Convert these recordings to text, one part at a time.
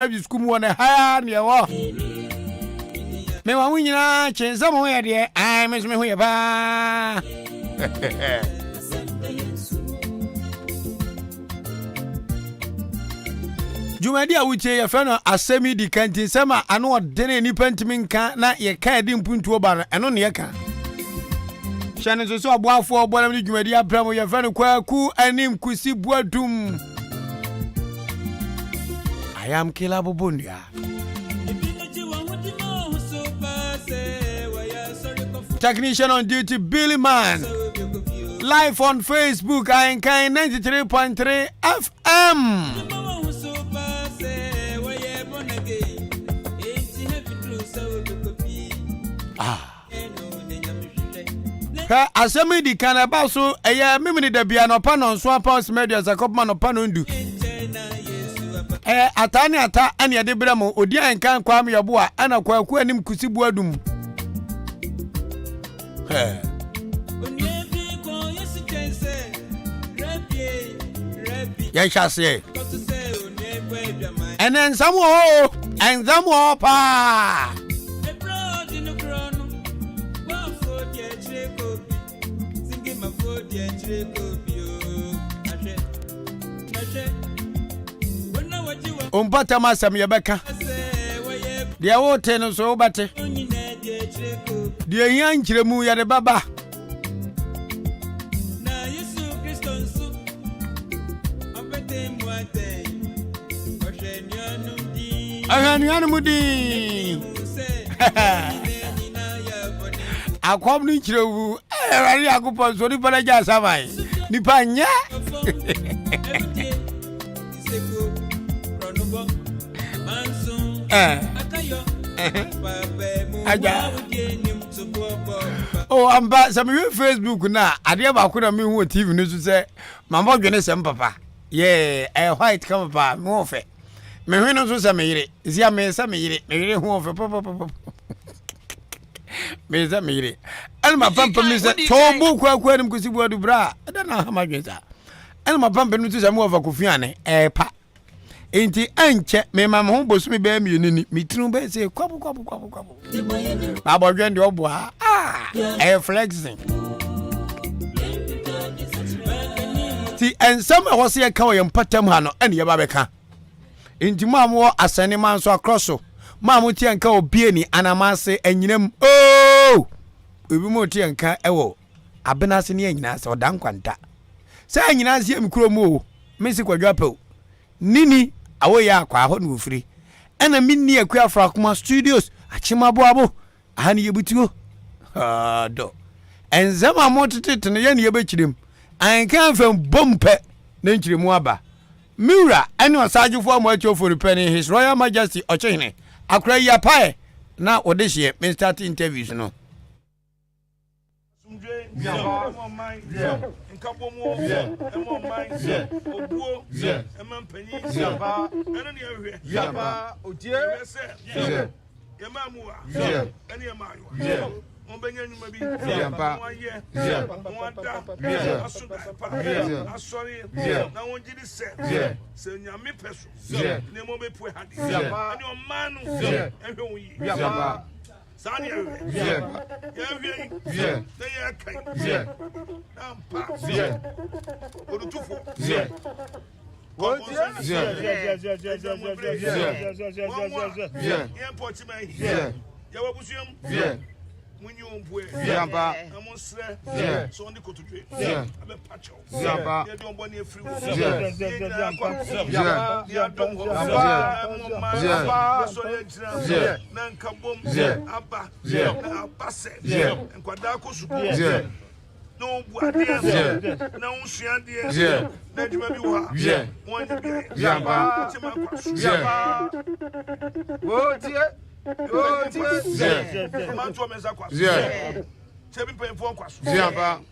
Abi school mu na ha ne wo. Me wa nyina chenza mo ya de me so me ho ya ba. Jumadi a wuche ya feno Asem Dika nti sema ano odene ni pentimi nka na ye ka edi mpuntu oba no eno ne ye ka. Shane so aboafo obona mi Jumadi abramo ya feno kwaku anim kusi buadum. I am Killer Bobundia. Technician on duty, Billy Man. Live on Facebook, Ahenkan 93.3 FM. Asem Dika na ba so eya mimini da bia no pa no so apa media zakopma no pa no ndu. Atani ata ane ade bramo odi Ahenkan kwa am yabo a ana kwa ku anim kusibu adum. Ya chase. Enen samu pa. Umpata masam yebeka. Dia wote no so bate. Dia yan kiremu ya de baba. Na Yesu Kristo nsu. Opete muate. Ahanianu mudi. Akwam ni kirewu. Rari akupon so ni bana ja samai. Ni panya. Oh, amba some Facebook na ade ba ko na me hu TV no so say mama dwene sem papa yeah white come papa me ho fe me hu no so say me yire isia me say me yire hu fe papa me say me yire elma pampa me say tombu kwa nim kusibu adu bra da na ha ma dwesa elma pampa no so say me over kofiane pa enti anche me mama ho bosu me ba mi nini mitinu be say kwabu babo dwende obo flexing ti ensam a wose ye ka wo yempatam ha no ene ye ba beka enti maamo asane man so akroso maamo ti anka obie ni anamase anyinam obi mo ti anka ewo abenase ne anyina se odan kwanta se anyina se amikro mu mesi kwadwape nini awoya akwa ho no ofiri ena minni akwa Afrakuma Studios achimabo abo ahani yebutuo do enzama motete ne ye ne yebekirem Ahenkan fam bompe na nkiremu aba miura ene osajufo amacho for repairing His Royal Majesty ochehene akra yapae na odehye me start interviews no Sani Munyombwe yamba amonsre so ndi kotudwe abe pacho yamba ye don boni efri wo yamba so ye jira na nkabom aba na abase nkwada ko suku no buade na unsuan de na djuma bi wo ha won bi yamba ti ma kwasu yamba wo tie manto meza kwasu chebi penfo kwasu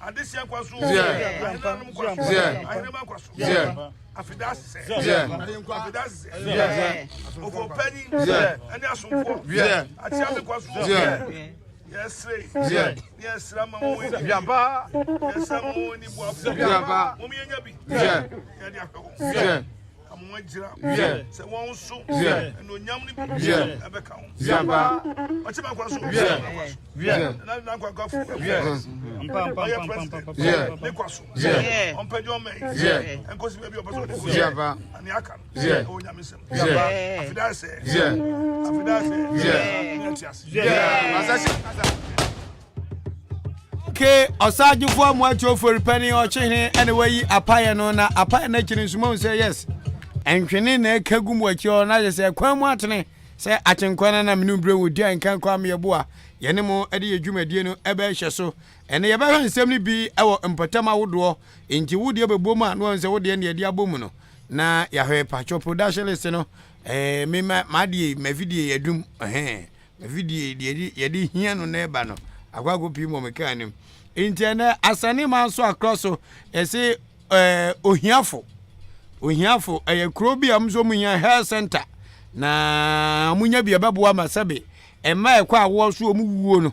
adisia kwasu ananum kwasu anema kwasu afidase afidase ofo pani ani asumfo atiame kwasu yes yes rama mo yamba yes mo ni boafo yamba mo mi nya bi ya dia ko Mwajira, say one so, and no yam, Abeka, Zamba, what's about Quasso? Not Quasso, on Pedro May, and Cosby of Java, and Yakan, Yamism, Okay, Osaju for Mocho for penny or chain anyway, a pie no na a pie nature in Simon say yes. And Quenin Kagum what your night say, Quamatane, say Achenkwana and Nubro would dear and can't call me a boa. Yanimo Eddie Jume Dino, Ebe Shasso, and the Abahan Semmy be our Impotama wood war, into Woody of a boomer, no one's a woody and the Diabomuno. Na Yahweh Pacho production listener, me my dear, my video, doom, my video, yedi here no nebano. Agwago pimo mekanim. Internet asane man so across so say ohiafo krobi amzo munya health center na munya bia babo amasabe ema ekwa awo so omuwuo no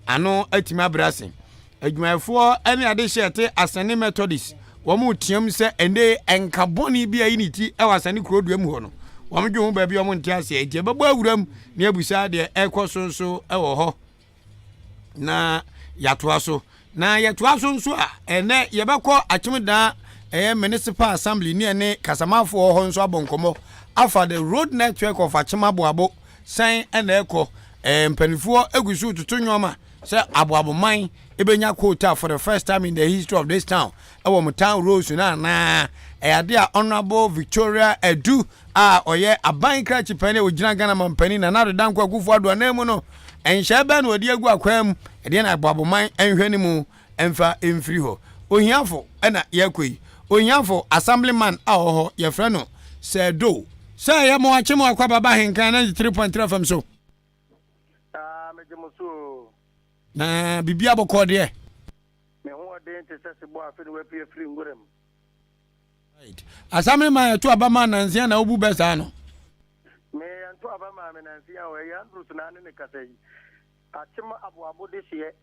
ano atima brasin adwumayfo ene ade hyete asane methodist wo mu tiam se ende enkaboni bia yiniti e wasane krodu amu ho no wo mdwe ho ba bia wo ntia se eje babo awuram ne abusa de ekosonso e wo ho na yatoaso nso a ene yebekọ achimda municipal assembly ni ene kasamafo ho nso abonkomo afa the road network of achimabo san ene ekọ mpanifo egusu tutunwoma say aboaboman ebenya quota for the first time in the history of this town ewo town roads na ade a honorable Victoria Edu a oye aban krachi pane ogina Ghana mampani na nado dankwa kufu ado anemu no enhye ba na odi agu akwam ede na aboaboman enhwe ni mu emfa emfiri ho ohiafo na yakoi ohiafo assemblyman a ho ye frɛ no sedo say ya mo achemo akwa baba Ahenkan na 3.3 FM so mejemuso na bibia bokɔ de me ho de ntese bo afi no wapi afiri ngorem right assemblyman to abama nansia na obu besa no me anto abama me nansia o ya ndru na ne kasai achima aboabo de hye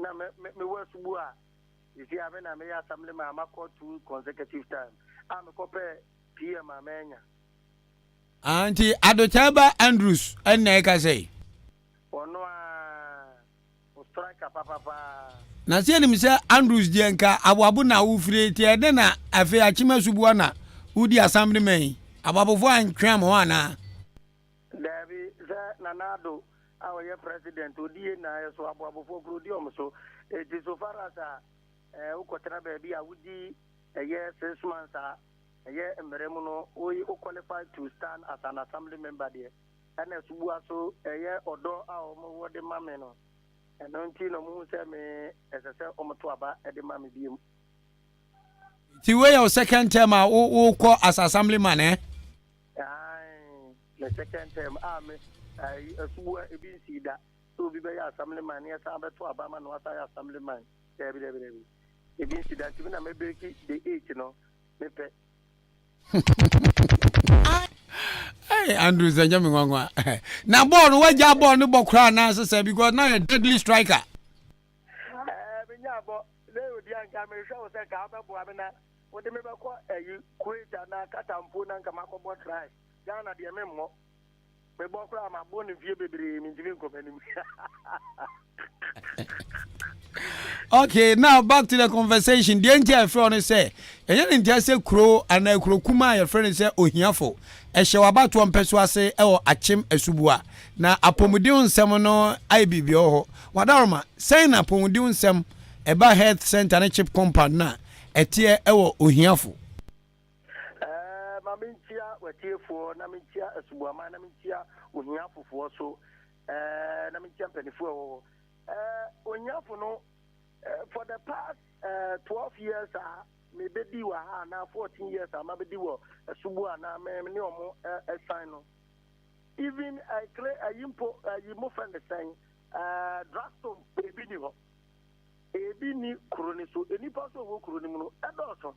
na me wasubu a isi abe na me ya assemblyman amakɔ 2 consecutive time am kope PM amenya anti Adochaba Andrews enne kasai ono strike papa na se nim se Andrews die nka aboabo na wo fire ti ede na afi achima subu na udi assemblyman ababofo antwam ho ana Davi za nanado our president odie na so ababofo prodium so it is so far as ukotena baby awudi 6 months emremu no we qualified to stand as an assembly member there and subu so odo a omo de mame no enonti no mu se me esese omoto aba e de mame biem ti we your second term a wo call as assemblyman the second term me subu e bi sida so bi be assemblyman ya sa beto aba ma no asa assemblyman debi e bi sida ti na me beki the 8 no me pe hey Andrew Zanjami ngwa na ball waja ball no bokra na say because now a deadly striker binya bo le odi anka me hwe o se ka abebo abena wo de me be ko creator na katampo na nka makobo try Ghana de me mo me bokra ma bo ne vie bebre mi ndimi nkomanim Okay, now back to the conversation. The entire friend say, and you didn't say crow and I crow kuma your friend say ohiafo. E she waba to mpeswa say e o achim esubua. Na apomodiun sem no IBB ho. Wadaroma say na apomodiun sem eba health center na chip compound na etie e wo ohiafo. Mamintia wetiefo na mintia esubua ma na mintia ohiafo fo so na mintia penifo ohiafo no for the past 12 years me bedi wa na 14 years ma bedi wo subu na me ni omo sign no even I clear yimpo yimo friend sign drastom ebi ni ho ebi ni kroni so eni paso wo kroni mu no edoso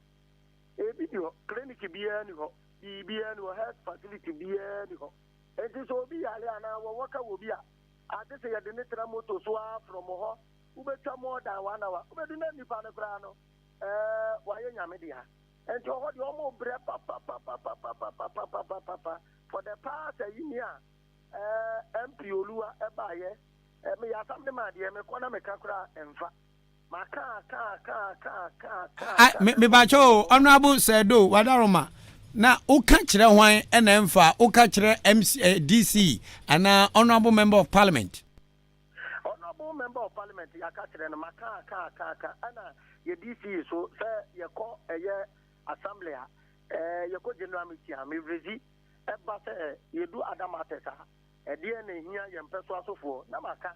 ebi ni ho clinic bia ni ho bia ni ho health facility bia ni ho enti so bi yale ana wo waka wo bia ade se yade ne tra moto so from ho ubetwa more than 1 hour ubedu na nipa ne bra no waye nyame dia and to hold your more breath for the past a year. MP Olua Ebaye, me Asam de Madia, me Kona Mekakra, and Fa. Me bacho honorable Sedo Wadaroma. Na o kachire hwan ena mfa o kachire MC DC and honorable member of parliament. Honorable member of parliament ya kachire na maka ana ye DC so say ye ko assembly ye ko general meeting me rezi e ba say ye do adam atesa e de na hia ye mpeso asofo na maka.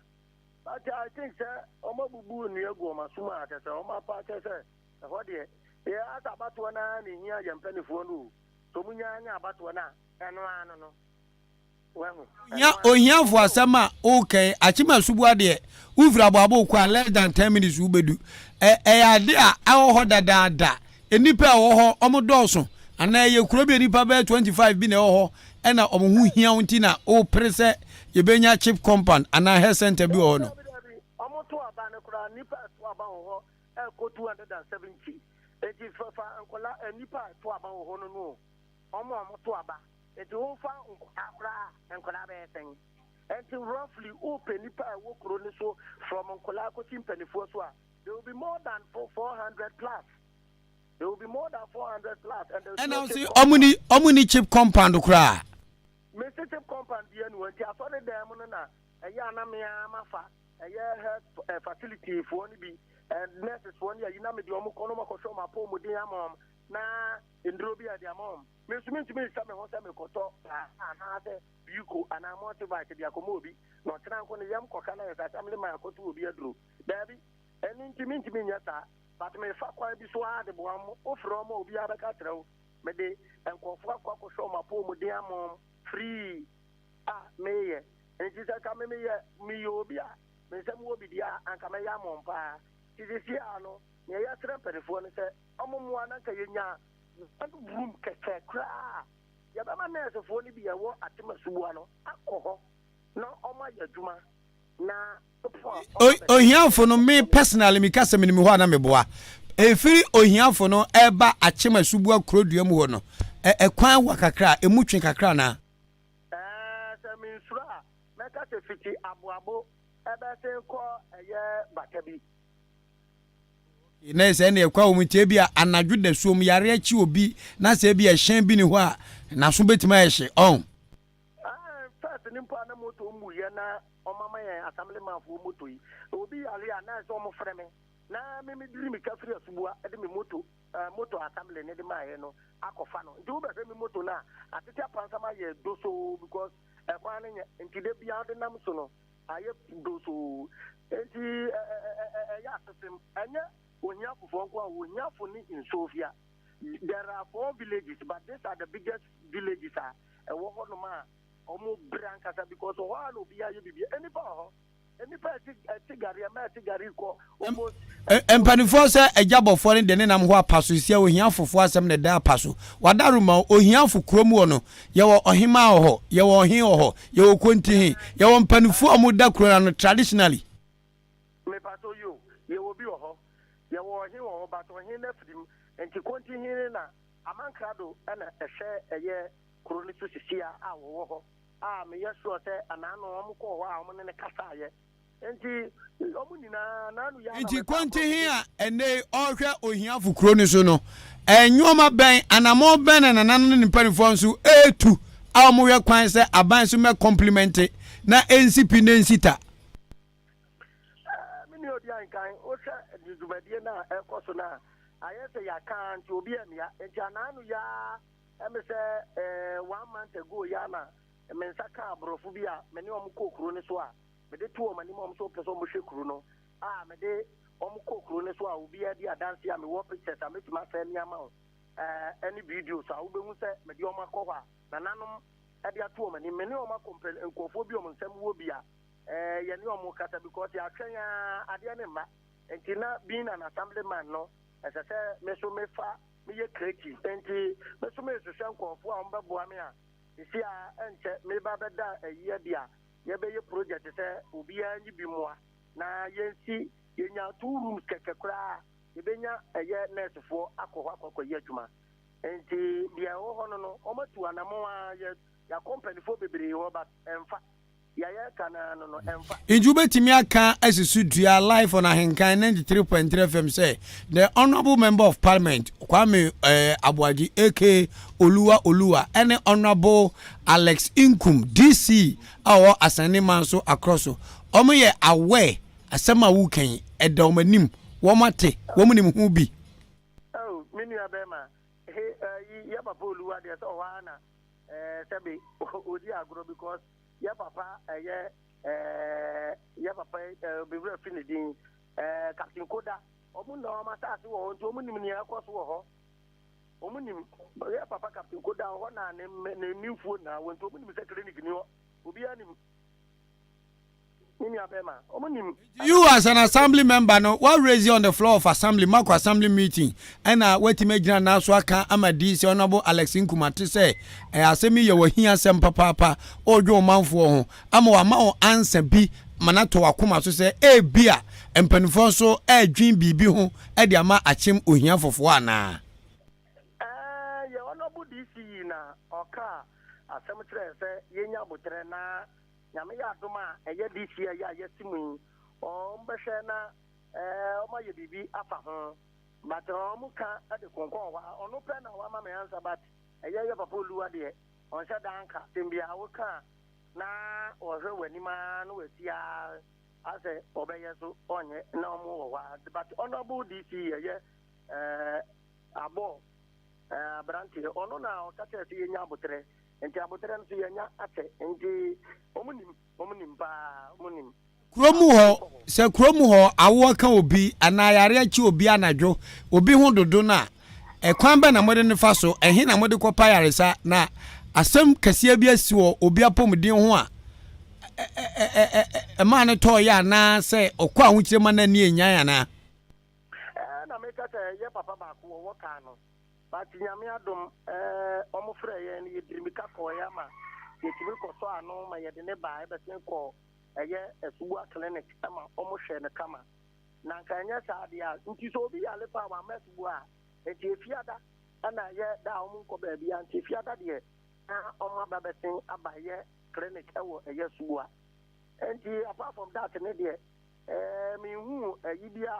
But I think say omo bubu ni egu o masuma atesa o ma pa atesa e ho de ye ata bato na ni hia ye mpenifo no. So munya anya abato na eno ano no wehu ya ohiafo asema okay achima subu ade ufra babo kwa less than 10 minutes ubedu ade a awo dada enipa wo ho omodoso ana ye kuro bi enipa be 25 bi na wo ho ena omo hu hia wonti na o prese ye benya chip compound ana health center bi wo no omo to aba na kura nipa to aba wo ho ko 270 eti fa ankola nipa to aba wo ho no omo to aba eti wo fa akura enkola be ten eti roughly open nipa wo kro ni so from enkola ko timpanifo so a there will be more than 400 plus. There will be more than 400 plus and now see omuni chip compound kra me chip compound bi enu enti asore dem no na eya na me amafa eya health facility for ni bi and nurses for ni yi na me di omo kono makosho mapo mu din amom na indrobi adi amom me sumenti me sa me ho sa me koto na ade yuko ana motivate dia ko mobi no tran ko ne yam ko kana ya sa amle ma ko tu obi adro dabi eni ntimi nyata but me fa kwa bi so ade bo am ofro mo obi abeka trew me de enkofo akwa ko show mapo mu din amom free meye enti sa ka me me obi a me se mo obi dia anka me ya amom pa tisi ano ne ya tre perifo ne se omomo anaka yenya room keke kra ya ba nurse fo ni bi ya wo atema subu ano akoho na oma ya djuma na ohiafo no me personally me kasa me ni ho na me boa efiri ohiafo no eba achema subu akrodua mu ho no kwan wakakra emutwe kakra na se min sura me ka se fiti aboabo ebe se ko eye bakabi ina se na ekwa omutie bia anadwo da suom yare achi obi na se bia hyen bi ni ho a na so betima ehye on first ni mpa na moto mu ye na omama ye assemblyman fo moto yi obi yare a na se omo freme na me diri mi kafiri asubua e de me moto assembly ne de ma ye no akofa no nti wo be me moto na atete apansama ye doso because kwa ne nti de bia de nam so no aye doso enti ya asem anya Onyafu in Sofia. There are 4 villages, but these are the biggest villages. Because one will be any power. Any empanifo se ejabofo ne de ne nam ho apaso sia ohiafofo asem ne da apaso wadaruma ohiafo kromu no ye wo ohima ho ye wo ohin ho ye wo konti ye wo empanifo amuda krona no traditionally me pato yo ye wo bi ho ye wo ohin ho ba to ohin na fidim enti konti hin na amankrado na ehwe eye kroni so sisia a wo ho me yeso se anano omko ho a omne ne kasa ye enti omunina nanu ya enti konti hin a ene ohwe ohiafo kroni so no enwoma ben anamo ben na nanu ne panifo nso etu a omwe kwan se aban so me compliment na NCP na nsita mini odi ankan o se dizubadie na ekoso na ayese ya kan ti obi emia enti ananu ya me se 1 month ago ya na me nsaka abrofu bi a me ne omko kro ne so a me de to omani mo so peso mo hwekuru no me de omko kro ne so a obi adi adanse a me wo pictures a metima fa ni ama any videos a wo behu se me de omakọ hwa na nanom adi ato omani me ne omakompel enkofo bi omnsem wo bi a ye ne omukata because ya twenya ade ne ma enti na being an assemblyman no ese se me so me fa me ye creative enti me so me so nkofo a ombabo ame a isi a enche me ba beda eyi dia ye be ye project se obi anyi bi moa na yensi yenya 2 rooms kekekura ebenya eye nurse for akọ ye adwuma enti dia wo hono no omatu anamo ya company for bebre ho but emfa ya kana no emfa inju betimi aka asisu dua live on Ahenkan 93.3 FM say the honorable member of parliament Kwame Abuaji aka Oluwa and honorable Alex Inkum DC our asani man so across so omo ye aware asema wu kan edomanim womate womunim hu bi oh minu abema ya papa Oluwa de so wana sebe odi agro because ya papa ya papa be very finidin Captain Koda omu no ma sa se wo nto omu nim ni akoso wo ho omu nim ya papa Captain Koda ho na ne nimfuo na wo nto omu nim se clinic ni ho obi anim ni abema omu nim. You as an assembly member no what raise you on the floor of assembly mako assembly meeting and wait imagine na so aka amadi se honorable Alex Nkumate say asemi ye wahia sem papa odwo manfo ho ama wa ma answer bi manato akoma so say e bia empanifo so adwin bibi ho e de ama achim ohia fofo ana ye honorable DC na oka asem tre say yenya botre na nyame ya adoma eye DC ya yesimu o mbehwe na o ma ye bibi afa ho but o muka ade konkon wa ono pe na wa ma me answer but eye papa Oluwa de on sha danka tembia wo ka na o hwe wani ma no wetia ase obeye so onye na omo wa but honorable DC eye abo branti ono na o ka tete yenya abotre enti abotre nso yenya ate enti omunim ba omunim kromu ho se kromu ho awo ka obi anayare achi obi anadwo obi ho dodo na ekwan ba na mode ne fa so ehe na mode kopa yaresa na asem kase bi asi wo obi apomden ho a ma ne to ya na se okwa ahukire ma na ni enyan ya na na me ka ye papa ba ko wo ka no ba tinyame adom omo frɛ ye ne yedrimika ko ya ma yetibi ko so ano ma ye de ne ba e be sen ko eye esuwa clinic ama omo hwe ne kama na nkanya sa dia nti so obi ya lepa wa mesuwa eti efiada ana ye da omo ko ba bia nti efiada de omo babesen abaye clinic ewo eye suwa enti apart from that ne de mi hu yibia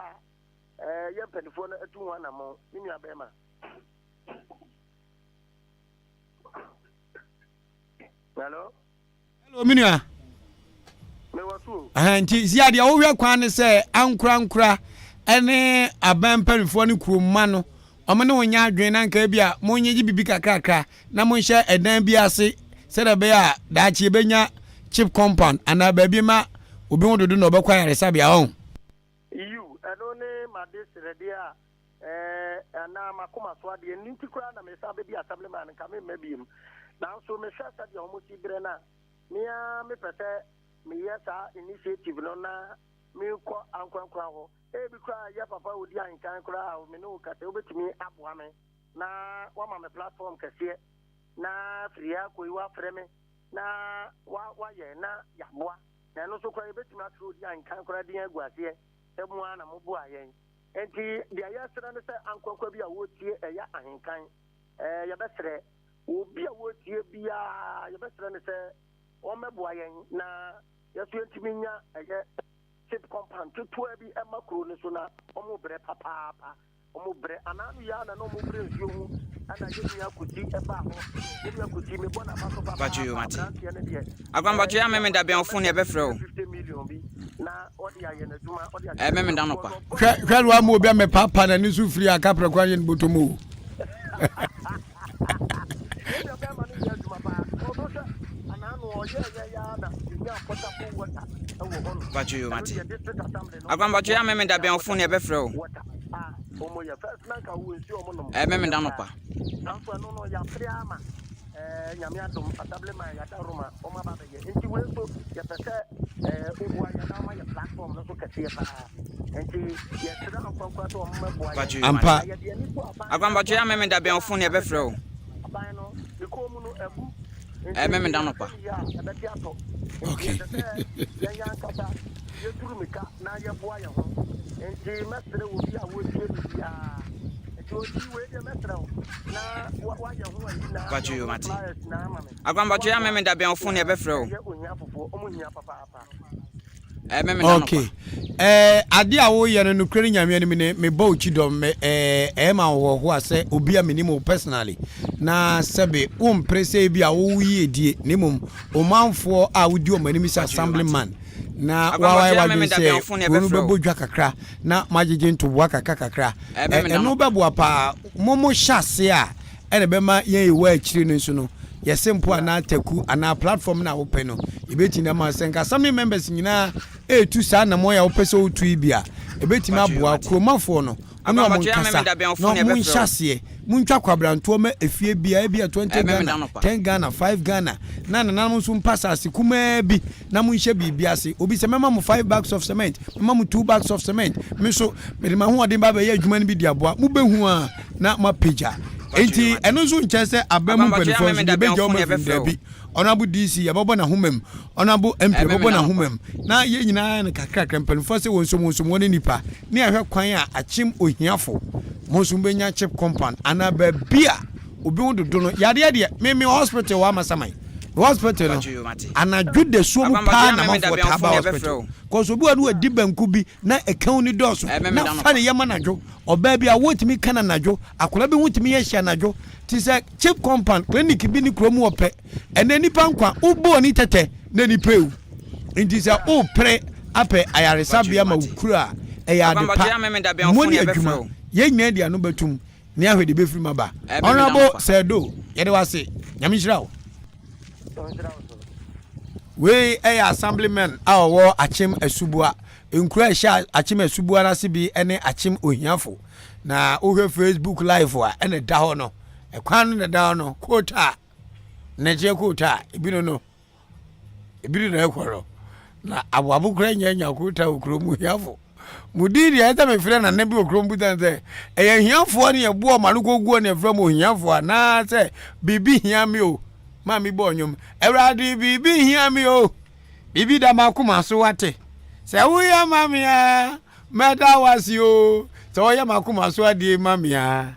ye penifo na atu wana mo ni nua be ma hello minua me wasu nti zia de wo hwe kwan ne se ankura ene aban penifo ne kuroma no omo ne wonya adwen na nka bia monye gi bibi kakrakra na monhye edan bi ase se da be a daachi benya chip compound ana ba bi ma obi wododo no obekwa yaresa bia ho you anone madesre dia ana makoma so ade nti kura na me sabe bi assemblyman nka me mabiem na so me hwasa de omo ti bre na mia me pese me yesa initiative no na me ko ankwankwa ho bi kura ya papa odi Ahenkan kura me no kase obetimi aboa me na wa ma me platform kase na free akoi wa freme na wa ye na yaboa na no so kwa ebetimi atro odi Ahenkan kura din aguase emu ana mo bo ayen enti dia ya sra ne se ankwankwa bi a wotie eya Ahenkan ya besre obi a wotie bia ya besre ne se o mebo ayen na ya so entiminya eye chip compound tutu bi e makro ne so na o mo bre papa omo bre ananu ya na no mo bre nsuo hu ana ye nya kuti e ba ho ye nya kuti me bona ba so papa bachu yo mati agwan bachu ya meme da ben fun ne be frɛ o 50 million bi na odi aye na duma odi meme da no pa hwelwa mo bia me papa na ni su firi aka prakwa yen botomo bachu yo mati agwan bachu ya meme da ben fun ne be frɛ o meme da no pa no ya friama nyame adom assemblyman ya daruma o ma ba be enti we so ya pese obu anya na ma ya platform no so kete pa enti ya tira ankwankwa to o ma bo anya ampa agwan bachu ya meme da ben fun ne be frɛ o aban no iko mu no ebu me down pa. Okay. Bacho yo mate. Akwan bacho ya me da ben phone e be frɛ o. Me down pa. Okay. Ade a wo ye no nukuri nyame no me ba ochi dom me ma wo ho ase obi a minimum personally na sebe wo mprese bi a wo yi edie nimum o manfo a wo di o manimi sa assemblyman na wa dwen se wo be bodwa kakra na magege ntoboa kakra eno beboa pa momo hyase a ene be ma yen ewa akiri no nso no yesempo ana taku ana platform na wo pe no ebeti na ma senka some members nyina etu sa na mo ya wo pese otu ibia ebeti ma boa kromafo no ono mo nkasa no mo hyase muntwa kwabranto ma efie bia 20 Ghana 10 Ghana 5 Ghana na nso mpasa ase kuma bi na mo nhye bibia ase obi se mema mo 5 bags of cement mema mo 2 bags of cement me so me ma ho odin ba ba ye adwuma no bi di aboa mo behu a na ma pagya enti eno nso nche se abamu pelifo so be gya o ma bi honorable DC yababo na homem honorable MP yababo na homem na ye nyina na kakra pelifo se wonso woni nipa ne ahwe kwan a achim ohiafo monso benya chip compound ana ba bia obi wo dodo no yade me hospital wa masamai hospital no ana jude so mu pa na mafo taba hospital cause obi wadu adi banku bi na account ni doso na fa ne yama najo oba bia wotimi kana najo akola bi wotimi ye hia najo ti se chip compound clinic bi ni kromu ope ene nipa nkwa ubo ni tete na ni peu nti se o pre ape ayaresa bia ma ukura eya de pa moni adwuma ye nyina dia no batum ni ahwede be firi maba honorable sedo yede wase nyamishirawo we assemblyman awo achim asubua nkura sha achim asubua na se bi ene achim ohiafo na ohwe Facebook live a ene da ho no ekwan no da ho no quota na je quota ebino no ekworo na abu kura nya quota okro mu hiafo mudiri eta me frɛ na nabi okro mbutan sɛ ɛyɛ hiafo ne yɛbo malugo guo ne frɛ mo hiafo na sɛ bibi hia me o ma mi bo nyom ewrade bibi hia me o bibi da makoma so wate sɛ wo ya mamia meda wasi o sɛ wo ya makoma so ade mamia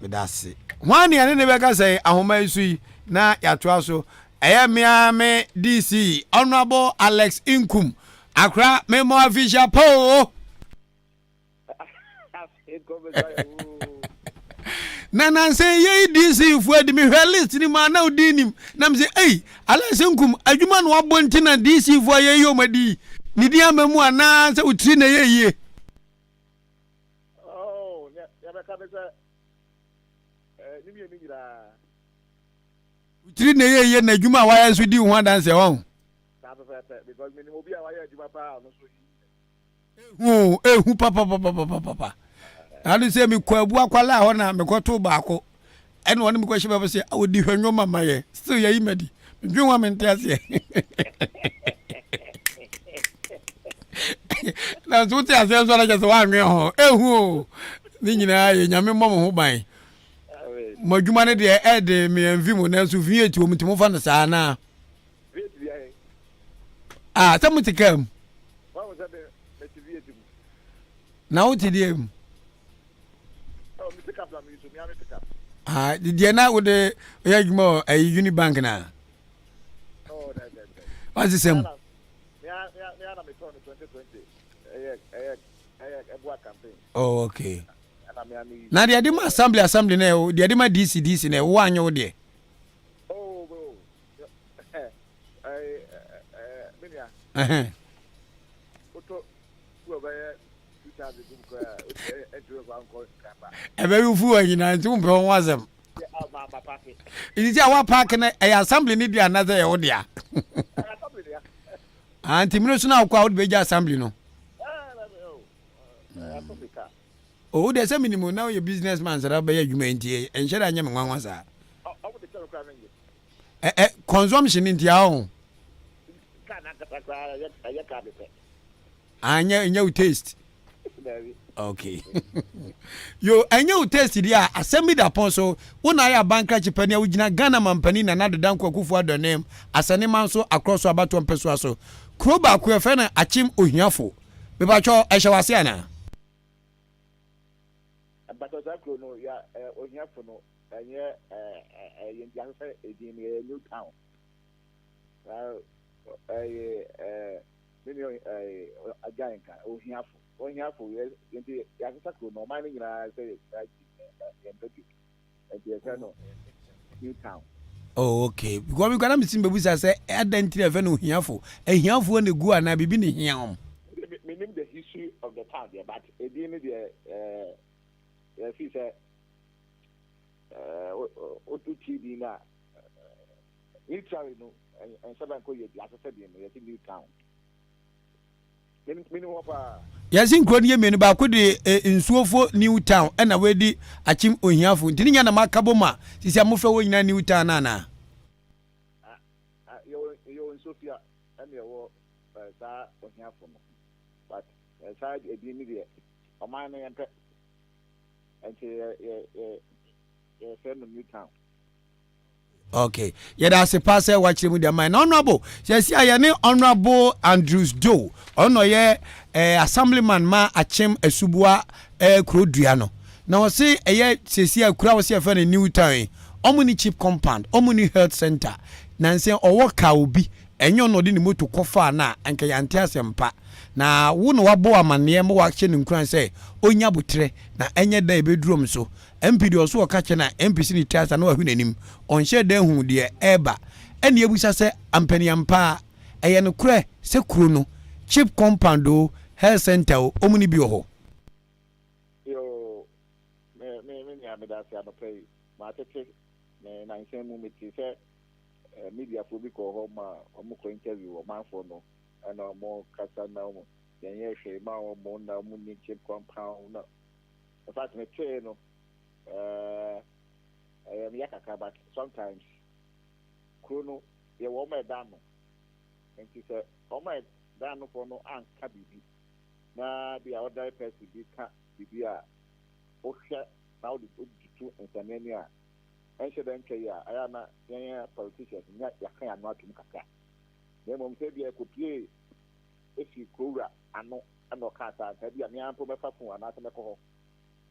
medase hwani ane ne beka sɛ ahoma isu yi na yatoa so ɛyɛ mia me DC honorable Alex Inkum Accra memo official po na say ye DC fu adi me list ni ma na odinim na me say eh Alex Nkum adwuma no abonti na DC fu ye yomadi ni di amamu ana say utri na ye oh ya be ka be say ni mi nyira utri na ye na adwuma wa ya so di ho adanse won because me obi a wa ya adwuma pa no so ehu papa anu se mi kwabu akwala ho na me kwoto baako ene woni me kwahye baba se awodi hwanwo mama ye still ya imedi ndwinwa mente ase na tuti ase so na je so wanwe ho ehu ni nyina ye nyame mmom ho ban madwuma ne de ede me envi mu na so vieti wo mtimo fa na saa na tamutikam na utidiem did na with the yagmo a Unibank na what's the same oh okay na the adima assembly na the adima DC na wo anyo de oh bro very full nyina nti mpe won wasem it is our park na assembly ni dia another e wodia anti mino so na kwa wo be ja assembly no oh there say minimum now your businessman sara be adwuma nti enhye da nya me nwanwa sa consumption nti a ho anya nya taste Okay. Yo, enye test dia Asem bi da pon so wona ya banka chipani ugina Ghana mampani na nado dan kwakufu ado name asane manso across abato mpeso aso. Kro ba ku efe na achim ohiafo. Be ba cho ehwase ana. But as I know, yeah, ohiafo no enye yendianse edin new town. Many Ahenkan ohiafo yenti yakasa kro no man nyina say no new town. Oh, okay. Because we gonna miss baby say identity efe no ohiafo. Ehiafo na gu ana bibi ne hiam. Me name the history of the town there, but edin the see say otu TV na literally no and seven ko ye asese bi no ye new town. Mini hopa Yes, in Crony men ba ko de nsuofo new town na we di achim ohiafo ntini nya na makaboma sisi amofa wo nyina new town na yo in Sofia and yo sa ohiafo no but side ebi ni de o man na yente and send new town. Okay. Yeda se pass watch mu dia man honorable. Yes, I ne honorable Andrews Joe. Ono ye assemblyman ma achem esubua krodua no. Na wo se eye sesi akura wo se afa na new town. Omuni cheap compound, omuni health center. Na nse owo ka obi enyo no de ni moto kofa na anka yante asempa. Na wo no wabo amane mo wa che ne nkran se onya botre na enye da ebedrum so. MP de oso ka che na MPC ni tiasa na wahu nanim onhye dan hu de eba ene ebusa se ampani ampa eye no kure se kuro no cheap compound o health center o omuni bi ho Yo me nya me da se anopai ma tete na nsen mu meti se media fo bi ko ho ma omo ko interview o man fo no ana omo kasa na omo yenye hwe ma omo na omo ni cheap compound na in fact me tell no but sometimes Kuno, you want my dano, and she said, oh my dano for no aunt Kabibi. Now the other person be a Osha now the good two and Samania. And she then say, I am a politician, yet you can't not in Kaka. Then mom said, I could play if you could, I know Kata, maybe a man for my phone and not a alcohol.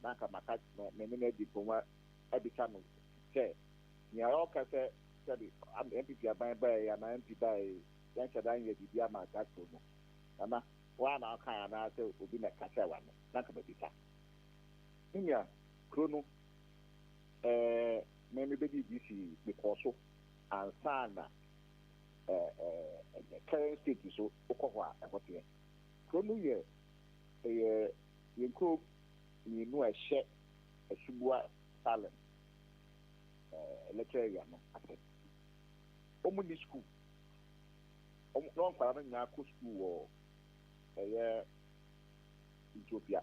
Naka makat menene diploma abitano say ni aroka say am MPP aban ya na MP by yan chadan ye bibia ma gato no ama wa na aka na say obi na kasa wa no naka babita nya krono me bedi disi because ansana current state so okwa ekote krono ye yenko ni no a share a subua talent lecture no ate omuni school no fara na nya ko school wo Ethiopia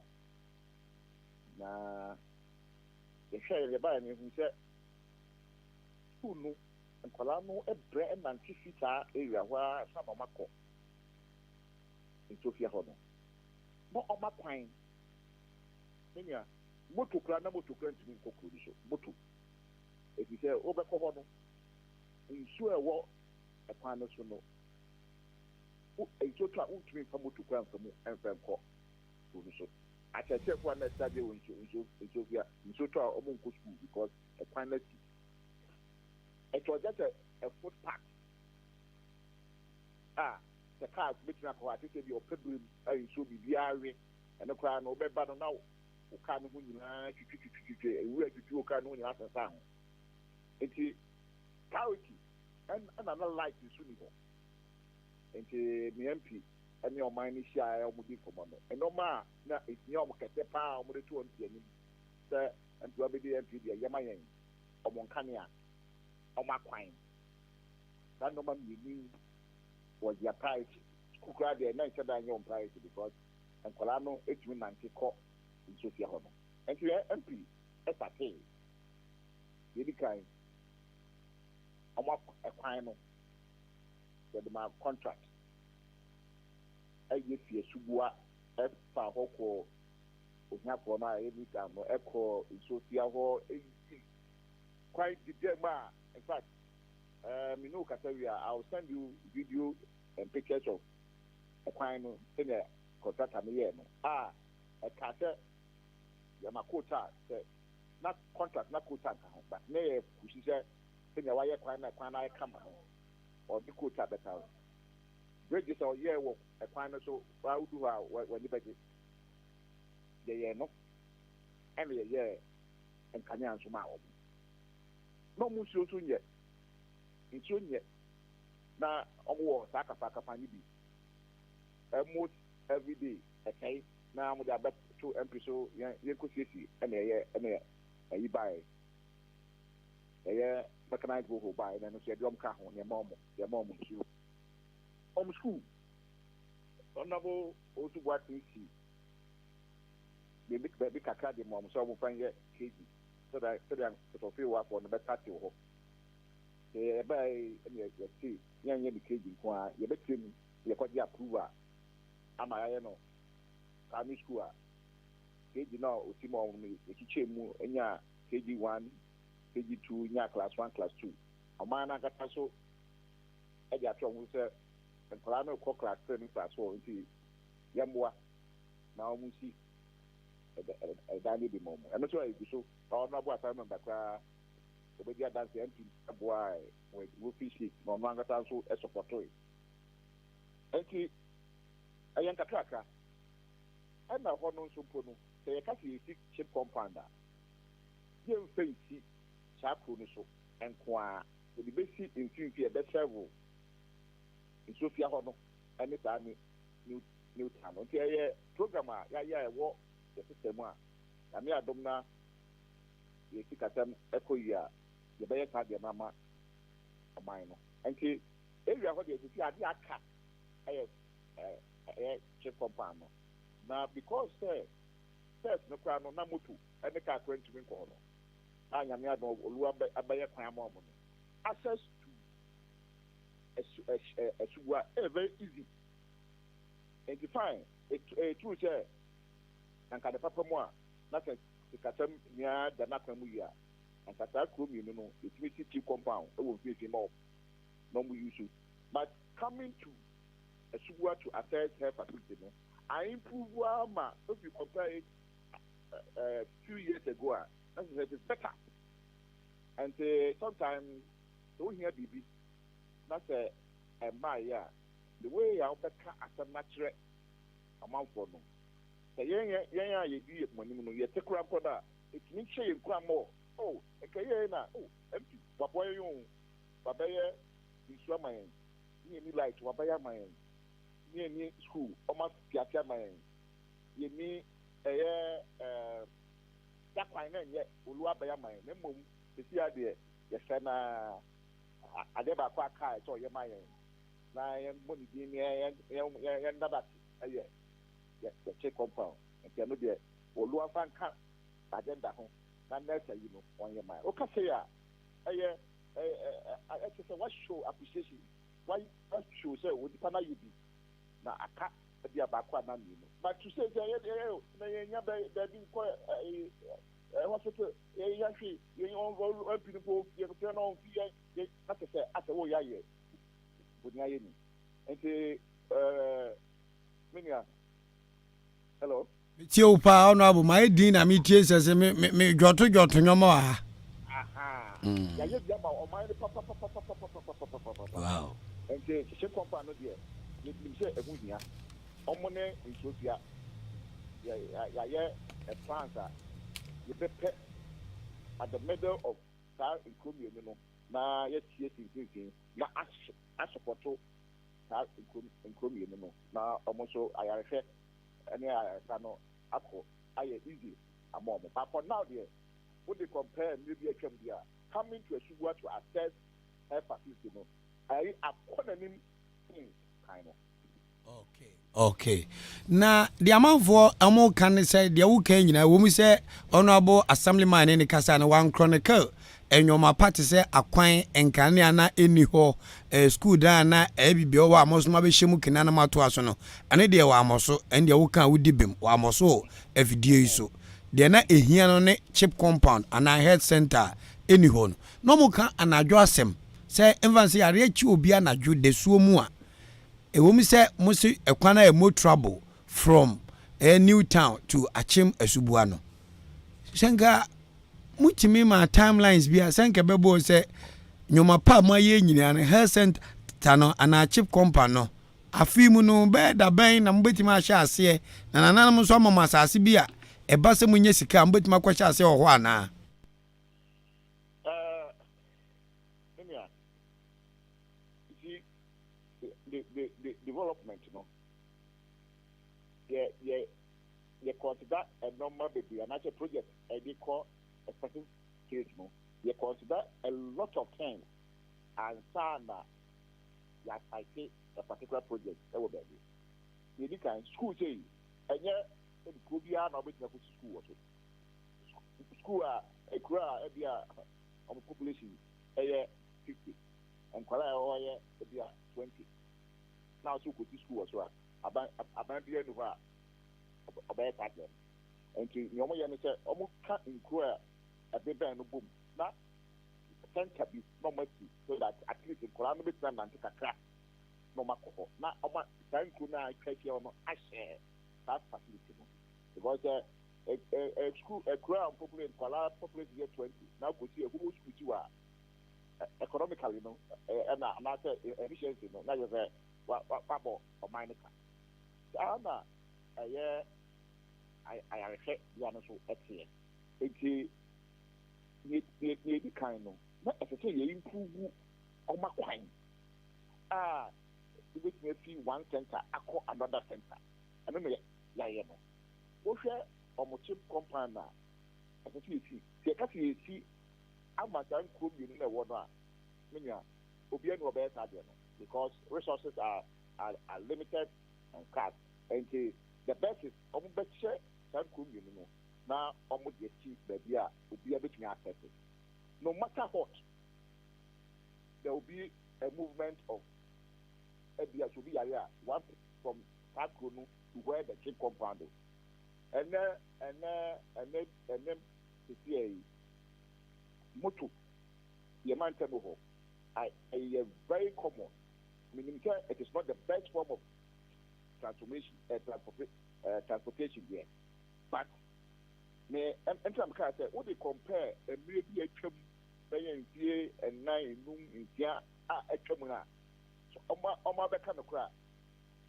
na ye share le ba ni hu se school no nkwala no ebre na ntifita area wa sama mako Ethiopia ho no mo omakwan Nya moto kra ntimi nkokoro so moto ebi se obekọ ho no nsu ewo ekwan no so no ejo twa ntimi fa moto kra mfamu enfenko so acheche kwa na study won nso bia nso twa omo nko school because ekwan na ti it was just a footpath the cars between akwa atete bi opedrum ayi so bibiare ene kwa no obeba no now uka no nyina twitwitwitwe ewura twitwi uka no nyina asesa ho enti kauki and another light is suni ho enti me MP ani o man ni hia ya omudi komo no enoma na etinye o kete pa o mode to onti ani se antu abedi MP dia yema yen o monkane a o makwan that no man ni was your price kukura dia na nche da nyom price because enkola no etumi nanti ko Sofia hono and you MP estate Dika ekwan no the my contract aye fie subua efa hoko ohia for na every time no echo Sophia ho quite the ma in fact me know Katawia I'll send you video and pictures of a quine senior contractor me no a kata ya makota not contract not quota but ne kusise senior wire quine come or the quota better bridges or year work a quine so why would do when you budget the no and the year and Kanyan Suma. No Musio soon yet. In soon yet. Now, war, Saka Panibi. Almost every day, okay. Now, with that back to episode, you could see and a you buy a year, mechanized go buy, and then you say, Drum Kahon, your mom, you. Home school. Honorable, also what we see. The big baby kaka the mom so we find KG so that to feel work on the better to hope. The by see yan the KG kwa ye betim ye kwadi approval ama ya no primary school KG now otimo me ekiche mu enya KG 1 KG 2 nya class 1 class 2 amana kata so e dia twa mu se nkola no ko class 3 class 4 nti yamwa na omusi Danny the moment. I'm not sure if you so or not what I remember. Obedi dance empty boy with Wolfie sheet, no manga so a support. Enti ayanka traka. And now one so pono. Say a kasi chip compounder. You fancy sharp so and qua the basic in a best travel in Sophia Hono and it's a new town. Okay, programmer, yeah, walk. The system one. I mean, I don't know. You see, Katam Echo ya. The bear card your mama. A minor. And see, if you are what you see, I did a cat. I check compound. Now, because first, no crown, no Namutu, and the car went to me corner. I am not a bear cram access to a sugar very easy. And define a true chair. And the papa more, not a catam near the Nakamuya, and Catar Crumi, it's VCT compound, it will be more. No more use. But coming to a sugar to assess her facility, I improve Wama if you compare it a few years ago, that's better. And sometimes don't hear BB, that's a Maya, the way I'll better as a natural amount for no. You do it when you take up for that. It means you come more. Oh, okay, empty. But why you? Babaya, you swam my end. You need light, Wabaya my end. You need school, almost Piatia my end. You need that fine yet, Uluabaya my end. Mum, the idea, yes, and I never quite car, so you're my end. Now I am money in the end of that. Yes, the check compound. And you know the Olua fan can't agenda home. That's you know on your mind. Okay, say I say what show appreciation. Why show say what the pana you be? Now I can't be about what man you know. But to say what's it? You know, people you turn on fear. That's say at the way I hear. Would I and hello. Tio pa honorable my dean and me says me got to your mama. Wow. And she company there. You say a good year. Omone in Sophia. Yeah, a Franca. You pet at the middle of Star in Columbia. Now, yes, now, I support Star in Columbia. Now, almost I are and I know I easy a moment. But for now, dear, would they compare maybe a coming to a sugar to assess her facility? I have him kind of. Okay. Now, the amount for a more can say the okay, you know, when we say honorable assemblyman in the Casana one chronicle. enyoma party say akwan enkane ana eni ho school dan na bibi o wa amoso ma be hyemu kina na mato aso no ane de wa amoso ende wo kan wo dibem wa amoso afidie iso de na ehia no ne chip compound ana health center eni ho no mo kan anadwo asem say envansi are chi obi anadwo de suo mu a ewomi say mo si ekwana e mo trouble from New Town to Achim Esubuano. Senga mutimi ma timelines bia senka bebo se nyoma pa ma ye nyina ne health center no ana chip compound no afimu no be da ben na mbetima ahya ase na nananam so mama asase bia e ba se munye sika mbetima kwahya ase ho ana the development, you know. You consider a normal baby, an actual project, and they call a specific case, you know. You consider a lot of things, and sana, like I say, a particular project, that will be. You can school say, and yet, it could be an original school also. School, a crowd, a population, a 50, and Korea, a 20. Now, so good school as well. About the end of our pattern. And to your man, say, almost cut in Korea a baby and a boom. Now, can be no mercy so that at least in Korea, maybe time and take a crack. No matter what. Now, time could not catch you on I share that facility. Because a school, a crowd population, Korea population year 20. Now, go see a whole school you are economically, you know, and after efficiency, you know, now you're there. What or minor? Anna, I reflect the answer at here. It's the kind of not as I say, you improve on my coin. You make me feel one center, I call another center. I don't know, yeah, what's your or chip compound now? As I see, how much I'm cool in the water. Because resources are limited and cut. And the best is almost share some now almost the cheap baby will be able to access it. No matter what, there will be a movement of there should be one from Takunu to where the chip compound is. And then to see a motu the man table. Very common. Meaning it is not the best form of transportation here. But would they compare a maybe a chum and 9 in here a chumuna? So on my back of crowd.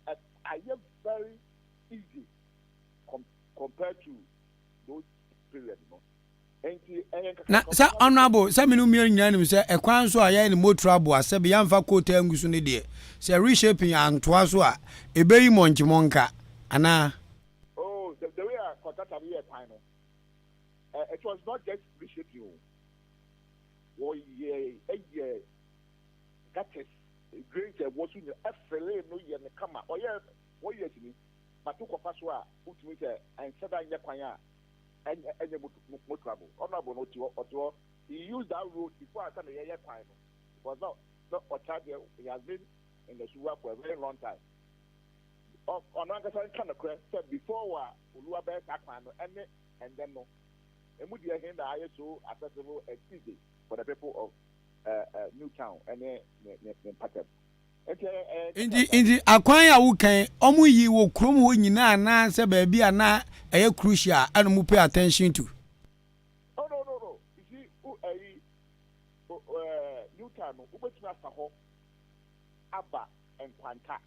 I am very easy compared to those periods, you know. Na sa honorable sa menu mi nyina say ekwan so aye ni mo trouble asabe yamfa quote angusu ne de say reshaping antoa so a ebeyi monchimonka ana the way I contact here time it was not just reshaping that is great was in FLA no ye ne kama o ye tini but to kofa so a utumi say and said anya kwanya and trouble. Honorable he used that road before I started the time. Because not he has been in the sugar for a very long time. On another side, kind of said before Ulua Bear and then no. And would you hear the ISO accessible and easy for the people of Newtown and Pattern? Indi akwan ya wo kan omu yi wo krom ho nyina na se ba bia na eye crucial and mu pay attention to. No. You see Newtown ubetuna sa ho aba enkwanta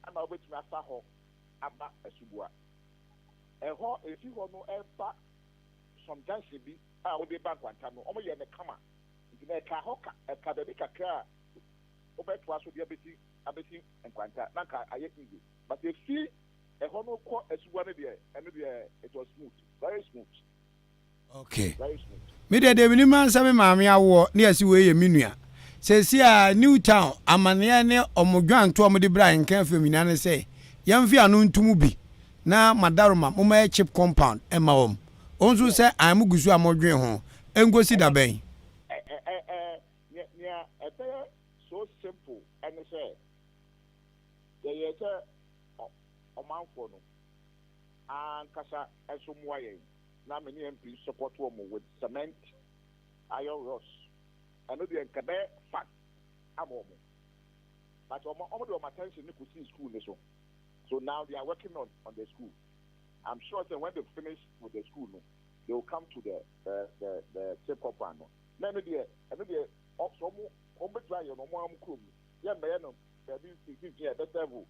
ama ubetuna sa ho aba asubua. Eho efi ho no eba some junction bi a wo de ba kwanta no omo ye ne kama. Nti na ka ho ka ka da bi kakra so the abeti and quanta nanka aye easy. But you see a hono ko esuwa ne de and it was smooth, very smooth. Okay. Very smooth. Me de we ni man same maame awo ne asi we ye minua. Se si a Newtown amane ne omodwan to omde bra nkan famina ne say yamfi anu ntumu bi na madaroma moma chip compound ema wom. Onzo say amugusu amodwen ho engosi da ben. so simple and say the man for no and kasa esumwaye na many MP support with cement iron rods and the nkabe fact amomo but omo attention ni kusi school so now they are working on the school. I'm sure that when they finish with the school they will come to the chip up and no also try no more am yeah no that level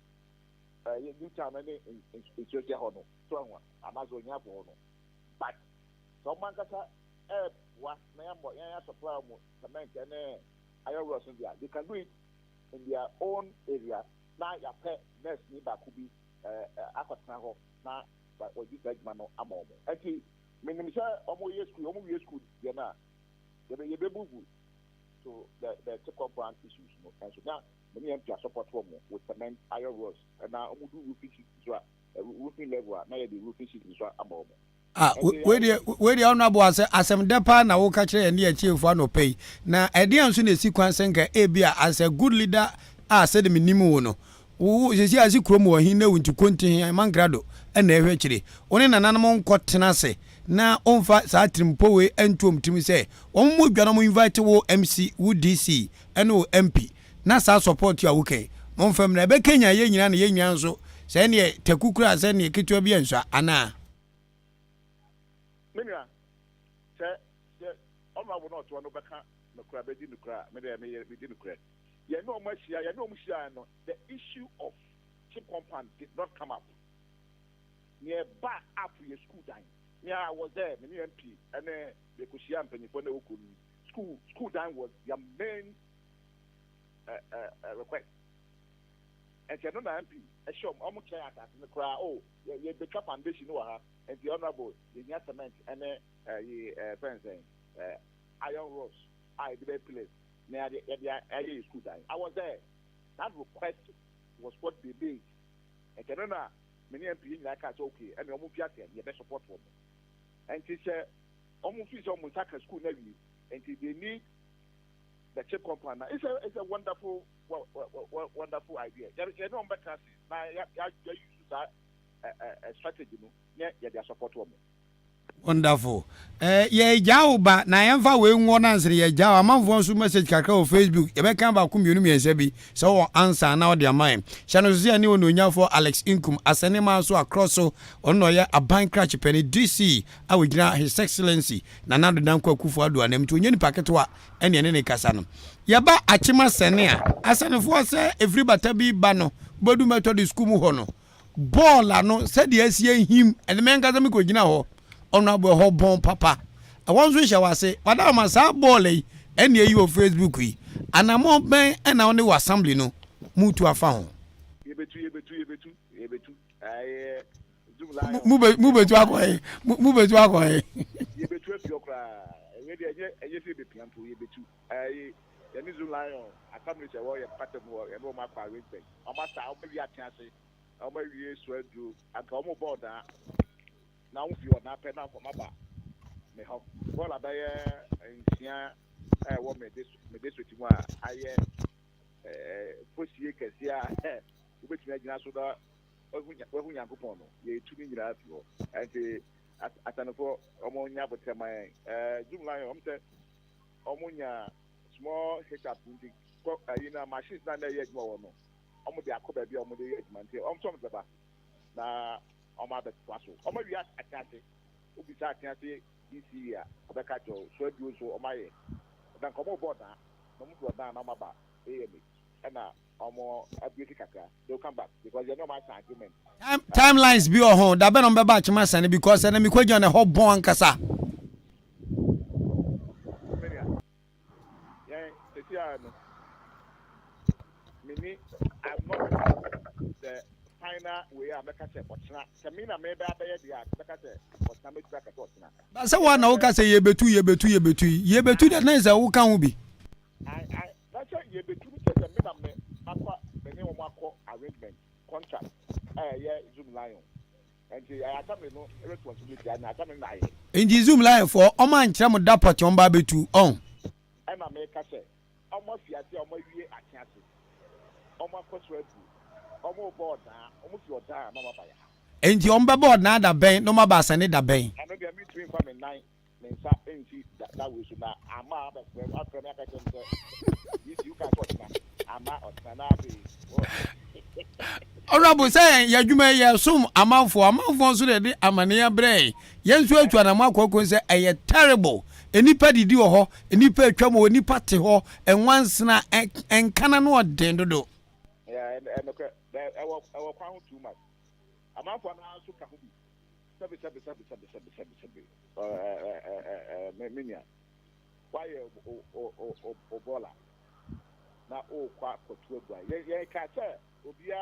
you time in social hono so Amazon ya for no but someone kasa what na supply mo cement and iron rods they can do it in their own area now ya pet next ni ba could be akotna ho na but what this man no amomo enti menim say omo year school there na ye be bugu so the take up brand issues no and so now many MP support for with cement iron rods and now omo do roofing sheet so roofing level na ye the roofing sheet so amomo we dey honorable asem depa na wo ka kire ne achieve for no pay na ede anso na sequence nka ebia as a good leader said the minimum no wo sesi asi krom wo hin na wunti kontin mangrado na ehwe kire one nananom nkotena se na onfa sa trimpo we entom tim se ommo dwana mo invite wo MC wo DC ene wo MP na sa support ya wo kai mo fam na be Kenya ye nyina na ye nyina nso se ne takukura se ne ketwa bi enso ana Menya se ọma wo no to no beka nokra be di nokra me de me di nokra ye no omashia no the issue of chip compound did not come up near back up your school time I was there many MP and they could see for the school time was your main request and you know MP a show almost care at the crowd you become foundation and the honorable the cement and friends iron rods I the place near the school time. I was there. That request was what they did. And I don't know, many MP like us okay, and almost you best support for me. And she said, almost almost like a school navy, and they need the chip compound. It's a wonderful idea. You know, better now you use that a strategy, yeah, they support for me. Wonderful. Ye jauba na yemfa we nwo na nsere ye jawa amanfo nso message kakra o Facebook e be kan ba kumienu miense bi so answer na o de amai channel so ani ononyafo Alex Inkum asene man so across so ono ye aban crash penny DC awugina his excellency na nado danko akufo ado anam to nyeni paketo a ene ne kasa no ye ba achima sene a asenefo se every bata bi ba no bodu method school mu ho no ball ano se de asie him ene men kasa mi ko gina ho honorable hobon papa I want to share say madam masa ball e na you Facebook yi anamo ben na on the assembly no mutu afa ho yebetu mubetu akoye yebetu afiokra we de enye fi be pianto yebetu yani Zoom lion akamri che wo ye patem wo e no ma pa we pe o ma sa o be atiase o ma wie so adu aka o mo board a na wo fi o na pe na ko ma ba me ho bola ba ye nsia wo me district mu a aye fosie kesi a wo betumi agina so da wo nyankopon no ye tumi nyira afi ho enti atanofo omo nya botema Zoom lion omte omo nya small hiccup ndi ko ayina machines na ye adwuma wo no omo de akoba bi omo de ye adwuma nti omo tom zaba na omo abet kwaso omo wi atase obi sa atase isi ya obeka jo so adu so omo aye dan komo board na omo do na na maba na omo abiyeki kaka they will come back because you know my argument timelines bi o ho da be no be ba chima sane because na mi kwadwa na ho bon ankasa Mini, I'm not the final way I make a check. Samina may be a but so one now can say ye betu that nice a who can be. I that's what ye betu says a minute arrangement contract. Yeah, Zoom Lion. And I come in no responsibility and I come in Zoom Lion for Oman Cham Dapper Chomba betu on. I'm a make a say. almost here, almost here, I can't see. Almost persuade you. Almost board now, almost your time, no matter. And you on board now that bay, no more bass and it that bay. I maybe I'm between 5 and 9. That was not. I'm out of the after you can watch that. I'm out of the Honorable saying, ya you may assume a month for so that Amania Bray. Yes, you to an amako say a terrible. Any paddy do ho, any pay trouble, any party ho, and once na and canon what then do. Yeah, and okay, I will count too much. A month for now, so can be. Minia. Why Obola? Now, quite for 2 boy. Yeah, catcher. Obia,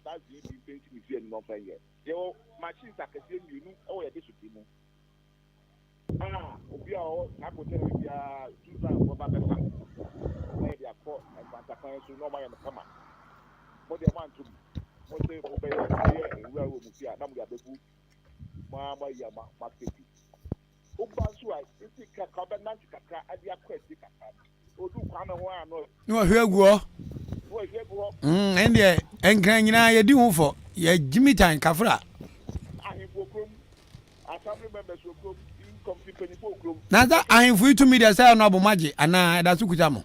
that's the painting if no for yet. Your machines are you know, oh, yeah, this would be no. Obia, I could tell you, 2 times for that. Maybe a court and Pantapans to know my come up. What they want to be. What they obey and where we see a number of the book. Mama Yama, Market. Obansu, I think a covenant at the aquatic. Or do one No, here go. And yeah, and can you know, do for yeah, Jimmy Time Kafra. I can't remember so good. Now that I am free to me, there's a noble magic, and that's Ukutamo.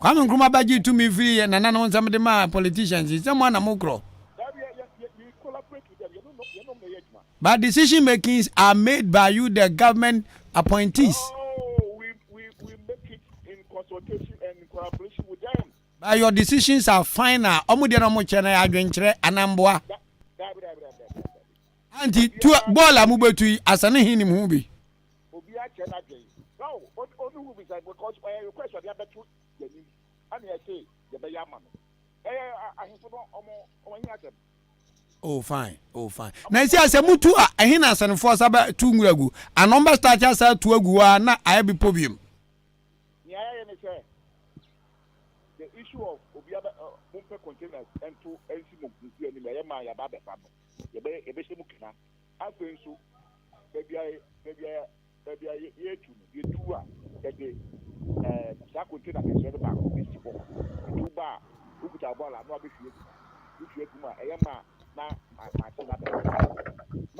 Come on, come back to me free, and I know some of the politicians is someone a mokro. But decision makings are made by you, the government appointees. Oh, we make it in consultation and in collaboration with them. But your decisions are final. Omudiana mochana adwentre anamboa. Anti tu bola mubetu asane hini mubi. Obi a chena dey. No, only who be say because your question dey betu yeni. Ani I say the be yama no. Ahifo no omo Asem. Oh fine, oh fine. Na isi ase mutu a ehina asanfo saba tu nguragu. Anomba start asa tu agu na aye be problem. Yeah, you say the issue of obiaba mumpe containers and to NC Mugusi and the Yama Yaba Famo. You be a bit mukina. I think so. Maybe I hear to you do that the container is very bad. You bar, who put a ball and not be free. If you are a Yama, now my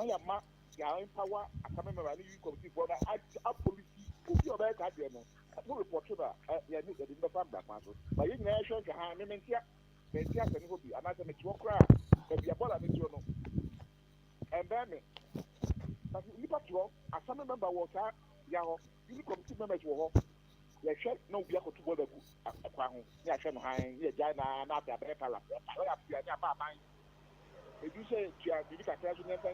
Yama, your power, I can't remember any committee for that. I policy, your bad idea. I will report to that. I need the family. But you know, I mean, Mentia can be another Metuokra, and be a ball at Metuono. And then, but you put wrong, as some member was Yaho, you committee members were ya shall no be able to go a crown, ya shall hang, ya Jana, not a better palace. If you say, Dika, a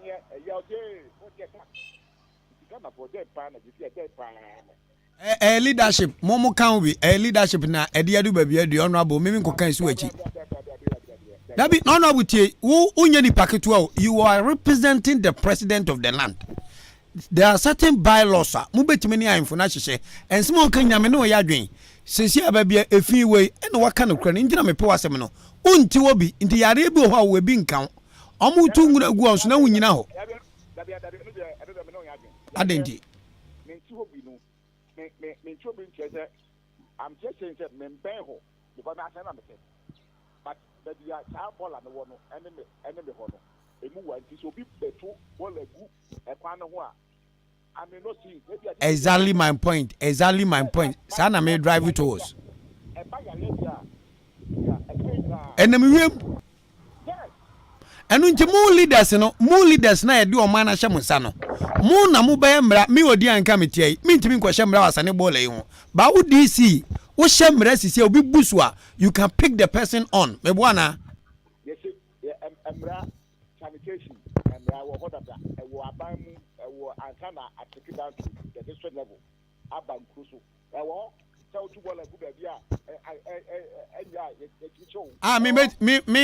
year day, what get up? You can't afford that pan, if you get that pan. Leadership, Momo can be a leadership na Ediadu baby, the honorable Mimim Cocan Switchy. That be honorable tea, who unyani paketuo, you are representing the president of the land. There are certain bylaws, Mubet many are in Funashe, and small Kenyamino Yadwin. Since you have a few way, and what kind of credit in Jiname Poa Semino, unti wobi, into Yarebo, how we being count. Omu tungu go on snow in now. I didn't. I'm just saying that Membeho, because I can't understand. But the child ball and the one enemy honor. A move and so be the two, one a group, a panahua. I mean, not see exactly my point. Exactly my point. Sana may drive you to us. And the and when more leaders na do o man ahyemusa no mo na mo ba mra me odi anka metie me ntimi nkwa hyemra wasane ball yi ho ba wo DC wo hyemra sisi obi busu a you can pick the person on me boana yes emra sanitation emra wo hodada e wo aban mu e wo antana atiki down to the district level aban kruso e wo tell to ball agu bia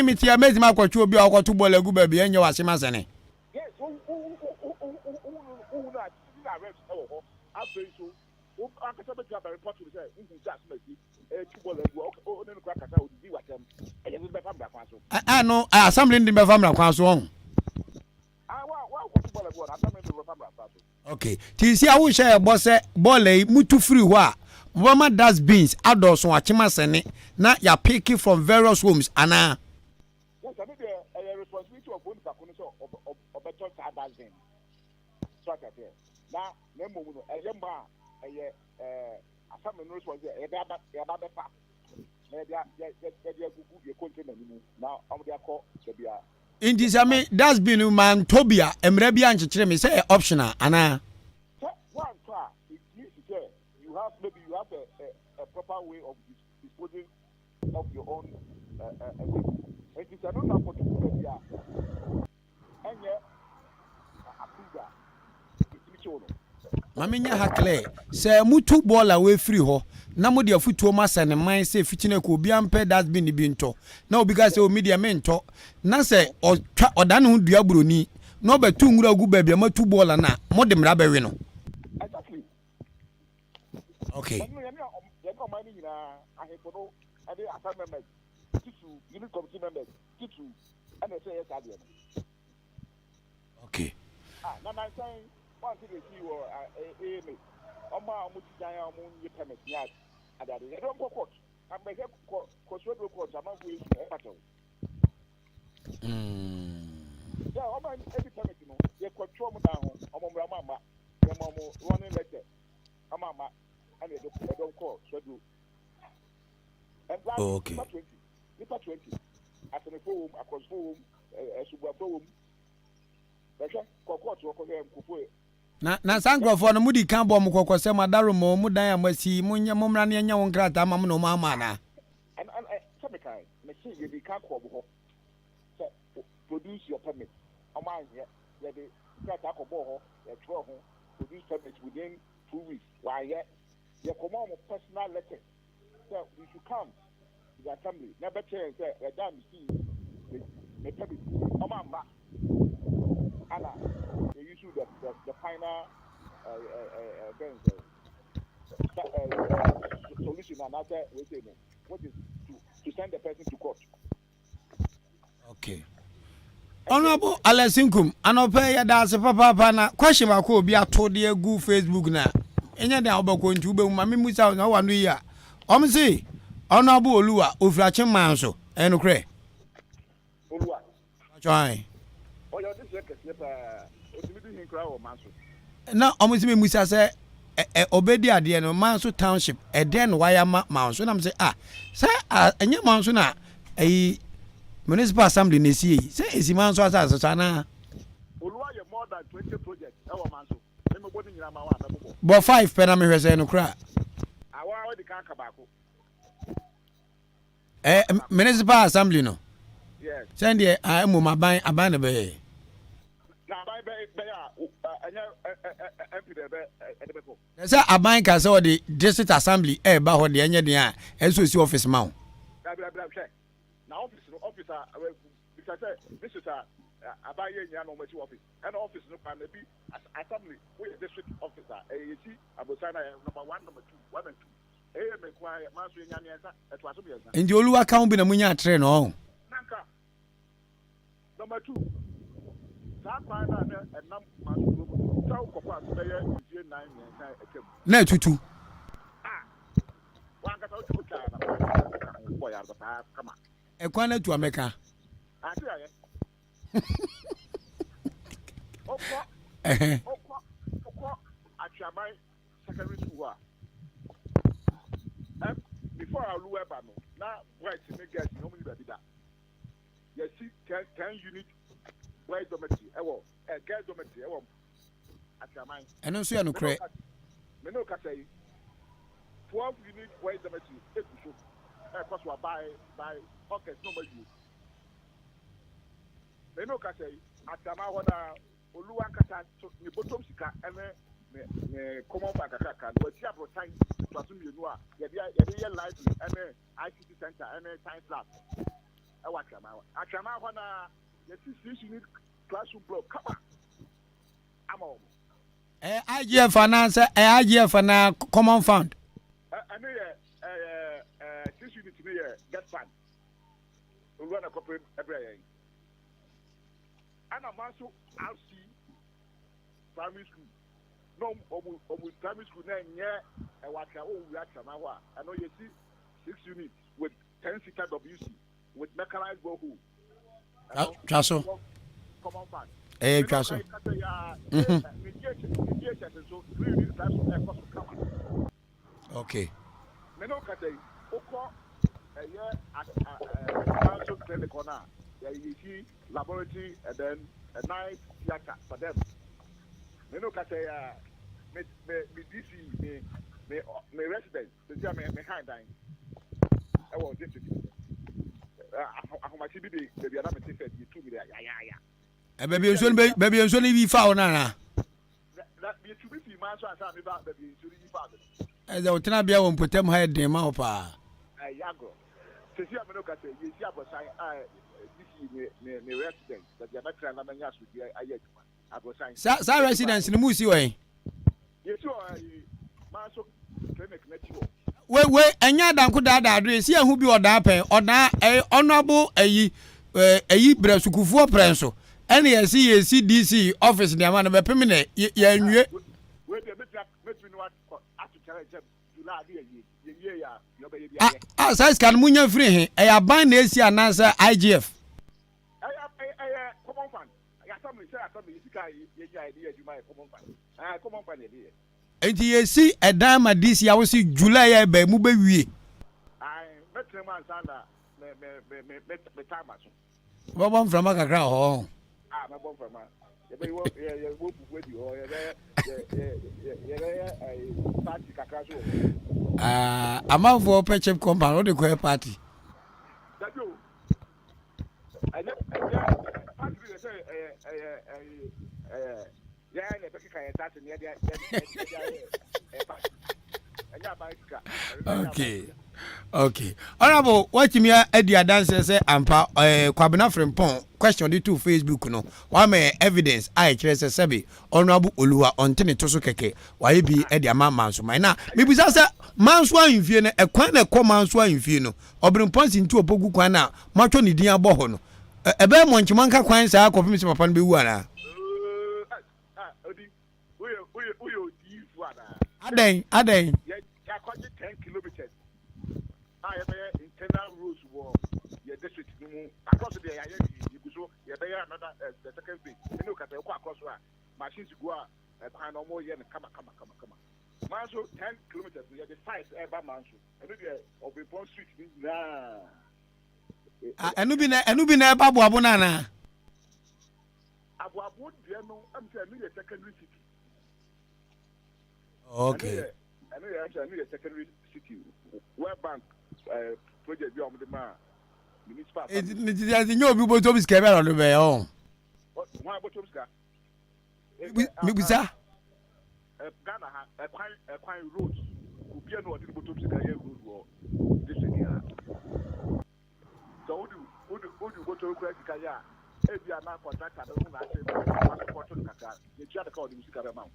me tia mezi makwachu obi akwato ball agu ba bia enye wasema sene yes who na arrest ho after so who akata be grab report to say who just mezi to ball agu o ne kwa kata o di watem e ye be fam da kwa so no assembly ndi be fam da kwa so on wa to ball agu assembly ndi be fam da kwa so okay ti si awo share boss ball mutu free ho a Wama dustbins adults on achima sene na ya pick it from various homes ana. Yes, I mean the responsibility of one kakuni so of better dustbin. So that there. Now, nemo no ayemba Asem no responsibility e ba befa. Na dia gugu ye container ni mu. Now am dia call the bia. In this I mean dustbin man tobia emre bia nchekire me say optional ana. One car, it means you have a proper way of disposing of your own it is another for to put here. And yet, Maminya hakle se mutu ball away free ho na mo de afutuo ma sane man se fitine ko obi ampe dustbin bi nto na obi ga se o media mento na se otwa odane ho dua buroni na obetu nwura agu babia matu ball na mo de mra bawe no. Exactly. Okay. Okay. Now I'm saying one thing is you are I don't go court. I'm going to court. I'm not going to yeah, I'm every permit, you know. You control me down. I'm on Ramama. I'm running letter. I'm on and I don't call. So do. And last, okay. Lipa 20. As an forum, across forum, a super forum. Na sangrofo no mudi kan bo mukoko se madaro mo mudan amasi munya momra ne nya won krata mam no mama na and some kind me see you can call bo produce your permit among here the krata ko bo ho e tro ho produce permit within 2 weeks why here you come on personal letter so you should come to the assembly never change say the dam see the permit amama Anna, they issue the final solution and after what is to send the person to court. Okay. Honorable Alesinkum, anope ya da se papa na question ba ko obi atode egu Facebook na. Enya de obako ntube mu mame musa na wanu yi a. Omsi, Honorable Oluwa ofirache man so. Enukre. Oluwa. Join. Na omusi me musa se obedi ade no manso township den wire manso na me say say enye manso na municipal assembly na si say esi manso asase so na Oluwa ye more than 20 projects e wo manso me bodi nyina ma wa na bobo bo 5 pe na me hwese no kra awa di kan ka baako municipal assembly no yes send the amu maban aban be say aban ka say o the district assembly ba ho de enye de a enso si office ma o na officer because this is aban ye nya no machi office and office no can be assembly we district officer you see abosana number 1 number 2 1 and 2 me kwa maso nya nya sa eto aso biasa ndi Oluwa ka bi na munya atre no nanka number 2 na tutu ekwa na tu ameka before I look up now right to make guys no money baby that you see 10 unit where domestic girl domestic Achaman eno so ya no kre me no ka say 12 unit where domestic e ku so cost wa buy pocket no more you me no ka say Achaman hoda Oluwa kata ni bottom sika me common bank kaka we see about time to assume you know ya dey library and ICT center and science lab Achaman hoda the 6 unit classroom block come on I'm on IGF finance IGF na common fund I know 6 unit me get fund we run a corporate every year and I'm also RC primary school no primary school na nye waka o wi atama ho I know you see 6 units with 10-seater WC with mechanized borehole. Traso. Common fund. Traso. Okay. Meno kate oko council clinic on you see laboratory and then a nice theater for them. Meno kate me DC me resident the me behind dying. I was this I be the other me said you 2 million yeah. Baby you should be found na. That be to be man so I me back baby you be found. As I would not be able to put them high them up. Yago. So see I'm no kate you see abosan this me resident that you are not trying to manage with I abosan. Sa residence in Musi way. Yes you man so clinic netio. We enya dan ko da address here who be oda pen oda honorable ayi brasukufu prenso ene yesi DC office de man be pemine ya nwie we dey met me no atu challenge July ye ya yo be ya size kan munya free he ban na esi anansa IGF common fund ya some say sika ye ya idea you my common fund idea. Enti yesi edan ma DC ya wo si July ya ba mu be wie metre man sanda me time aso Bobon from akakra ho me bom from ye wo pupu di ho ye party kakra so amafo pechep compound o de ko party that you party we say yeah le peke kan start ni Okay. Honorable, what me edi adanse say ampa kwabena frempon question di to Facebook no. Wa me evidence I kire say sebi Honorable Oluwa ontene to so keke. Wa bi edi ama manso man na me bisa say manso anfie no ekwan na ekọ manso anfie no. Obrempon si nti opogu kwan na matwo ne din abọ ho no. Ebe mo nchimanka kwan sa akofim se papa no be wu ana. Aden. Yeah, 10 kilometers. I have internal roads war. Yeah, district across the area. You go yeah, another the second thing. You know, across machines go kind of more. Yeah, come. Man, so 10 kilometers. Yeah, the size ever man. And maybe of a Bond Street. Nah. Enubi na eba bo abuna na. Abu I'm telling you, secondary city. Okay. I know a secondary city. Where bank project be on the man. Municipal. It is no people to be scared on the way on. Why Botomska? Mibisa? Ghana a quite road. Who be no Botomska road war. This year. So who do go to Kaya? If you are not contracted, I don't know. You try to call the music amount.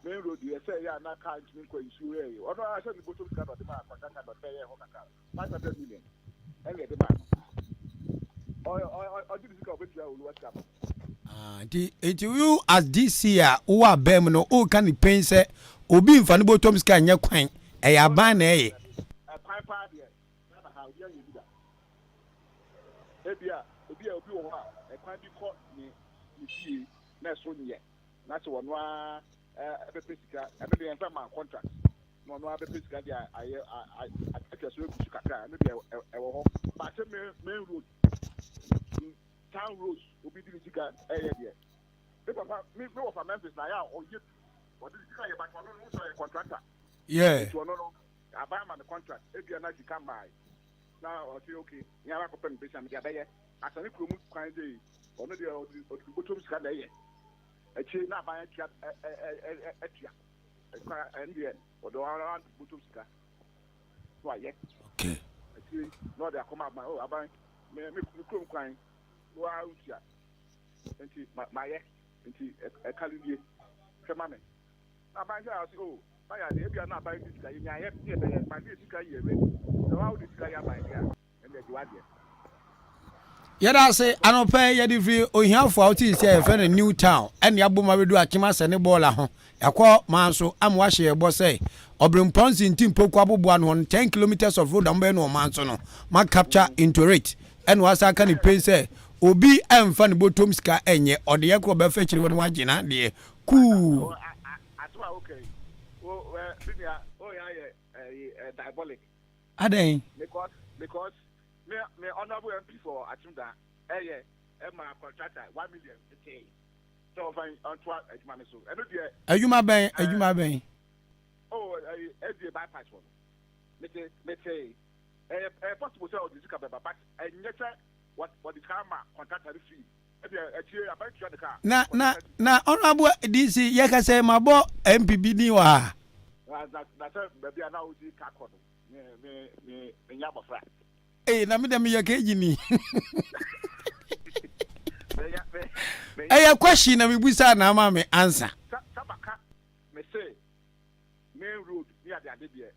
Main road, you say, yeah, not can't make what you see. Although I said the bottom cut of the man, contracted, but pay 500 million. And get the man. Or did you go with your what's up? You as this year, who are Bemno, who can the pain say, Obi in Fanny Bottom's can your quaint, a ban a pipe party. How you do that? Ebia obi wo ha e kwa bi ko ni fie na so nye na se wono a epesika ebe bi enfa ma contract no no epesika dia aye atake so ebusu kakra no dia e wo ho ba se main road town roads obi di sika eye dia e papa me wo fa Memphis na ya o ye o di sika ye ba ko no so e contractor so no aba ma the contract ebia na sika mai. Now, okay, you have a company based on the Abaya. As a little kind of one of the bottom scan a chain now by a chat and yet, or the around bottom scan. Why, yes? Okay. No, they are come out my own. I buy me crying. Go out here. And my ex, and a calendar. Come on. I buy the house. Oh, if you are not buying this guy, you have my this guy here. So how this guy am I here? And then you are there. Yada say anope yadi free ohiafo out is here for New Town and yaboma we do akima se ne bola ho yakọ manso amwa hye ebo say obrim pons in team poku abobo an 10 kilometers of road ambe no manso no ma capture into it and was aka ni pay say obi emfa ne botom ska enye ode yakọ be fa chiri won wagina de cool atwa okay senior diabolic aden because me honorable MP for Achimda my contractor 1 million okay so fine on twelve ejuma so eno de ajuma ben oh the bypass one me say possible say the Dika but what the car contractor fee about the car na honorable DC yeka say mabo MPB ni wa na baby na o di car code me nyabofra na me dem ye kejini question na me busa na ma me answer sabaka me say main road near the adebie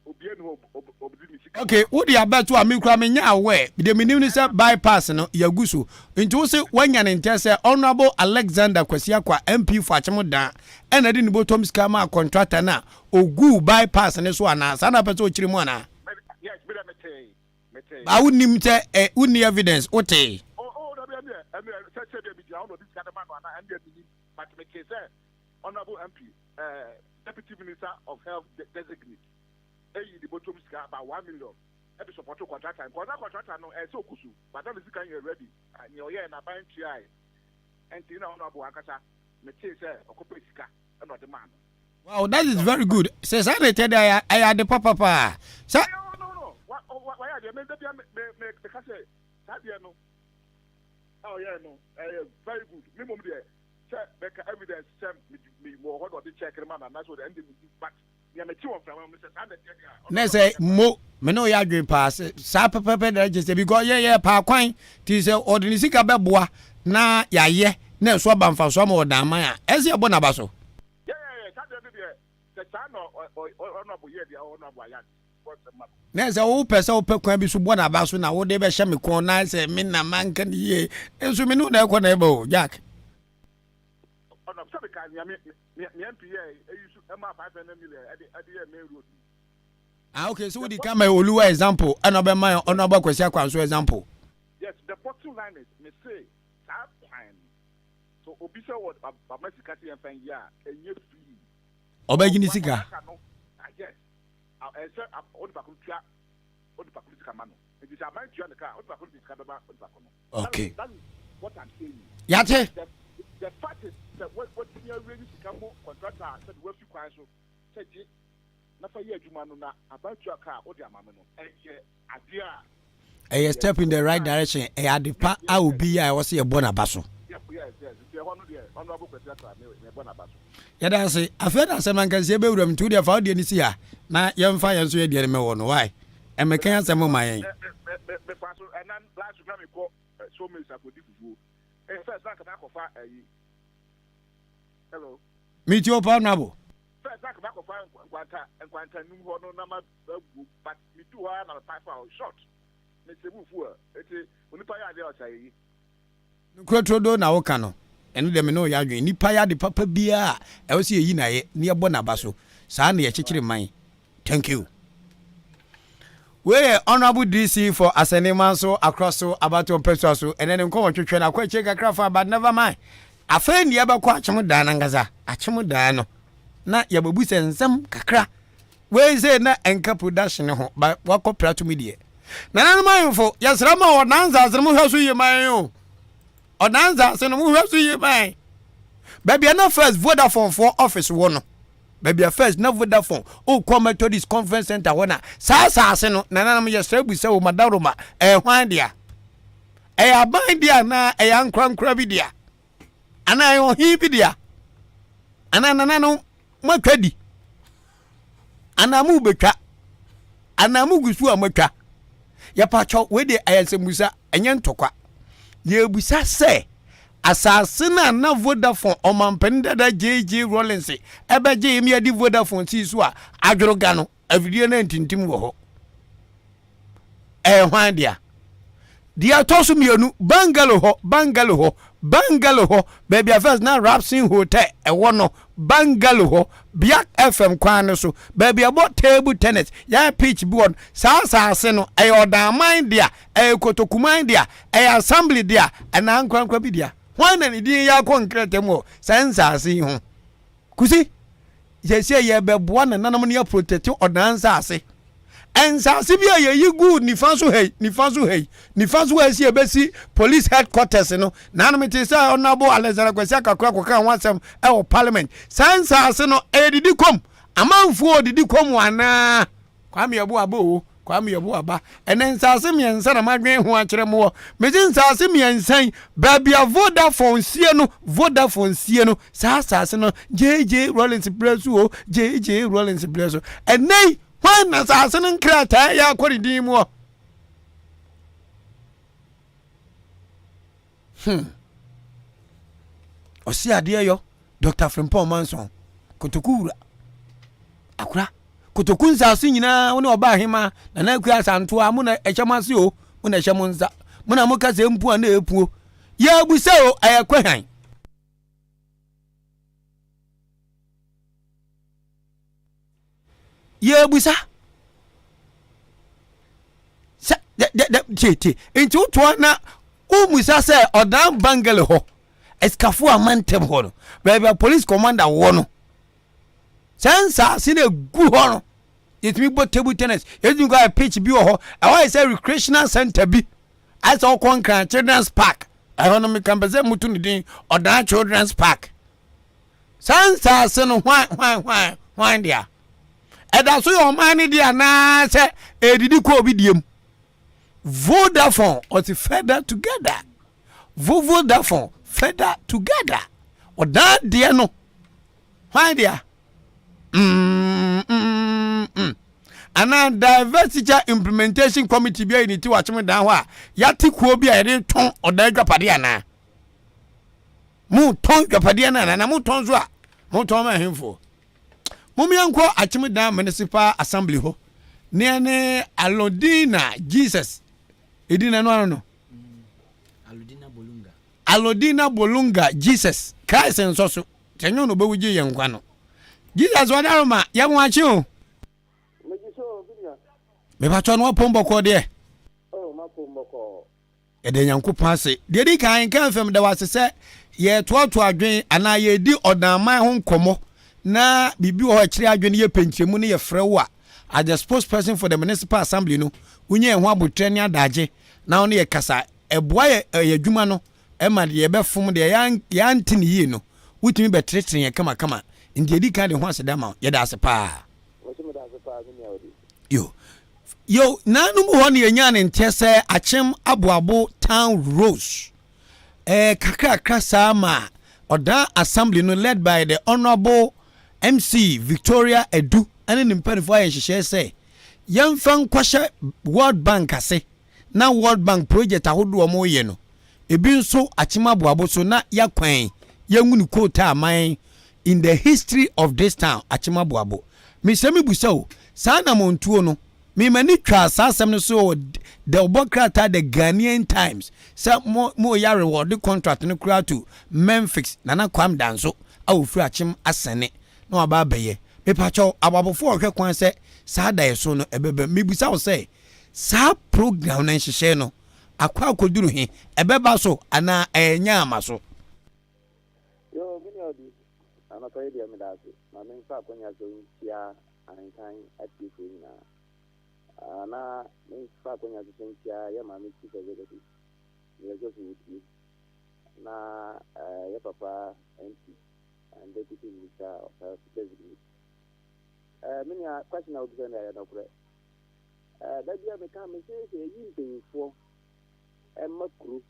obi enu obidi sika okay wo dia beto am kura me nya aware de menim ni say bypass no yaguso nti wo say wanya ne nte say honorable Alexander Kwasiakwa MP for Achemudan ena de ni botom ska ma contractor na ogu bypass ne so ana sa na pese o kiri mu ana yes me say ba wonim te unni evidence ote say be dia on this kind of man and but me say honorable MP deputy minister of health designate the bottom ska about 1 million every support contractor and contractor no so kusu but that is can you ready and you na buy TI and you know honorable akasa me say okope sika and not the man. Wow, that is very good. Says I tell I had the papa. So no. Why are they me say that no. Oh yeah no. Very good. Me mom there. Say make evidence me more what the check man and that's what the end but na say mo me no ya dwen pass sa pepepe da just because yeah pa kwan ti say ordinary sika beboa na ya ye na so ba mfa so ma odan man a ese ebo na ba so yeah that dey the son honorable here the honorable yan na say wo pese wo pe kwan bi so bo na ba so na wo de be hye me kon na say me na man kan ye enso me no na e ko na e bo Jack okay, so we come Oluwa example, and my honorable Kwasiakwa so example. Yes, the bottom line is me say that time. So obisa what Mesika and Fanya and you free. Obegini sika. Yes. I said on the Bakutia on the Bakutika Mano. It is a man to the car, on the Bakutika. Okay. That is what I'm saying. Yate. The fact is that what you are ready to come contractor said what you can so said na for year juma no na about your car or their mama no a step in the right direction e adepa a obi a was e bona baso yes the one there honorable Kwasiakwa me bona baso ya da say afia da Asem kan se be wuram tu de fa de ni si a na yemfa yen so ye de me wo no why e me kan Asem ma yen me paso and then last week me ko so me sa ko di fufu first na ka ko fa hello meet your honorable first na ka ko fa nkwanta num ho no na ma but me do ha na pa fa short me se bufu eti onipa ya de o sai Nkrotrodo na woka no eno de me no ya dwen nipa ya de papa bia e wo se yi na ye ne ebo na ba so saa na ye kekere man. Thank you. We honorable DC for Asenema so across so about your person so and then come twetwe na kwa cheka krafa but never mind. Afa ni aba kwa Achemudan ngaza Achemudan no na ya babu sensem kakra we say na enka production ho ba wakopra to media na na man fo yasra ma odanza asremu hwaso ye man yo odanza asremu hwaso ye man baby na first Vodafone for office wo no baby first na Vodafone o come to this conference center wona sa ase no na na yasra busa o madaroma hwan dia aban dia na yankra bi dia ana yo hi bi dia ana na no matwadi ana mu betwa ana mu gusu amatwa ya pacho we de ayasemusa enye ntokwa ye busa se asase na Vodafone omampenda da JJ Rollins ebe je mi adi Vodafone si so a adworoga no avidie na ntintim wo ho hwan dia dia toso mienu bungalow ho baby first na Rapsin Hotel no bungalow Black FM kwan so baby about table tennis ya pitch board sa no e odan mind dia e kotokuman dia e assembly dia na ankwankwa bi dia hwan na ni din ya konkrete mo sensase ho kusi yesi ye beboa na nanam ne protect odan sase ensase bia ye good nifanso si ebesi police headquarters no nanam te say honorable Alexander Kwesi akakwa wansem e o parliament sensase no edidi kom amanfo odidi kom wana kwame yebo abo kwame yebo aba ensase miensa na madwen ho akere mo meji nsase miensan babia Vodafone sie no sasase no JJ Rollins Preso JJ Rollins Preso enei when na sase no krata ya akoridi mu osi ade yo Dr. Frimpong Manson kotokura akura kotokun sase nyina woni oba hema na na akua santo a mu na ehyamase o mu na ehyamonza mu na muka se mpu a na epuo ya busa o ayakwahan ye busa sa de enti utwa na umusa se odan bangle ho eskafu amantem ho no baby police commander wo no sensa sine gu ho no it me bo table tennis you go pitch bi ho I say recreational center bi as all concrete children's park I don't know me can be mutu ni din odan children's park sensa sine why dia eda so your man dia na se edidi ko obi diem Vodafone or the feather together Vodafone feather together odan dia no why dia ana diversity implementation committee bi ni ti wachim dan ho a yati kuo bi a yede ton odan dwapade ana mu ton dwapade ana na mu ton zo a mu ton ma hemfo mumianko achim dan municipal assembly ho ne Alodina Jesus edina no Alodina Bolunga Jesus Christ enso tenyo no bewuje yenkwa no Jesus wadaroma yamwachi o me ba to no pomboko de ma pomboko ede nyankopon ase de di kan fam da wasese ye toato adwen ana ye di odanman ho nkomo na bibi ho akire adwen ye penchemu ne ye frewo a as the spokesperson for the municipal assembly no unye ho abotre ne adaje na ono ye kasa eboa ye adwuma no e ma de ye befom de ya ntini yi no wutimi betretre ye kama ndi di kan de ho aseda ma ye da ase pa yo nanu mu ho ne yenya ne ntese achem aboabo town rose kakra sama oda assembly no led by the honorable MC Victoria Edu and an impenfo ayen hye say yemfan kwahye World Bank ase na World Bank project ahodo mo ye no ebi nso achema aboabo so na yakwan yangunu quota aman in the history of this town achema aboabo misemi busa o sana montuo no me mani twa sasem no so the obokrata the Ghanaian Times say mo ya reward contract no kura to Memphis nana kwam danso awofru achim asene no aba beye me pacho ababofo ohwe kwan se sa da yeso no ebebe me busa wo say sa program na nhihye no akwa akoduru he ebeba so ana enya amaso yo mini odi ana ko yedi amidase na me nfa akonya so ntia Ahenkan atifu na ana me nfa akonya so ntia ya ma me chief executive ye so wuti na ya papa MP and deputy minister of president many question I would na no kure that dia me ka me say yi mpanyifo makru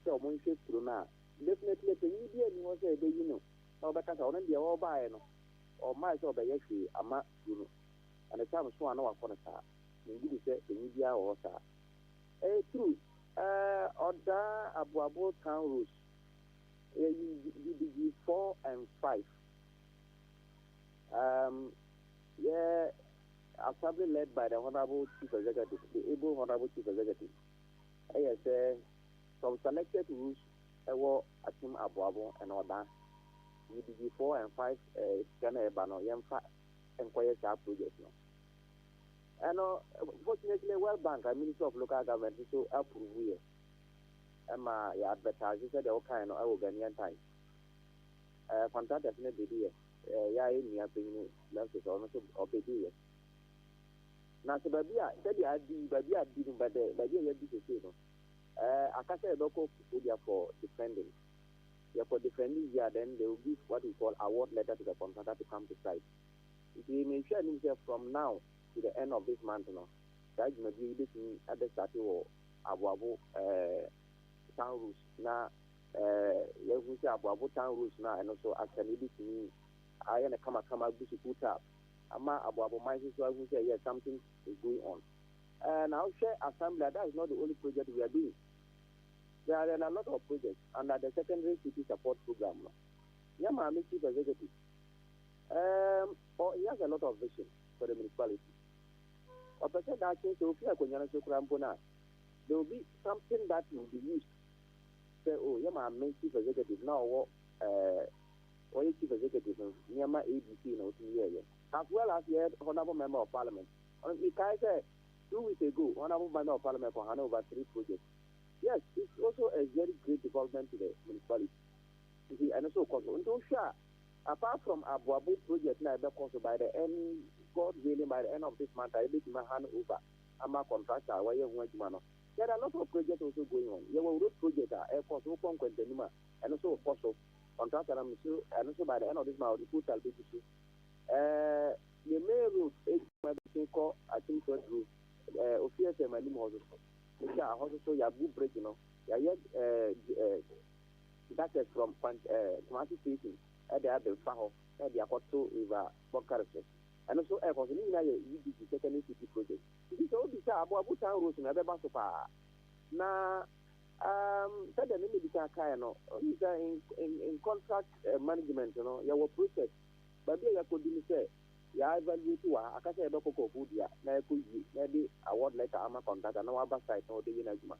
so mo nhwe kru na definitely penyi bia ni wo say be yi no na obeka sa ono dia wo baaye no o mai so be yefi ama kru and the time so na wa kona sa ngi say penyi bia wo sa true order aboabo town rules UDG 4 and 5 yeah assembly led by the honorable chief executive the able honorable chief executive say some selected rules Asim Abuabo and Oda. UDG 4 and 5 Ghana Ebano Yemfa Enquiry project. And fortunately, World Bank and Minister of Local Government so approve here. Emma advertising said all kind of Ghanaian time. Fantastic definitely here. Yeah, in your opinion, left is almost obeyed here. Now, so Babia said I did, Babia didn't, but Babia did the same. I can't say local for defending. Yeah, for defending, yeah, then they will give what we call award letter to the contractor to come to site. If he may share himself from now to the end of this month, that may be this at the start of Abu town rules now. You say Abu town rules now, and also as a lady to me, I am a kama bushi put up. Ama Abu Mises, so I will say, yes, something is going on. And I'll share assembly. That is not the only project we are doing. There are a lot of projects under the secondary city support program. Yama chief executive. He has a lot of vision for the municipality. Or person that can so there will be something that will be used. Say, oh, Yama chief executive now or chief executive Yama ABC no as well as the honorable member of parliament. On the 2 weeks ago, honorable member of parliament for Hanover 3 projects. Yes, it's also a very great development to the municipality. And also, apart from Abu project, now by the end, God willing, by the end of this month, I will be hand over. I'm a contractor. There are a lot of projects also going on. There were road projects, airports, and also contractor, and also by the end of this month, the put will be issue. The main road is called, I think, road. Officials and my also you have good break, that is from Tomati Station at the other Faho at the Akoto River Bokarese. And also air for the second city project. This is all the Abu Town Road in Abebasopa. Now, said the name in contract management, your process. But there you could say, yeah, value to I can say a local food, yeah, maybe award letter, I'm a contract, and no other side, no, the Unajuma.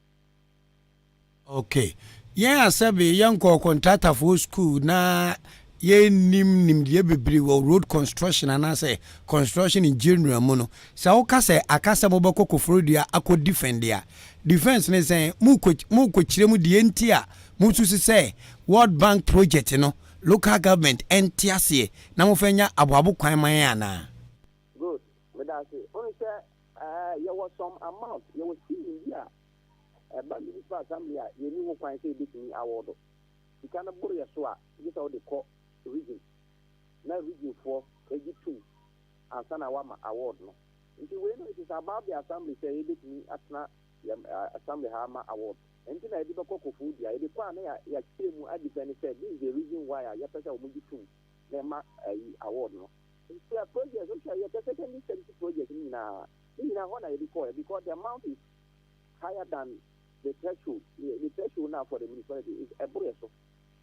Okay. Yeah, Sabi, young contractor for school, na ye nim ye be road construction, and I say construction in general mono. So, say, Akasa Mobako Frudia, I could defend there. Defense, they say, Muko Chiremu the Entia, Mutu say, World Bank project, local government NTSA na mo fanya aboabo kwan mayana. Good. But I say only say there was some amount you was seeing here. But municipal assembly you knew kwan say bit me award. You cannot borrow your so this how they call region. Now region 4 82 and sana wama award no. If you know it is about the assembly say bit me atna assembly hama award. And then I did a cocoa food. I did one. I came at the benefit. This is the reason why I have to do award. No, it's a project. Okay, you have to project in what I recall because the amount is higher than the threshold. The threshold now for the municipality is a brace.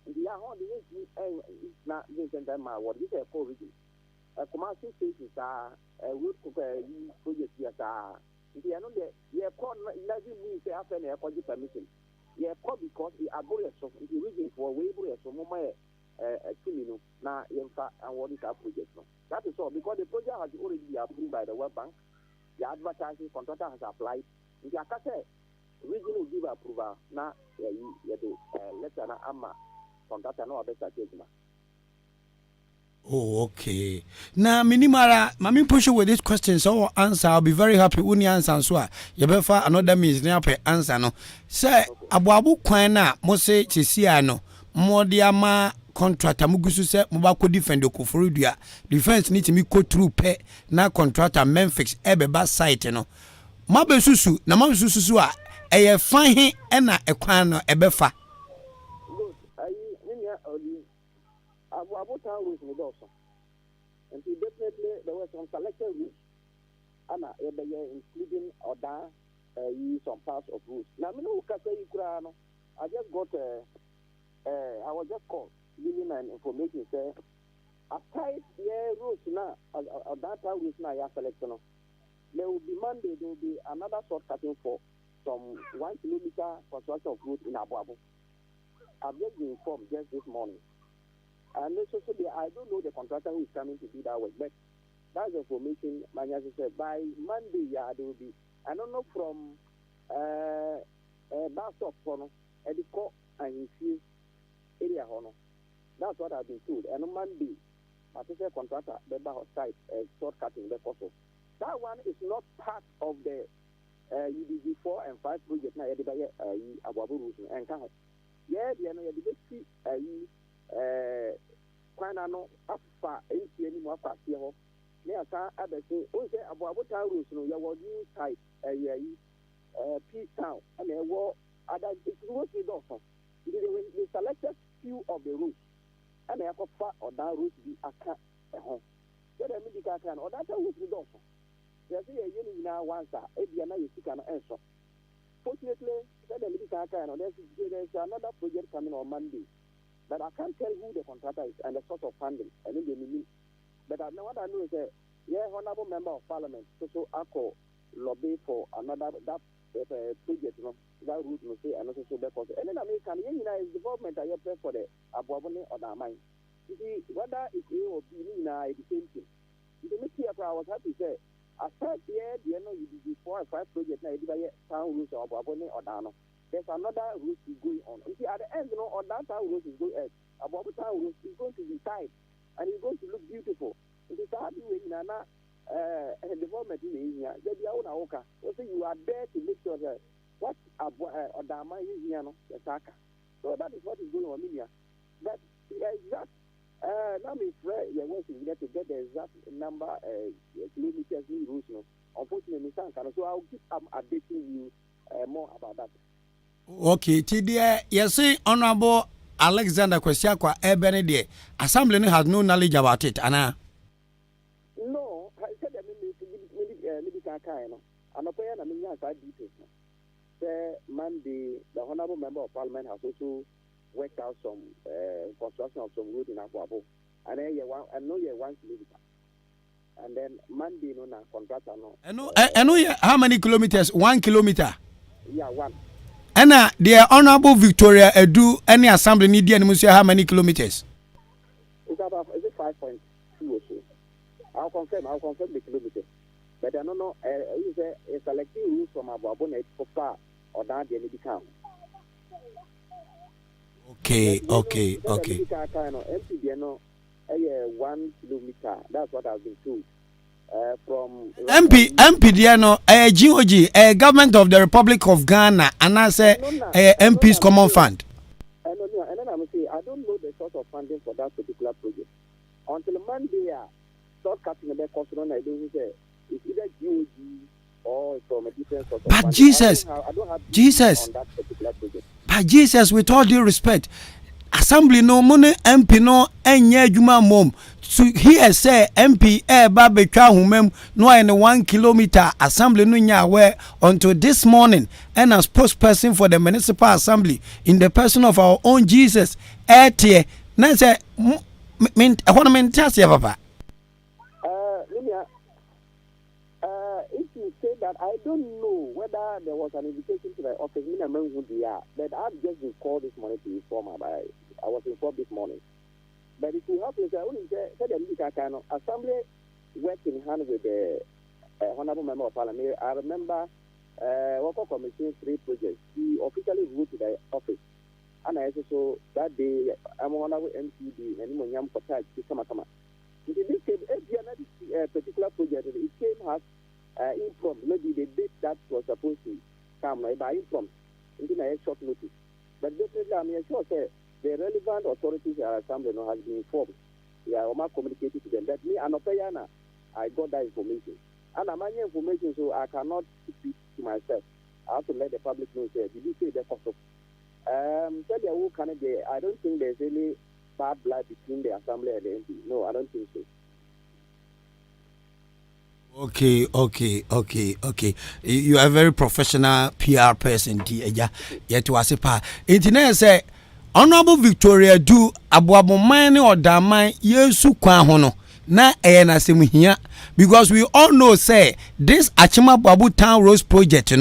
And the only is not this and that. What is a core region? A commercial stations are a root project here. They are not there. They are called doesn't mean they have any permission. They are called because the arboreal of the region for waiver so moment now and what is our project. That is all because the project has already been approved by the World Bank. The advertising contractor has applied. In the Akase region will give approval now. Let's say Amma contractor no other statement. Oh, okay. Now, Minimara, Mami push you with this question, so answer. I'll be very happy when you answer. So, you better another means near answer. No, sir, Abu Kwana, Mose Chisiano, Modiama contractor, Mugusu said, Mubako defend the Kufurudia. Defense need to me go through pay na contractor Memphis, Ebeba site, Mabe Susu, Namam Susua, a fine and a quano, Ebefa. Abu Town rules also. And definitely there were some selected rules, including Oda, some parts of rules. Now, I just got, I was just called, giving an information, say, aside rules now, Oda Town rules now, selection. There will be Monday, there will be another short cutting for some 1 kilometer construction of road in Abuabu. I've just been informed just this morning. And also, I don't know the contractor who is coming to do that work, but that's information. Manya said by Monday, yeah, there will be. I don't know from Bastop Hono, Ediko, and his area Hono. That's what I've been told. And on Monday, I think the contractor, the site, shortcutting the photo. That one is not part of the UDG 4 and 5 project. Now, everybody, Abuabu and Kaho. Yeah, the end of the big Kwanano, Afa, any more fast here. Near San Abbasi, also Abuabu Town Rules, no, your new site, Peace Town, and a war, other, it's mostly also. They selected few of the routes, and they have far or down routes be a cat at home. Then a medical can, or that would be also. There's a union now once, Abiana, you can answer. Fortunately, the medical can, or there's another project coming on Monday. But I can't tell who the contractor is and the source of funding. I don't mean. But I know what I know is that, honorable member of parliament, so I call lobby for another that project, that route, say, and also because. And then American is development I pay for the Abuabone or the mine. You see, whether it's A or B, it's the same thing. You can make here, I was happy to say, I said, you know, you did 4 or 5 projects now, you did town routes or Abuabone or Dano. There's another route going on. You see, at the end, on that town route is going about town route is going to be tight and it's going to look beautiful. It is hard to do development in the area. So you are there to make sure that what Odama is here, so that is what is going on in here. But the exact now I'm afraid you're working to get the exact number kilometers in routes. Unfortunately, so I'll keep updating you more about that. Okay, today, yes, Honorable Alexander Kwesiakwa Ebenede, Assembly has no knowledge about it, Anna. No, I said that medical kind, and a prayer and a details. The Monday, the Honorable Member of Parliament has also worked out some construction of some road in Abuabu, and I know you're 1 kilometer. And then Monday, no, contractor, no. I know how many kilometers? 1 kilometer. Yeah, 1. And the Honorable Victoria Edu, any assembly need how many kilometers? It's about 5.2 or so. I'll confirm the kilometers. But I don't know, it's selecting routes from Abuabone for far or down the medical. Okay. MPD, 1 kilometer. That's what I've been told. From MPDano, GOG, Government of the Republic of Ghana, and I say MP's Common Fund. And then I'm saying, I don't know the source of funding for that particular project. Until Monday, start cutting the cost on I don't say it's either GOG or from a different source of funding. But Jesus, I don't have Jesus, on that particular project. But Jesus, with all due respect, Assembly no money MP no enye juma mom. So here say MP ba betwa humem no in 1 kilometer assembly no nya where until this morning and as spokesperson for the municipal assembly in the person of our own Jesus tie na say I want to maintain papa. If you say that, I don't know whether there was an invitation to the office, but I've just been called this morning to inform about it. I was informed this morning. But if you help me, I only said the assembly worked in hand with the Honorable Member of Parliament. I remember Worker Commission 3 projects. He officially wrote to the office. And I also, that day, I'm one of MPD, and I'm for tax, come. This particular project, it came as impromptu. Maybe the date that was supposed to come by impromptu, into a short notice. But definitely, I'm sure the relevant authorities at Assembly has been informed. We are all communicated to them. That me and Opeyana, I got that information. And I'm any information, so I cannot speak to myself. I have to let the public know. Did you say the cost of? I don't think there's any bad blood between the Assembly and the MP. No, I don't think so. Okay. You are a very professional PR person. Yet was a pa. Internet say Honorable Victoria do Abuabomani or Damai Yesu Kwahono. na na semhia because we all know say this Achima Babu Town Roads project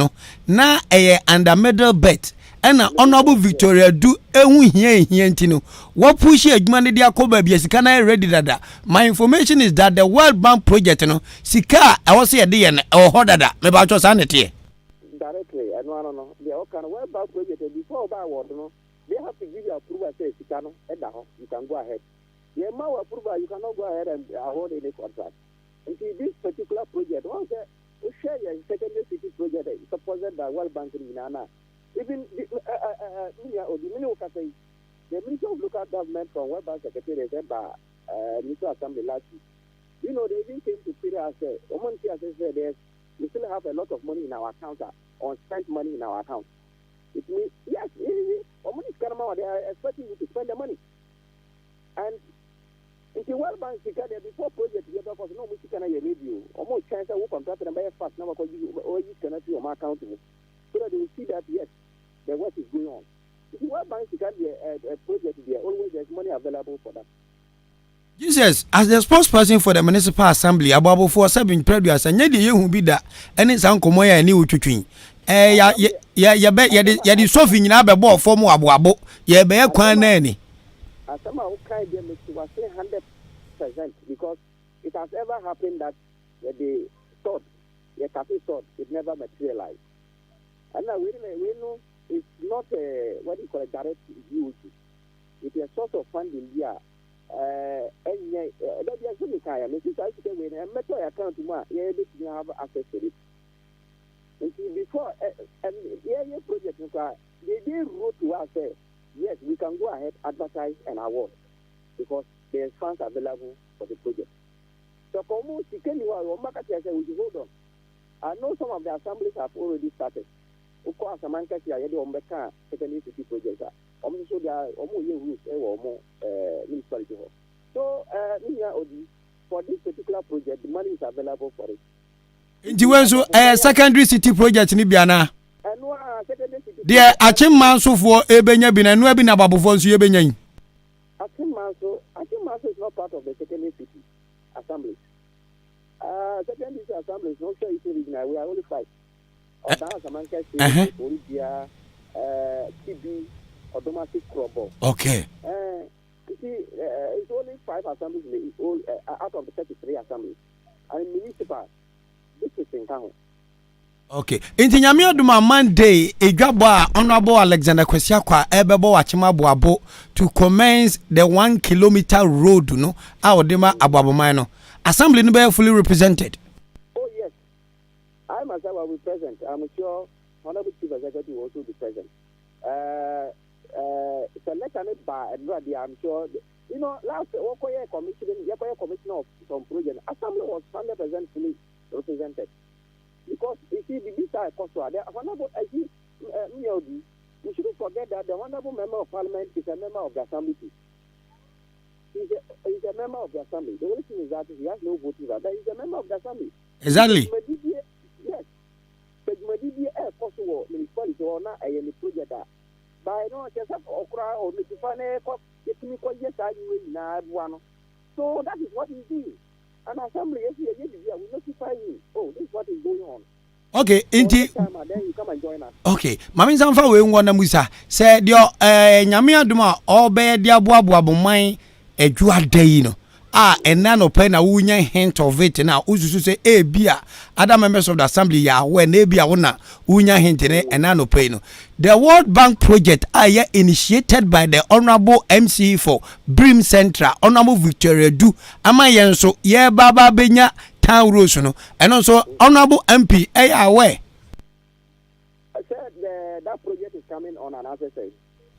na under middle belt and honorable Victoria do ehu hia ntino what push adwuma ne dia koba bia sika na ready dada. My information is that the World Bank project sika I was say dey na dada me ba cho sanete directly and no the World Bank project before about award they have to give you approval say sika no you can go ahead. Yeah, my approval, you cannot go ahead and award any contract. And see, this particular project, once we share your secondary city project, supposed by World Bank in Nana. Even the Minister of Local Government from World Bank Secretary said by Minister Assembly last week. You know, they even came to Peter and said, we still have a lot of money in our account, unspent money in our account. It means, yes, they are expecting you to spend the money. And if you World Bank before project together for no music and a radio, almost chance I will contract and buy a fast number because you cannot see on my account. So that they will see that yes, the work is going on. If you World Bank a project there, always there's money available for that. Jesus, as the spokesperson for the Municipal Assembly, about for 7 previous and yet you be that and it's Uncle Moya and you twin. Ya bet ya Sophie in Abba for more abo, ya bear quan nanny. As somehow kind of was 100% because it has ever happened that the thought, the cafe thought, it never materialized. And now we know it's not what do you call a direct use. It's a source of funding here. And that is really kind of when a metal account to my you have access to it. And see, before and the project they wrote to us yes, we can go ahead, advertise and award because there's funds available for the project. So, hold on. I know some of the assemblies have already started. Of course, Ahenkan secondary city projects. So, there are rules municipality. So, for this particular project, the money is available for it. Secondary city project ni biana. Dear Achim so for Ebenya bin and Webin Ababufon Yebenya. Achim is not part of the secondary city assembly. Secondary city assembly is not sure it's original. We are only 5. Bolivia, TB, or domestic crop. Okay. You see, it's only 5 assemblies out of the 33 assemblies. And municipal, this is in town. Okay. Inti nyame oduma Monday edwabo honorable Alexander Kwesiakwa ebebo Achima Boabo to commence the 1 kilometer road no a odema aboboman no. Assembly no be fully represented. Oh yes. I myself will be present. I'm sure honorable chief executive will also be present. Selected by everybody, I'm sure you know last commissioner of some project assembly was 100% fully represented. Because you see, the visa cost the honorable we shouldn't forget that the honorable member of parliament is a member of the assembly. He's a member of the assembly. The only thing is that he has no voting right, but he's a member of the assembly. Exactly. Yes. But possible municipality or not a project that by no just okra or so that is what he did. An assembly will notify you. Oh, this is what is going on. Okay, inti. Then you come and join us. Okay, Mami Zamfa we ngwana musa. Say dio nyame aduma obe dia boaboa boman adwa dai no. Enna no pe na wunya hint of it na ususu say bia other members of the assembly ya we na bia wona wunya hint ne enna no pe no. The World Bank project initiated by the Honorable MC for Brim Central, Honorable Victoria Du, ama yenso ye baba benya town roads no. And also Honorable MP aware. I said that project is coming on an SSA.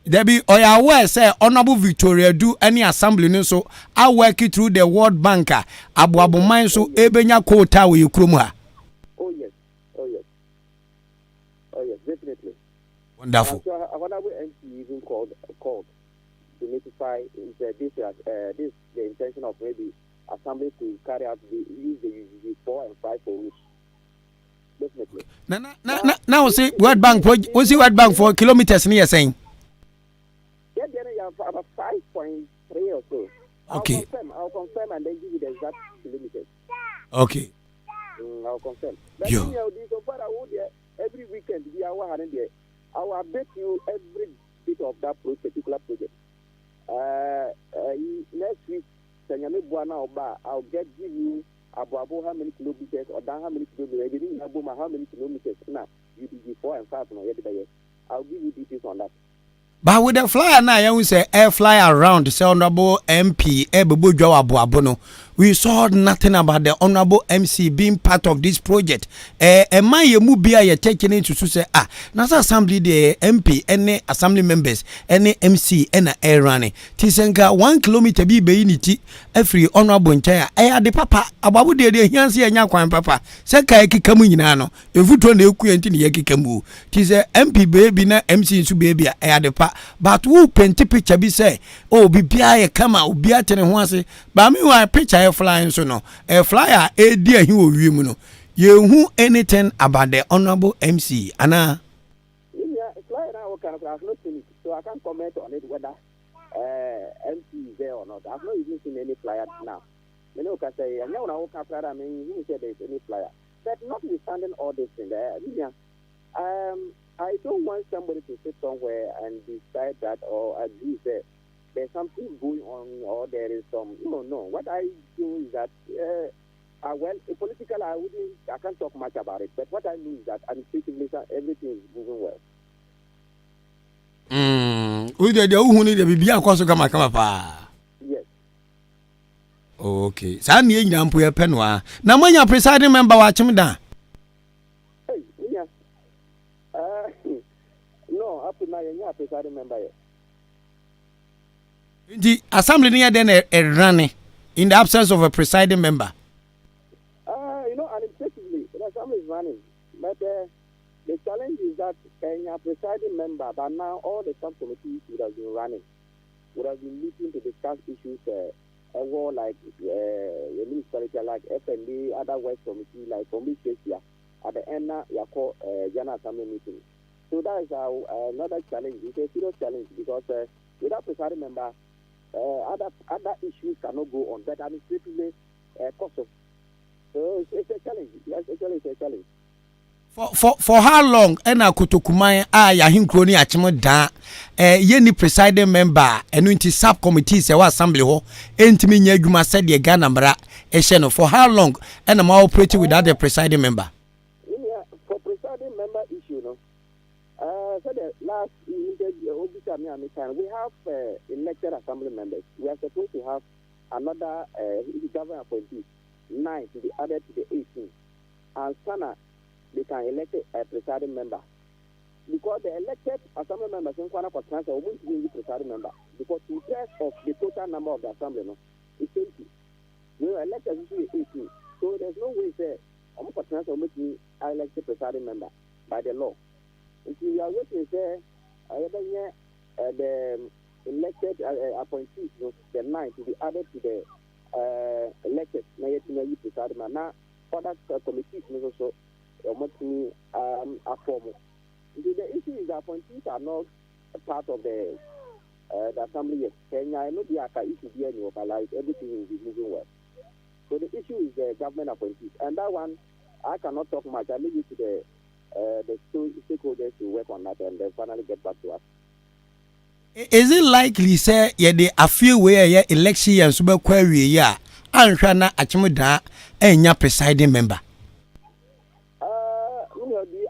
There be aware say Honorable Victoria Do any assembly no so I work it through the World Bank abu mine so ebenya quota we krom ha. Oh yes definitely. Wonderful. Honorable MP even called to notify this the intention of maybe assembly to carry out use the 4 and 5 for which definitely. Now say World Bank project was World Bank for kilometers near saying. About 5.3 or so. Okay. I'll confirm and then give you the exact kilometers. Okay. I'll confirm. But Yo. So far, every weekend, I will update you every bit of that particular project. Next week, I'll give you about how many kilometers or down how many kilometers. How many kilometers now? UDG 4 and 5. I'll give you details on that. But with the flyer now, you say air fly around, say Honorable MP, we saw nothing about the Honorable MC being part of this project. And my mubia you're taking into to say, Nasa Assembly, the MP, any Assembly members, any MC, any air running. Tisenka 1 kilometer be unity, every Honorable entire. The papa, about the Yancy and Yakwan papa, Saka Kamunano, if you turn the Kuyantin Yakikamu, tis a MP baby, na MC to baby, the pa. But who paint picture be say, oh, be a come out, be at and once, but me why picture flying so no a flyer a dear he will you you who anything about the Honorable MC Anna. Yeah, flyer now kind of I've not seen it, so I can't comment on it whether MC is there or not. I've not even seen any flyer now. You know, because I know now I mean who said there's any flyer. But notwithstanding all this in there, I don't want somebody to sit somewhere and decide that or agree that there's something going on or there is some. No. What I do is that, politically, I can't talk much about it. But what I know is that administratively, everything is moving well. We did who need to be a course of come pa. Yes. Okay. San ye nyampu ye penwa. Na manya presiding member watching down. No, up to now, you're not a presiding member yet. The assembly near then a running in the absence of a presiding member. Unexpectedly, the assembly is running. But the challenge is that you're a presiding member, but now all the subcommittees would have been running, would have been meeting to discuss issues, like the municipality, like FND, other West Committee, like Committee here. At the end, you call General Assembly meeting. So that is another challenge. It's a serious challenge because without presiding member, other issues cannot go on. But administratively, cost of. So it's a challenge. Yes, it's a challenge. For how long? Ena kutokumai yahinkroni achimo da yeni presiding member enu inti subcommittee se wa assembly ho entimi nya adwuma said the Ghana mara ehye no. For how long ena ma operate without the presiding member? For presiding member issue no. So the last we have elected assembly members. We are supposed to have another government appointee 9 to be added to the 18, and Sana they can elect a presiding member because the elected assembly members in Kwana for transfer will be the presiding member because 2/3 of the total number of the assembly is 20. You elected is 18, so there's no way say for transfer will be elected presiding member by the law. If you are waiting say the elected appointees, the 9 to be added to the elected presiding member. Now other committees also a form. The issue is that appointees are not a part of the assembly yet. Kenya no be a issue here in like everything will be moving well. So the issue is the government appointees, and that one I cannot talk much. I leave it to the stakeholders to work on that and then finally get back to us. Is it likely say a few where election and super query ya anhwana achimuda enya presiding member?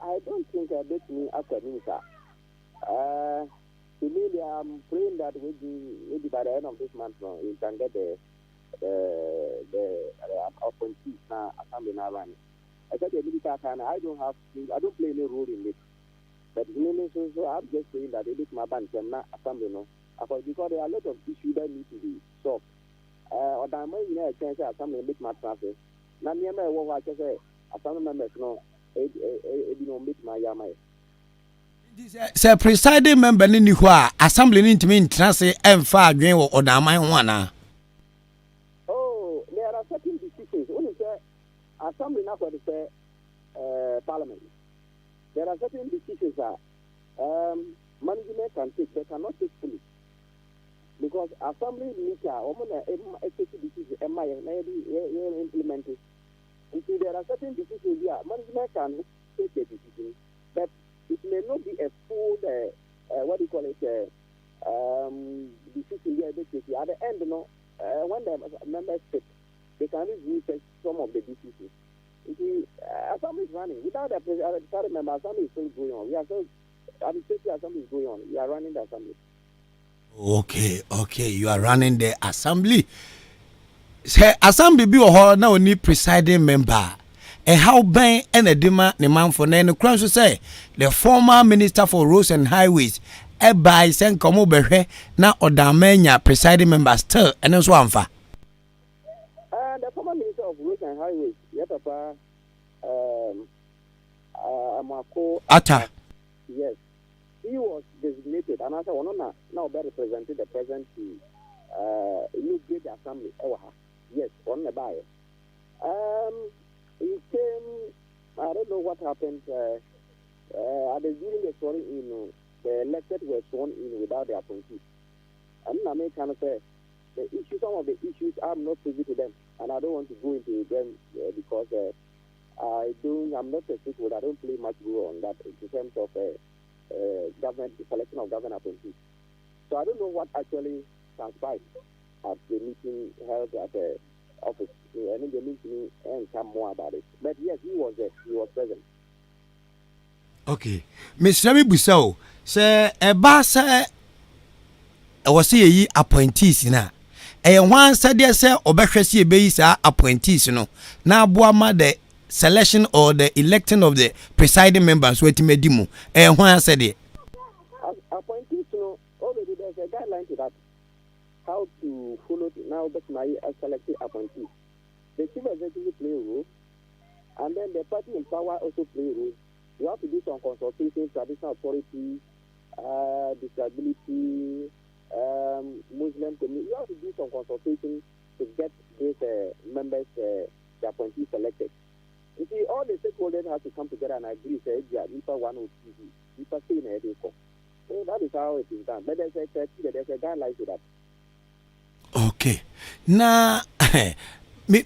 I don't think that me after minister. To me, I'm praying that maybe by the end of this month, we can get the appointees now assembly now running. I said I don't play any role in it. But so I'm just saying that it is my band and not assembly no. Because there are a lot of issues that need to be solved. Or that may chance assembly make my transfer. Now me what I say assembly members no. Say presiding member ni hwa assembly ni ntimi ntrase emfa adwen wo odaman ho ana. Oh, there are certain decisions. Only say assembly na for the parliament. There are certain decisions that management can take, they cannot take fully. because assembly meter, decisions implement it. You see, there are certain decisions here. Management can take the decision, but it may not be a full, decision here. At the end, when the members sit, they can review some of the decisions. You see, assembly is running. Without the president member, assembly is still going on. We are still, administrative assembly is going on. We are running the assembly. Okay, you are running the assembly. Say assembly be or now need presiding member. And how bang and a demand the man for nine crowns to say the former minister for roads and highways by send come over now or damania presiding member still and also amfa. The former minister of roads and highways, Yetapa Amako Atta. Yes. He was designated, and as I want now be representing the present New Great Assembly. Yes, on the buyer. He came, I don't know what happened. During the swearing in, the elected were sworn in without their appointees. And I may kind of say, some of the issues, I'm not privy to them, and I don't want to go into them because I'm not a stakeholder. I don't play much role on that in terms of government, selection of government appointees. So I don't know what actually transpired at the meeting held at the office. I need the meeting and come more about it. But yes, he was there. He was present. Okay. Miss Remy Busau, say a bass was ye appointees na. One said yes, sir, or Bashasi base appointees, Now, Boama the selection or the electing of the presiding members waiting medimu. And when I said it. Appointees, already there's a guideline to that. How to follow it now, but my selected appointees. The chief executive play a role, and then the party in power also play a role. You have to do some consultation, traditional authority, disability, Muslim community. You have to do some consultation to get these members, the appointees selected. You see, all the stakeholders have to come together and agree. Say, yeah, one or two, so that is how it is done. But there's a guideline to that. Okay. Now, me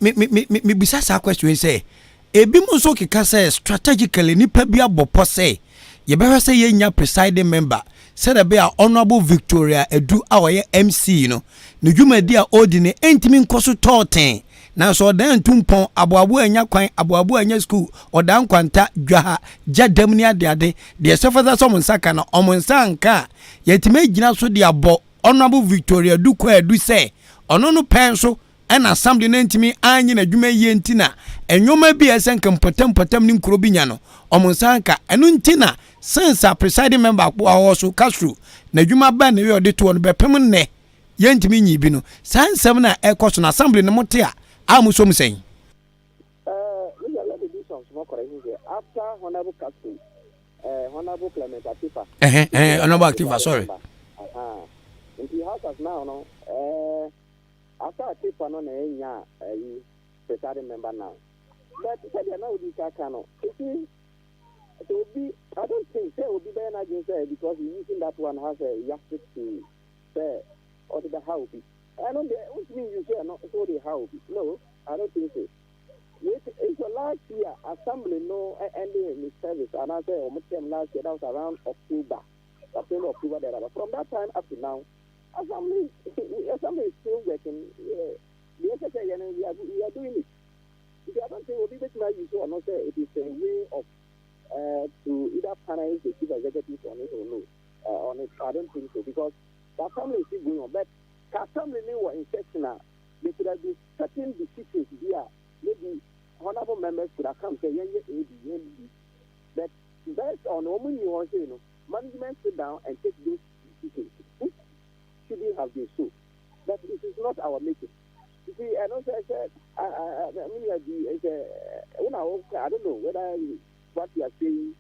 bisa question say, ebi mo so kika say strategically nipa bia bopo say, ye be say ye nya presiding member, say the be a honorable Victoria Edu awoye MC no dwumadi a odine entimi nkoso toten. Na so dan tumpon aboabo anya kwan aboabo anya school odan kwanta dwaha jadam ni ade de sefada so monsaka na omonsa nka yetime gina so de abo honorable Victoria Dukwa Edu say ono no pen so en assembly na ntimi anyi na dwuma yie ntina enwoma bi esenka potem ni nkuro binya no omonsa nka enu ntina since a presiding member akpo awoso kasru na dwuma ba na we ode to no bepem ne ye ntimi nyi bi no sansem na ekoso na assembly no mote a amusom saying. Let me do some small corrections here. After Honorable Castle, Honorable Clement Atifa. Honorable Atifa, sorry. In the house as now, after Atifa, no, presiding member now. But now Dika cannot. You see, it will be, I don't think there will be very nice because using that one has a yardstick to say, or the house. I don't which means you say not so the how. No, I don't think so. It's a last year assembly no ending in service and I say last year that was around October there. But from that time up to now, assembly is still working. We are doing it. If I don't think we'll be better you so or not say it is a way of to either panel the chief executive on it or no. On it, I don't think so because the assembly is still going on. But assembly were in section, they could have been certain decisions here. Maybe honorable members could have come say, but based on what you want to management sit down and take those decisions, which shouldn't have been so. But it is not our making. You see, and also I said, I don't know whether what you are saying,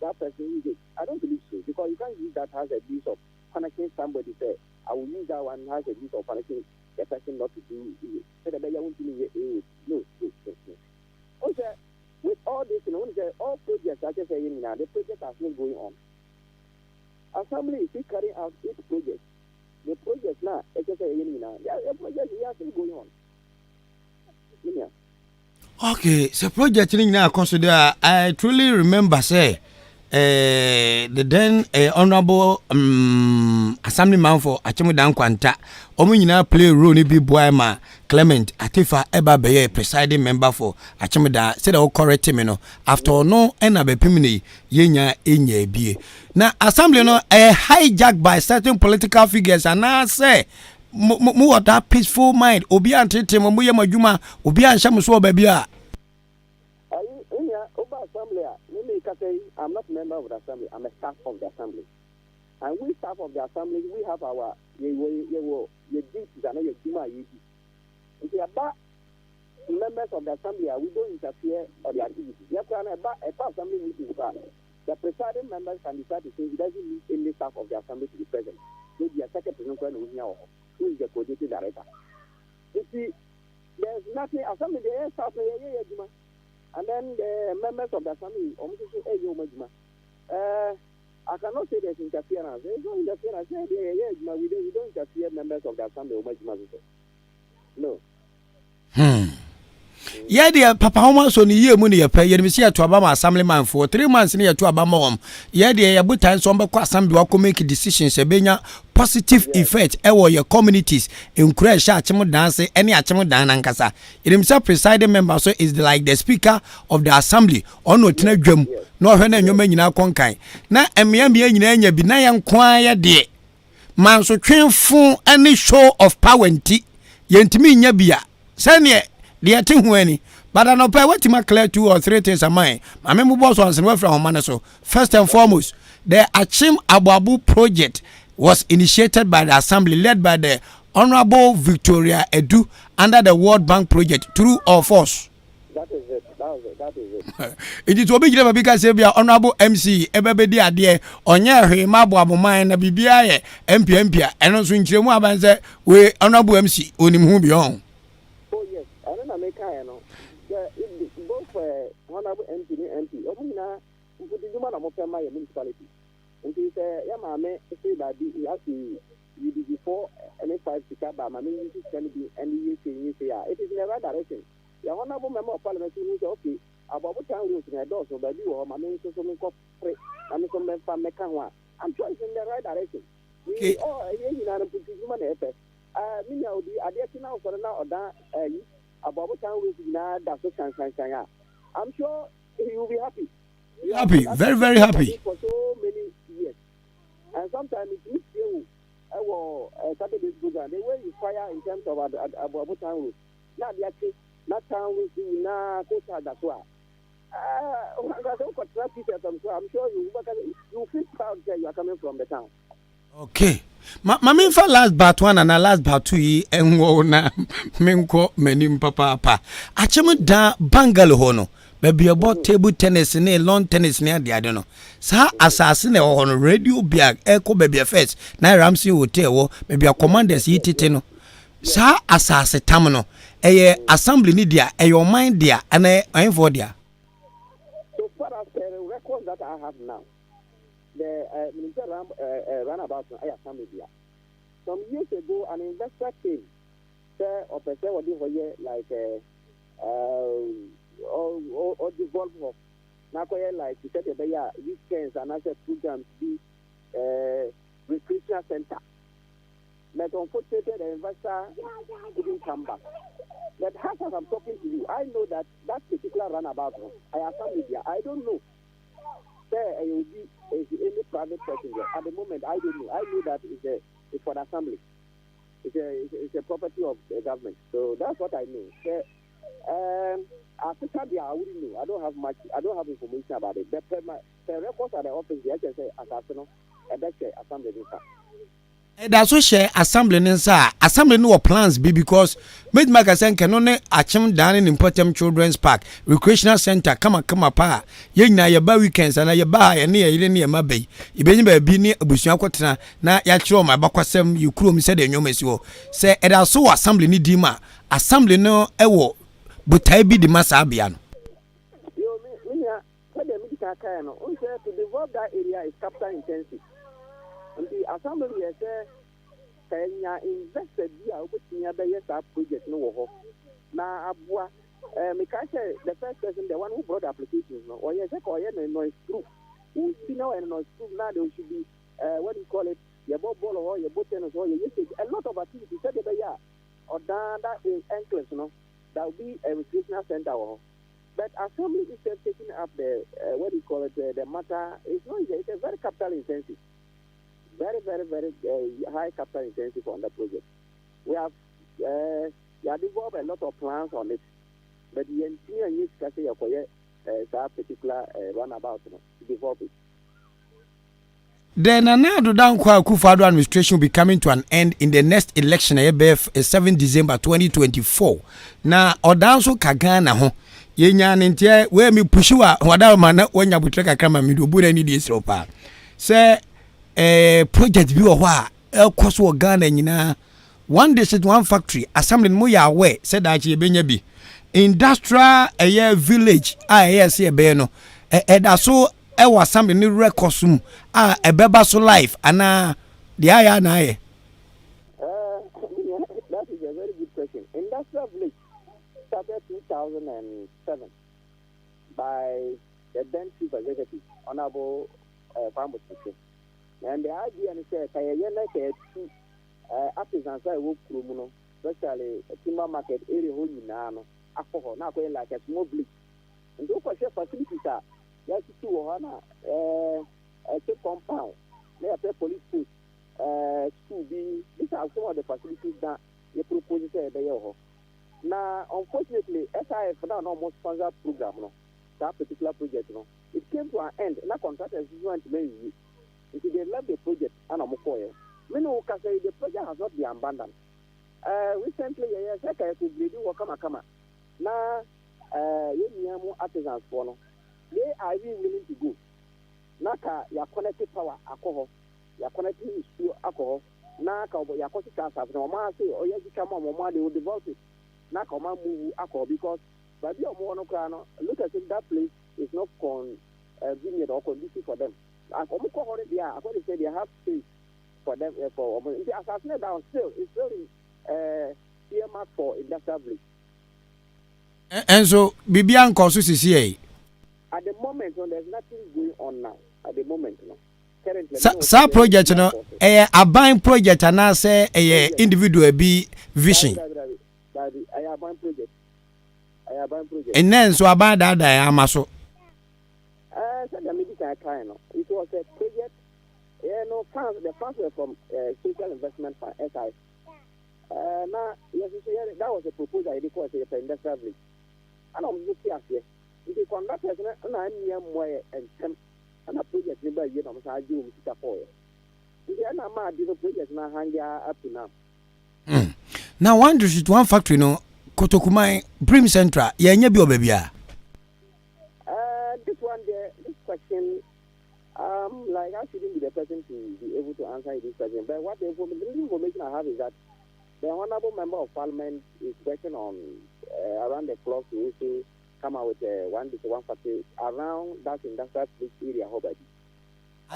that person is. I don't believe so because you can't use that as a use of punishing somebody. Say, I will use that one as a use of punishing the person not to do it. No. Also, with all this, all projects, I just say, the project are still going on. Assembly is still carrying out its projects. the project now, it's just a project we are still going on. Okay, so project now consider. I truly remember say the then honorable assemblyman for Achemudan Kwanta omo nyina play role ni bi boy ma Clement Atifa eba be presiding member for Achemudan said o correct me no after no na be pimini yenya enya bie na assembly no hijacked by certain political figures and I say mu what that peaceful mind obi antete mo ye madwuma obi anhya mo so ba bia assembly, I'm not a member of the assembly, I'm a staff of the assembly. And we staff of the assembly, we have our duties and your duty. If you are members of the assembly, we don't interfere on the activities. You have to a assembly meeting. The presiding members can decide to say he doesn't need any staff of the assembly to be present. Maybe a second person who is the coordinating director. You see, there's nothing, assembly, there is staff, and then the members of the assembly, I cannot say there's interference. There's no interference. We don't interfere members of the assembly. No. Yeah, dear Papa Homer, so near money a pay, you see to Obama assemblyman for 3 months near to Obama. Yeah, dear, but time some assembly will make decisions, a positive effect your communities encourage Achimo dance any Achimo dan ankasa. It himself presiding member so is like the speaker of the assembly on no tena dwam no hwe na nwoma nyina konkan na emiambia nyina nya bi na yankwan de man so twenfo any show of power nti yentimi nya bia sane de ate hu ani but I no pay what ma clear 2 or 3 things am I me boss on we from man so first and foremost the Achim Ababu project was initiated by the assembly led by the Honorable Victoria Edu under the World Bank project through our force. That is it. That is it. It is obi give because be Honorable MC ebebedi ade onye hwe mabo aboman na bibia ye MP eno so nkiremu abanze we Honorable MC onim hu bi on. Oh yes, I don't make both Honorable MP omina mfudijuma na mopema ye municipality. And he said, Yamame, say that he has to be before any 5 to come, I mean, it can be any you say, it is in the right direction. The honorable member of parliament who say, okay, about what time we can do so, but you are my main so some corporate, and some from Mekanwa. I'm sure it's in the right direction. We all a year in an human effort. Many of the addition now for now or that about what time we now that's what I'm sure he will be happy. Happy, very, very happy. For so many years. And sometimes it meets you Saturday program. The way you fire in terms of Abu Town Road. Not the actual, not town with you, not Kota, that's why. I'm sure you feel proud that you are coming from the town. Okay. Mami for last part 1 and last part 2 enwo na menko menim papa. Achemu da Bangalore hono. Baby about table tennis ne lawn tennis ne ade ade no sa asase ne ho no radio bag eko baby first na Ramsey hotel wo baby commanders yitete no sa asase tam no eye assembly ni dia eye mind dia ana for dia. So far as the records that I have now, the minister runabout assembly dia. Some years ago an investor came say or person what dey like or devolve of now like you said weekends and other programs be recreational center. But unfortunately the investor didn't come back. But as I'm talking to you, I know that particular runabout I have media. I don't know. There will be any private person there. At the moment I don't know. I know that it's for the assembly. It's a property of the government. So that's what I know. Africa, I wouldn't know. I don't have much. I don't have information about it. The records at the office, I can say assassin, and that's the assembly. That's what share assembly assembly no plans be because made magazine can only achim down in important children's park recreational center come pa ye na ye ba weekends and ye ba ye near ma bay ye be bi ni abusuan kwotena na ya kire ma bakwasem you kuro mi said the nyomesi wo say e da so assembly ni di ma assembly no ewo butai bi di masabia no yo me what the medical care no to develop that area is capital intensive. And the assembly say kanya investor bi a obetumi abɛyɛ saa project no wɔ hɔ na aboa me ka say the first person the one who brought the applications no or yes or noise proof we see now and noise proof now there should be what do you call it your ball or your button or your usage a lot of activities said yeah or that is enclave no that will be a recreational center but assembly is taking up the what do you call it the matter it's not easy. It's a very capital intensive very high capital intensive on the project. We have developed a lot of plans on it but the engineer needs to say that particular runabout to develop it. Then another Dankwa Akufo-Addo administration will be coming to an end in the next election, ABF 7 December 2024. Now, Odanso Kagana ho yenya ntie we mi pushiwa wada mana wonya butreka kama mi do bure ni dis ropa. Say project bi wo ho a ekoso Ghana nyina one district one factory assembly mo ya aware said that ye benya bi industrial village say be no da so e was assembly ni records mu ebeba so life ana the aya na aye. That is a very good question. Industrial village started 2007 by the then chief executive honorable Farmer. And the idea is that two artisans I work through, especially a timber market area, alcohol, now like a small village. And those for facilities are yes, a compound, they have police post, school B. These are some of the facilities that you propose there. Now, unfortunately, SIF now almost sponsored program, that particular project, it came to an end. Now, contractors want to make it. If they left the project, and I'm okay. The project has not been abandoned. Recently, yes, I could do Wakama. Now, you artisans for no. They are really willing to go. Naka, you are connected power, alcohol. You are connected to alcohol. Naka, you are connected to alcohol. No matter or you come on, they will develop it. Naka, move alcohol because by the monocrano, look at it, that place is not convenient or conducive for them. And they say they have space for them for the assassinate down still it's still in earmark for industrial village. And so Bibian Consusi at the moment there's nothing going on now at the moment currently sa project a buying project and I say a individual be vision I buying project and then so about that I am also it was a project. The funds were from social investment fund SI. Now, that was a proposal. It was a industrial village. And I'm looking at it. If you conduct it, I'm near more and a project nearby, you know, I do Mr. Foy. I'm mad. The project now hang up to now. Now, one district, one factory, no, Kotokumai, Brim Central, Yanya baby. This one there, this question, like I shouldn't be the person to be able to answer this question. But what the information I have is that the honorable member of parliament is working on around the clock to also come out with one factory around that industrial area.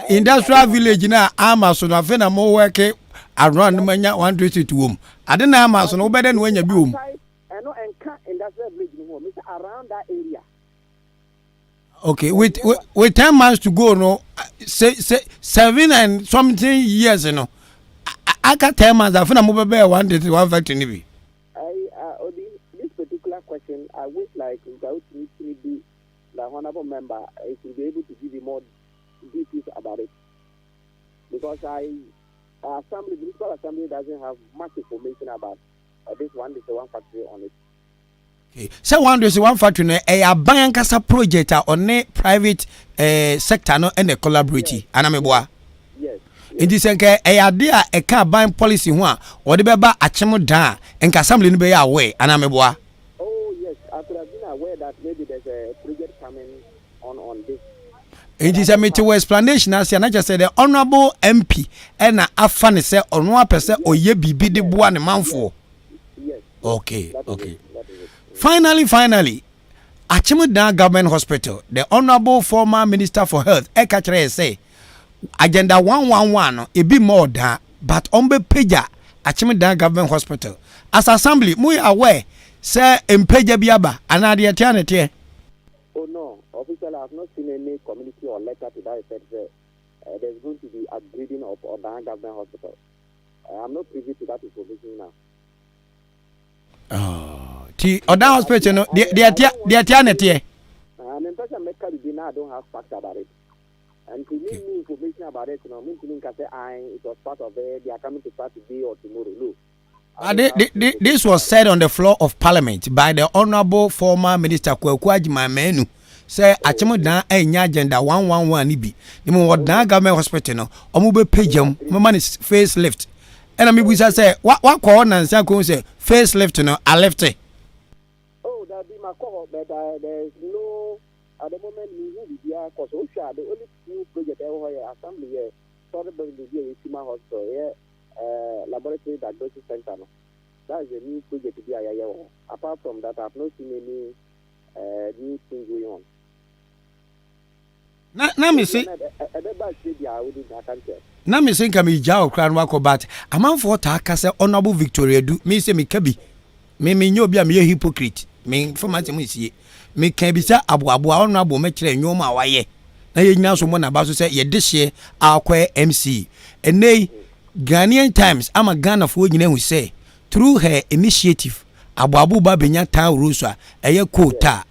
Industrial village na Amazon afena mo work around manya 132 I didn't Amazon no better than when you be home. I know industrial village around that area. Okay, with 10 months to go, no, say 7 and something years, you know. I got 10 months. I feel I'm over one day to one factory. This particular question, I wish like without me be the honorable member, I should be able to give you more details about it because the municipal assembly doesn't have much information about this one factory on it. So one factory a bank kasa project on a private sector no and a collaborative anameboa. Yes. In this enke a idea a car buying policy ho a or the beba achemo dan enka assembly no be aware anameboa. Oh yes, I could have been aware that maybe there's a project coming on this. It is a material explanation as I just said the honorable MP and afane say on one person or ye bibi de boa ne manfo. Yes. Okay. Finally, Achimudan Government Hospital, the Honorable Former Minister for Health, Ekachre say, Agenda 111, it be more than, but ombe peja, Achimeda Government Hospital. As assembly, we aware, say Mpeja Biaba, another eternity. Oh no, officially I have not seen any community or letter to that effect. There's going to be upgrading of Odan Government Hospital. I'm not privy to that information now. Oh, Odan Hospital, no, the eternity. I'm in person, I don't have facts about it. And to need new information about it, it was part of it, they are coming to start today or tomorrow. No. This was said on the floor of Parliament by the Honorable former Minister Kwekwaji Mamenu. Say Achimeda enya agenda 111 ni bi. Ni mo Odan Government Hospital no, omo be pagem, mo man is facelift. And me busa say, what call Nancy ko say facelift no, I left it. Oh, that be my call, but there's no. At the moment, we will be there because the only new project here, assembly here, started by the Sima Hospital here, laboratory diagnosis center. That is a new project to be here. Apart from that, I have not seen any new thing going on. Na me say. Na me say kami jaw kran wako bat. Amanfo ta aka say honorable Victoria do. Me say me kabi. Me nyobi a me hypocrite. Me information mo sie. Me can be say abu honorable me kire nyoma waye. Na ye nyina so mo na ba so say ye de hye akwa MC. Enei Ghanaian Times ama Ghana fo nyina hu say through her initiative abu ba benya town rules a eye quota.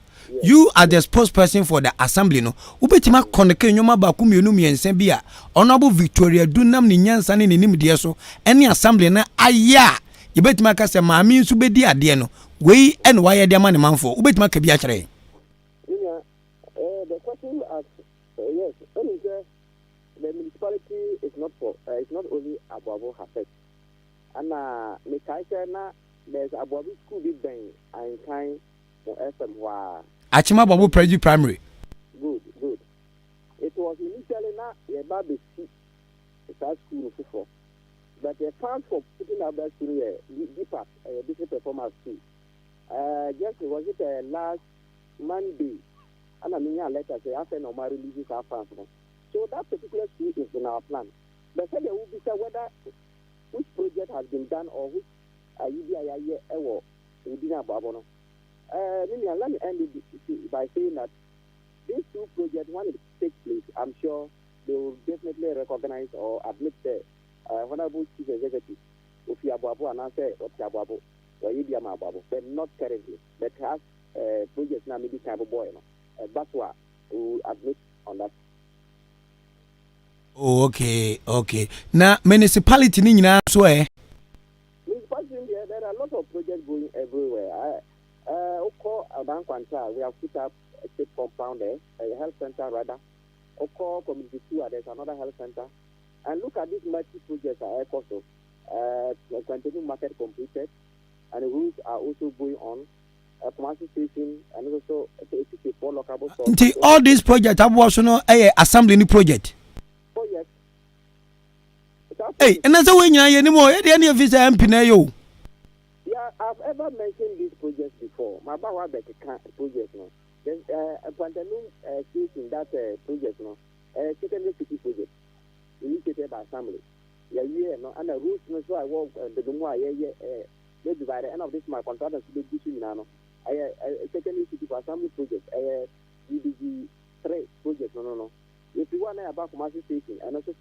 You are the spokesperson for the assembly no. Ubetima koneke nyoma ba ku mienu miensen bia honorable Victoria Dunam ni nyansa ne nim de so ene assembly na aya yebetima ka se maami nso bedi ade no wei en waye de ma ne manfo ubetima ka bia kire. The question asks, yes, the municipality is not for it's not only Abuabo Hafet. And there's Abuabo school big bang and kind for Asem wa Achima Babu Preju Primary. Good. It was initially not a baby school before. But the funds for putting up that school here, Dika, different performance school. Just was it last Monday, and I mean, let us say, after normal releases our funds. So that particular school is in our plan. But then there will be whether which project has been done or which UBI ever within our Babono. Let me end it by saying that these two projects, when it takes place, I'm sure they will definitely recognize or admit the Honorable Chief Executive of Yabuabo and answer of Yabuabo or Yidiama Babu, but not currently. But has projects now maybe kind of boy. That's why we will admit on that. Oh, okay. Now, municipality ni nyina so Municipality there are lots of projects going everywhere. We have put up a state compound there, a health center rather. Oko community 2, there's another health center. And look at these multi projects are also continuing market completed, and the rules are also going on. Commercial station and also a 4 local stores. All these projects have also no assembly new project. Oh yes. Hey, and that's the way you anymore. Any of his MP na yo. Yeah, I've ever mentioned these projects before. My bawa project no. There's a Pantaloon station that project no. Secondary city project initiated by assembly. Yeah, no, and the rules no so I work the more maybe by the end of this my contractors will be doing now. Secondary city assembly project, UDG 3 project no. If you want about commercial station and also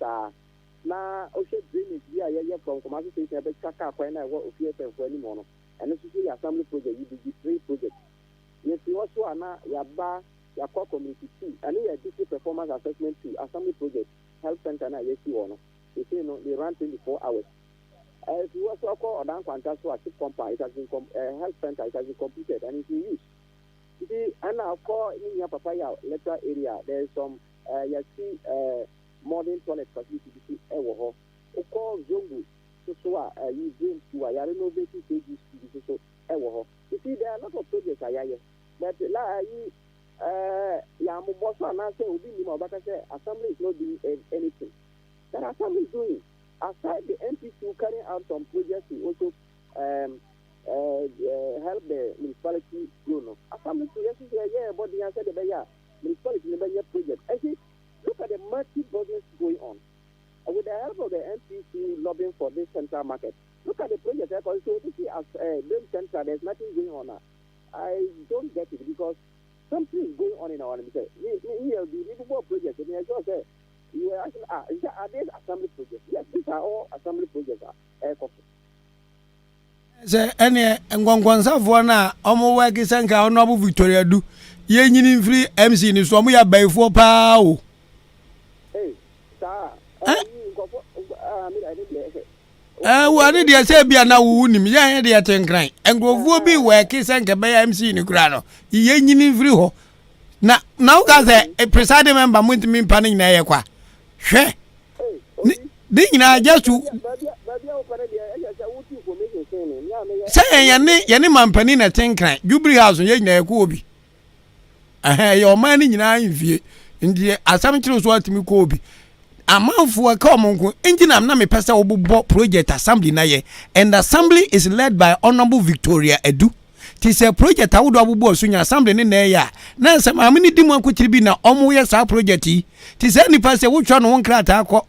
now also drainage yeah from commercial station but kaka kwa na what office for anymore and also the assembly project UDG 3 project. Yes, you also ana yaba ya core community 2 and your district performance assessment 2 assembly project health center na yes you know. They say no they run 24 hours. If you also call Odan Quanta so a chip compound, it has been health center, it has been completed and it's in use. You see, and now call in your papaya letter area, there is some you see modern toilet facility you see ewo. Call Zongo so you dream to a renovating stages so ewo. You see there are a lot of projects here. But la ya muboso na say obi ni mo baka say assembly is not doing anything. That assembly is doing. Aside the MPs carrying out some projects to also help the municipality grow. No, assembly projects but the answer the municipality project. I see. Look at the multi projects going on. And with the help of the the MPC lobbying for this central market. Look at the project. So you see, as Brain Central, there's nothing going on. I don't get it because something is going on in our ministry. Here, the renewable projects, and I just say, you are asking, are these assembly projects? Yes, these are all assembly projects. Say, any ngwansafo na omo work senka honorable Victoria do. Ye nyini free MC ni so mo ya baifo pa o. Hey, sir. Wani dia say bia na wu nim ye dia tenkran. Engrofuo bi work senka be MC ni kura no. Ye nyini free ho. Na u ka say presiding member muntimi mpa ni na ye kwa. Hwe. Ni nyina just say yani mampani na tenkran. Jubilee House ye nyina ye ko obi. Your money nyina infie. Ndi asam kire so atimi ko obi. Amanfo ka omonko engine am na me pese obubo project assembly na ye, and assembly is led by Honorable Victoria Edu. Tis a project awudo abubo so nya assembly ne na ya na nsem amini di mu ankotiri bi na omo ye sa project yi. Tis any pese wo twa no won krata akọ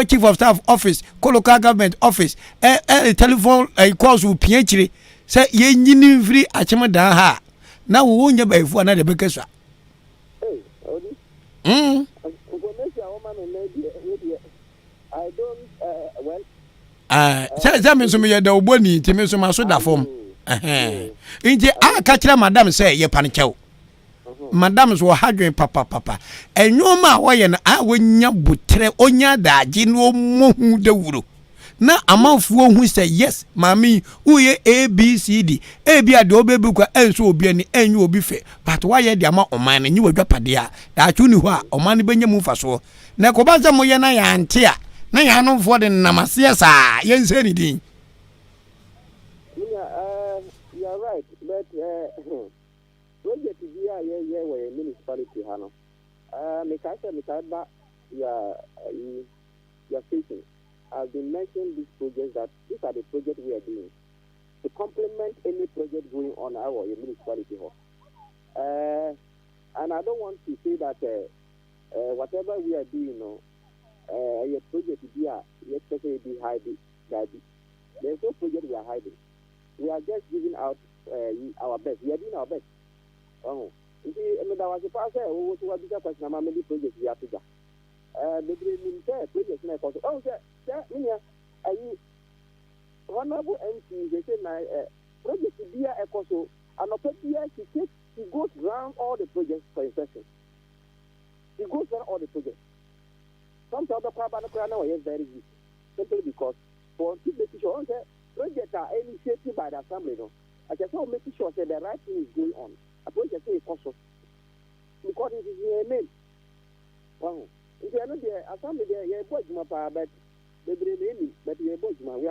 chief of staff office, local government office, telephone calls wo pia kire say ye nyini mfiri achema dan ha na wo nya baifu na de bekeswa. I don't well. Say me so me da oboni ti me so ma so da form. Inje aka kire madam say ye panichew. Madam so hadwen papa. Enyoma wo ye na wonya butre onya daage no mohu da wuro. Na amanfuo hu say yes mami uye ABCD ebi ade obebu kwa enso obi ani enyu obi fe but why ye de ama oman na nyi wadwapade a da atuni ho a oman benya mu faso na ko ba mo ye na ya ante a na ya no fo de namase sa ye nse ni din. You are right, but project dia ye we municipality hano me ka ba ya facing. I've been mentioning these projects that these are the projects we are doing to complement any project going on our municipality hall. And I don't want to say that whatever we are doing, your project here, especially be hiding. There's no project we are hiding. We are just giving out our best. We are doing our best. You see, I was a pastor who was a question about many projects we have to do. The project na cause honorable MC they say na project dia ekoso anopia he goes round all the projects for inspection. He goes around all the projects. Sometimes the problem is very easy simply because for making sure projects are initiated by the assembly no I just want making sure that the right thing is going on. A project is also because it is your name. Wow. We are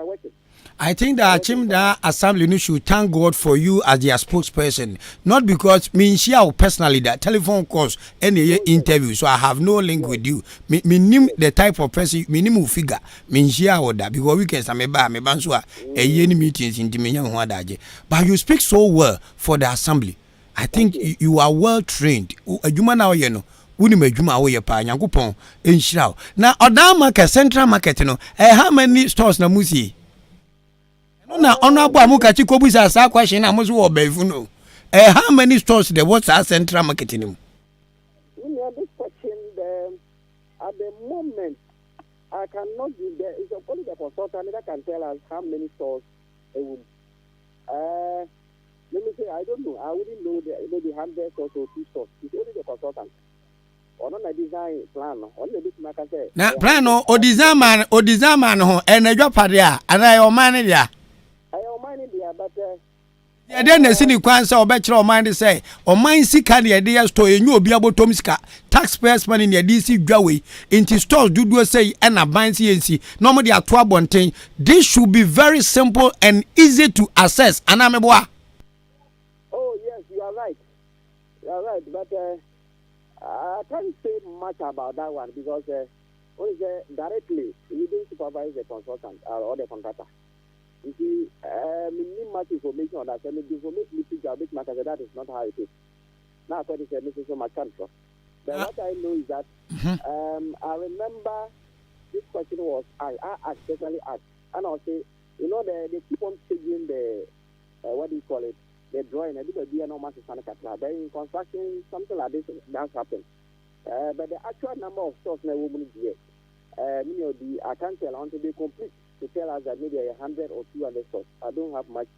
working. I think that Chimda Assembly should thank God for you as their spokesperson. Not because me share personally that telephone calls any interview, so I have no link with you. Me name the type of person, minimum figure, me share with that because we can say me banswa any meetings in the but you speak so well for the assembly. I think you are well trained. You now you know. Wuni medjuma wo ye pa Nyankopon enhira na odan market central market no how many stores na musi no na ono abo amuka chi kobusa sa question na muso wo baifu no how many stores there was at central market ni this question at the moment I cannot give there is only the consultant that can tell us how many stores it will let me say I don't know I wouldn't know maybe 100 or so 2 stores it's only the consultant. On a design plan, on the bit say. Na plan o design man ho enadwa pade a ana yo man dia. Ayo man dia but ya dey na sini kwan say obekire o man dey say o man sika na dey store enyu obi abotom sika taxpayers money na dey si dwawe into stores dudu say na ban CNC no mo dey ato abonten. This should be very simple and easy to access anameboa. Oh yes, you are right but I can't say much about that one because directly we don't supervise the consultant or the contractor. You see, we need much information on that. And the information that is not how it is. Now, I say so much control. But what I know is that I remember this question was I personally asked, and I'll say, you know, they keep on changing the what do you call it? The drawing. I think the DNA mass is but in construction, something like this does happen. But the actual number of stores now will be here. I can't tell until they complete to tell us that maybe 100 or 200 stores. I don't have much.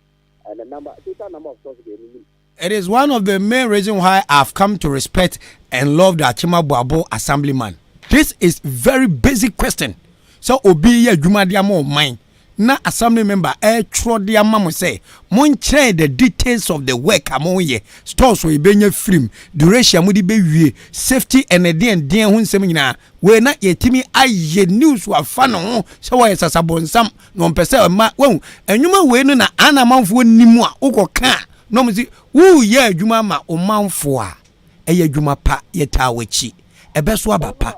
The total number of stores again. It is one of the main reasons why I've come to respect and love the Achima Boabo assemblyman. This is very basic question. So obi ye juma dia mo mine. Na assembly member tro dia mamo say mon share the details of the work among ye stores we benye film duration mudi be wie safety and den ho nsem nyina we na yetimi aye news wa fa no ho so wa sasabonsam no mpese ma won enwuma we no na anamanfo nimu a ukoka no mzi wu ye adwuma ma omanfo a eye adwuma pa yeta wachi ebeso abapa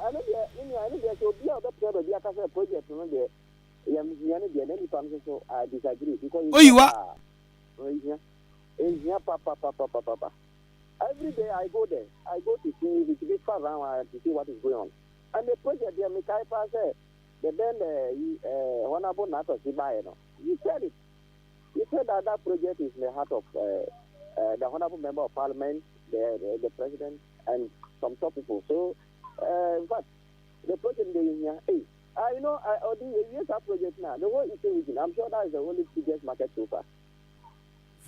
I disagree because every day I go there. I go to see far around to see what is going on. And the project there, Mikai said, then honorable Nato Sibayano. You said it. You said that project is in the heart of the honorable member of parliament, the president, and some top people. So, but the project there is here. Hey, I know I use that project now. The whole issue is I'm sure that is the only biggest market so far.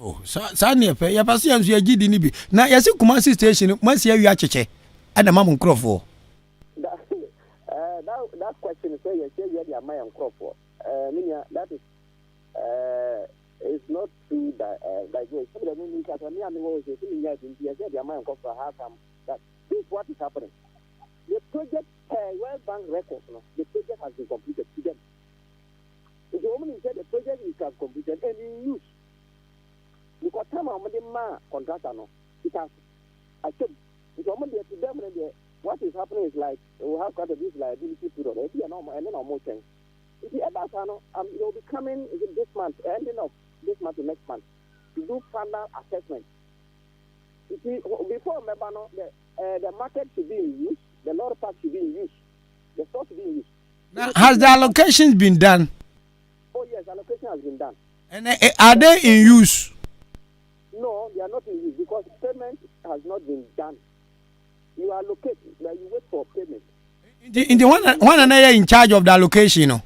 Oh, so near pay your patience you gidi ni bi. Na yesi Kumasi station once you acheche. Ada mamu nkrofo. That question is say you the amount of crop for. That is it's not true that way. Some of the meaning that me and the was saying the amount of crop for how come that this is what is happening. The project World Bank records, the project has been completed to them. The woman said the project is completed and in use. Because time I'm the man contractor it has I said the woman there to them and what is happening is like we have got this liability period. It be normal and then more change. If you ever you'll be coming this month, ending of this month to next month to do final assessment. You see, before remember the market should be in use. The lower part should be in use. The store should be in use. Now, has the allocations been done? Oh yes, allocation has been done. And are they in use? No, they are not in use because payment has not been done. You allocate, like you wait for payment. In the one another in charge of the allocation, you know?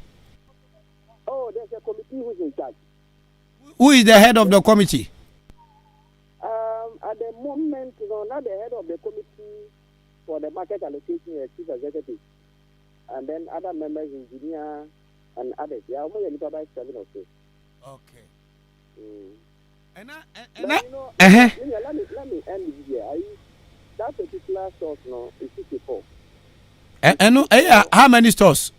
Oh, there's a committee who's in charge. Who is the head of the committee? At the moment, not the head of the committee for the market allocation, chief executive, and then other members, engineer, and others. They are only about 7 or 8. Okay. Let me end it here. That particular source is 54. How many stores?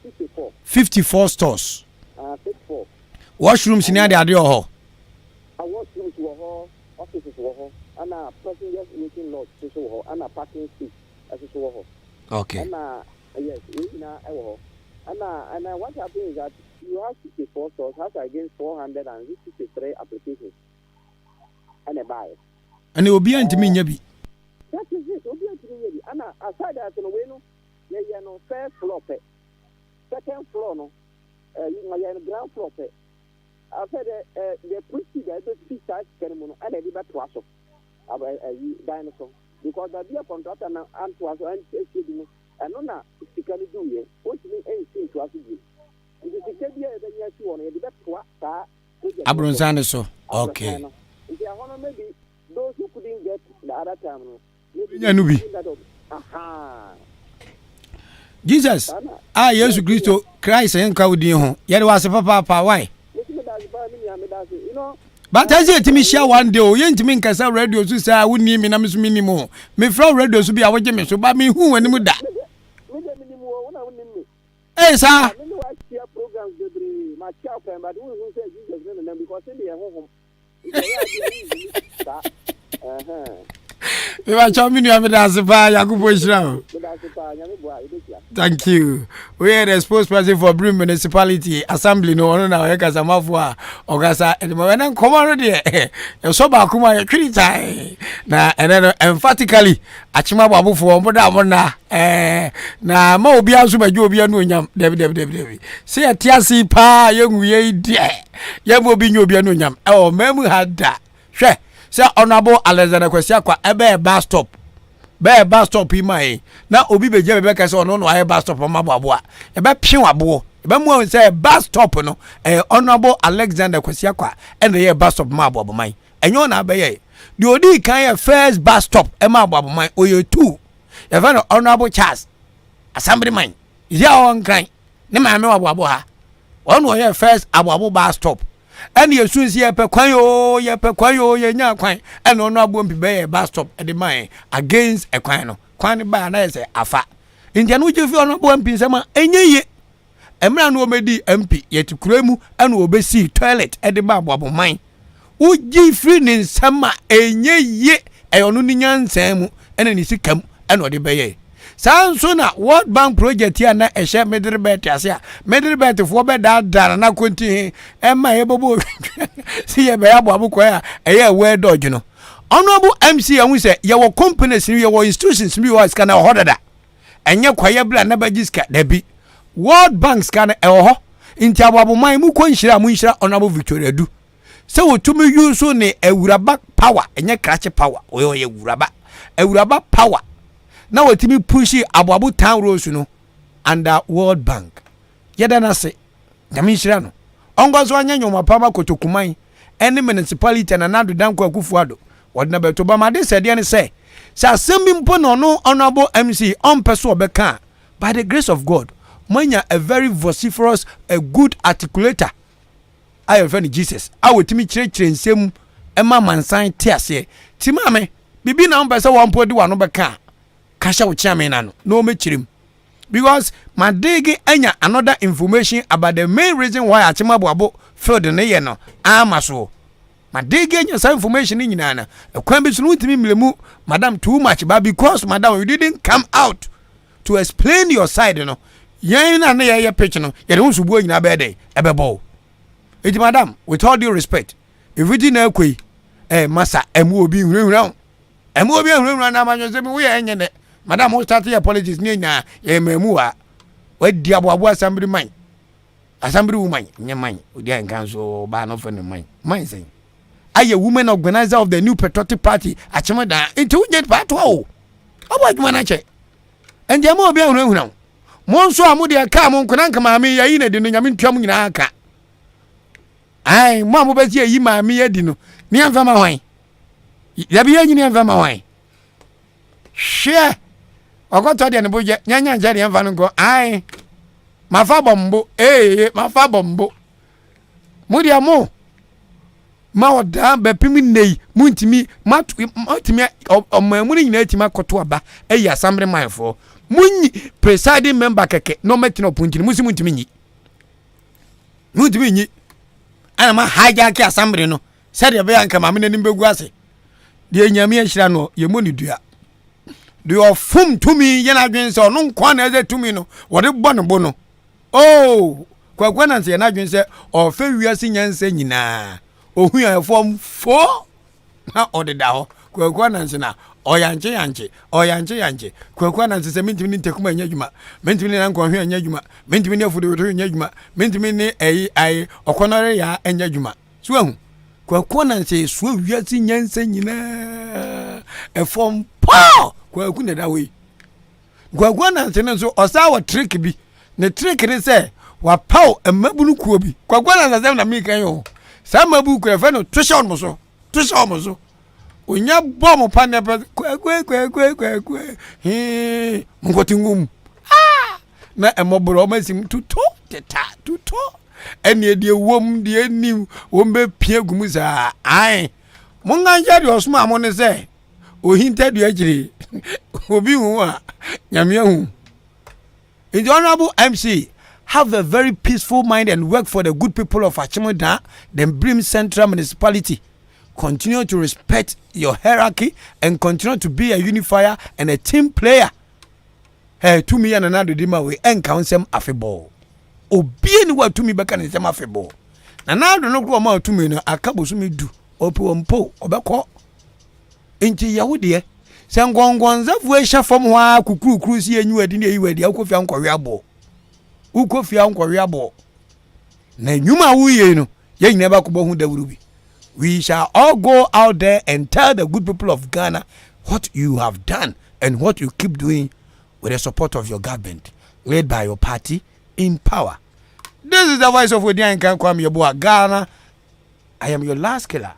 54. 54 stores. 54. Washrooms in the Adio. Washrooms were offices were and passengers waiting lodge and a parking seat as well. Okay. And yes, and what happens is that you have 64 stores has against 463 applications and a buyer. And it will be into me, Yabi. That is it. And aside that, first floor, second floor, ground floor. After the pretty the size ceremony and a bit to us of dinosaur because the dear contractor and to us and no, it's can do it. What you mean, to us? And if you can be a year one, a bit to Abronzano, so okay. If you want maybe those who couldn't get the other time, maybe Jesus, yes, Christo, Christ and Claudio, yet was a papa, why? But as yet, me share one day, you ain't mean Casa radio to say I wouldn't need me, minimum. Me from radio to be our Jimmy, so by me who and with that. Hey, sir. Programs, my child, but who says Jesus, because they are home. If I tell me you have a dance by Yakubu, Thank you. We are the spokesperson for Brim Municipality Assembly. No one now. Kasamafua Ogasa. And when come already, you saw Bakuma critical. Na and then emphatically, Achima Babu for Moda na ma obi aso ba obi anu nyam David. Say a tiasi pa young ye dear. Yam obi nyu obi anu nyam. Oh, memu had Hwe. Say Honorable Alexander Kwesiakwa ebe bus stop. Be bus stop mai na obi be je be ka say ono no aye bus stop ma boaboa e be pin wabo e be mu say bus stop no Honorable Alexander Kwesiakwa and the bus stop ma boabo man enyo na be ye the odi kan ye first bus stop e ma boabo man oye 2 e fa no Honorable Charles assembly man ya on kan ne ma me wabo ha ono ye first aboabo bus stop and you soon see a kwan yo ye nya kwan and ono abom be bus stop e de man against a kwan no kwan ba na say afa india no jefi ono abom pin sama enye emra no medi MP yetikuramu and obesi toilet e de ba aboabo man uji free ni sama enye e ono ni nyansam mu ene ni sikam and ode be ye sanso na World Bank project ya na ehye middle belt ase a middle belt fo be da na konti e ma ye bobo si ye be abo abukọ ya eye we dodge no honorable MC ahun se ye wo companies ni ye wo institutions ni wo ska na hodada enye kwaye bla na bagiska da bi World Bank ska na ho inti abo man mu ko nhira mu nhira honorable Victoria Du se wo tumi use ne ewuraba power enye krache power wo ye ewuraba power na watimi pushi abuabu town roads no under World Bank yeda na se nyamishira no ongozo anya nyoma pama kotokuman any municipality na nadu danko akufuado wadna beto ba ma de sede ne se sa sembi mpo no honorable MC on person obeka by the grace of God manya a very vociferous a good articulator I friend Jesus awotimi kire nsem ema mansan tiase timame bibi na on person won podi wano beka kasha uchame nano no me chirim because my digi anya another information about the main reason why achima boabo failed ne ye no amaso my digi anya some information ni nyina na ekwan bi sunu ntimi mlemu madam too much but because madam you didn't come out to explain your side no yen na ye pitch no ye don subu nyina be dey ebebo eti madam with all due respect if we na akoi masa emu obi hurehura emu obi hurehura na manyo se mi we enye ne madam who started your politics ni na ye memua we di aboabo assembly man assembly woman nye man odi Ahenkan so ba no for the man say aye women organizer of the new patriotic party achema da into get part o abaduma na che enje ma obi ahunahuna mo nso amudi aka mo nkona nka maami yayi na di no nyame ntuam nyina aka ai mo amobesi yi maami yadi no ni amfa ma hwan yabi yanyi ni amfa ma hwan share ogoto de ne boje nyanya njari amfa no go ai mafa bombo mafa bombo mudi amo ma oda be pimi nei muntimi matimi omamuni nyina tima koto aba eyi assembly man for munyi presiding member keke no metino puntini musimu ntimi nyi ana ma hijack assembly no said be anka ma me nim begu ase de nyame ahira no ye moni dua do fum to me ye na dwen se no nkwa na eze to me no wo de bo no bo no oh kwakwa na se na dwen se o fe wiase nyanse nyina ohu ya form 4 na odeda ho kwakwa na se na oyanche kwakwa na se mintimi ni tekuma nya dwuma mintimi na nkwa hwe nya dwuma mintimi ni afudo hwe nya dwuma mintimi ni ai okonore ya nya dwuma so ahu kwakwa na se so wiase nyanse nyina e form 4 kwaku ne da we kwakwa na se no so osa wa trick bi ne trick ne se wa pau emabunu kuo bi kwakwa na se na mi kan yo sa mabu ku e fe no twese on mo so onya bom pa ne kwa mkotingum na emobro masim tuto eni edi wom de eni wom be pie gumu za ai munganja de osuma mo ne se ohinta de agire obi hu a nyame hu. In the Honorable MC, have a very peaceful mind and work for the good people of Achimota, the Brim Central Municipality. Continue to respect your hierarchy and continue to be a unifier and a team player. to me and another dima we encounter afebo. Obie ni wa to me beka ne sem afebo. Na na do no kro ma to me no akabo so me du. Opo mpo obekọ. Enti Yahudi se ngongonzafu ehya fam ho a kukurukuru si enyu adi na eyiwadi akofia nkọwe abo. Ukofia nkọwe abo. Na nyuma wuye no ye nyina ba kobo hu dawuru bi. We shall all go out there and tell the good people of Ghana what you have done and what you keep doing with the support of your government, led by your party in power. This is the voice of Ahenkan Kwame Yeboah Ghana. I am your last killer.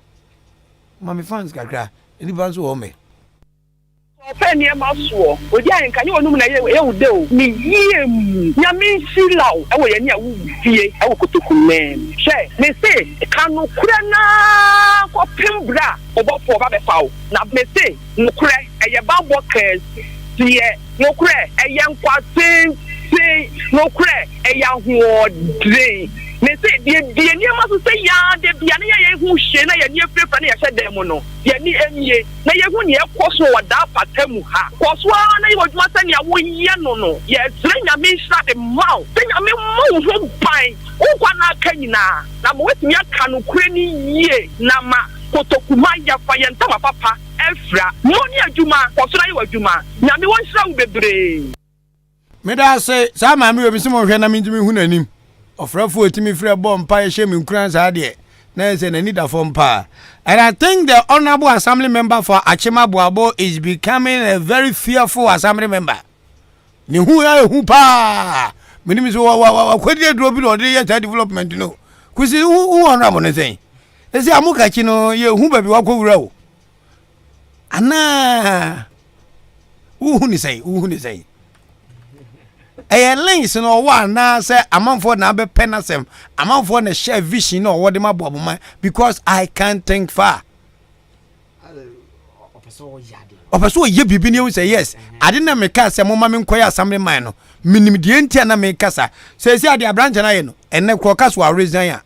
Mami fans kakra. Anybody so me? Fẹ́ni ẹ máa sùọ́, òdi Ahenkan ní ọ̀nùmù náà yẹ wò dé o. Ní yíyẹ mu, nyàmé nsílà o, ẹ wò yẹ ní ẹ̀wù fìyẹ, ẹ wò kòtòkò mẹ́rin. Ṣé mi sè kànùkúrẹ́ náà kọ́ pímbra ọ̀bọ̀ fún ọba bẹ̀ fà o. Na mi sè nùkúrẹ́ ẹ̀yẹ bá bọ̀ kẹ̀sì tiẹ̀ nùkúrẹ́ ẹ̀yẹ nkwa tẹ́ntẹ́n nùkúrẹ́ ẹ̀yẹ ahùwọ̀dẹ̀. Me say the niema so say ya de bia na ye hu hye na ye nie frefa na ye hye dem no ye ni emie na ye hu ne ekoso wada patamu ha koso na ye woduma se ne wo ye no ye tre nya me hra de mau se nya me mu ho ban ukwa na aka nyina na mo wetimi aka no kure ni ye na ma kotokuma ya fa ye ntama papa efra mo ni adwuma koso na ye wadwuma nya me won hra wo bebre me da say sa ma me obi se mo hwe na me ntimi hu nanim ofrafo etimi frɛ bɔ mpa ye hye me nkran sa de na say na need for mpa. And I think the honorable assembly member for Achima Boabo is becoming a very fearful assembly member. Ni hu ya hu pa minimi so wa kwedi dro bi no de ye development no kusi hu honorable ne say e say amuka chi no ye hu ba bi wa kwura o ana hu ni say a links no one na say amanfo na be penasem amanfo na share vision no what dem aboboma because I can't think far. Opeso ye bibi ne say yes ade na meka say moma me nkoya assembly man no minim de entia na me kasa say ade abranch na ye no enne krokas wa reason ya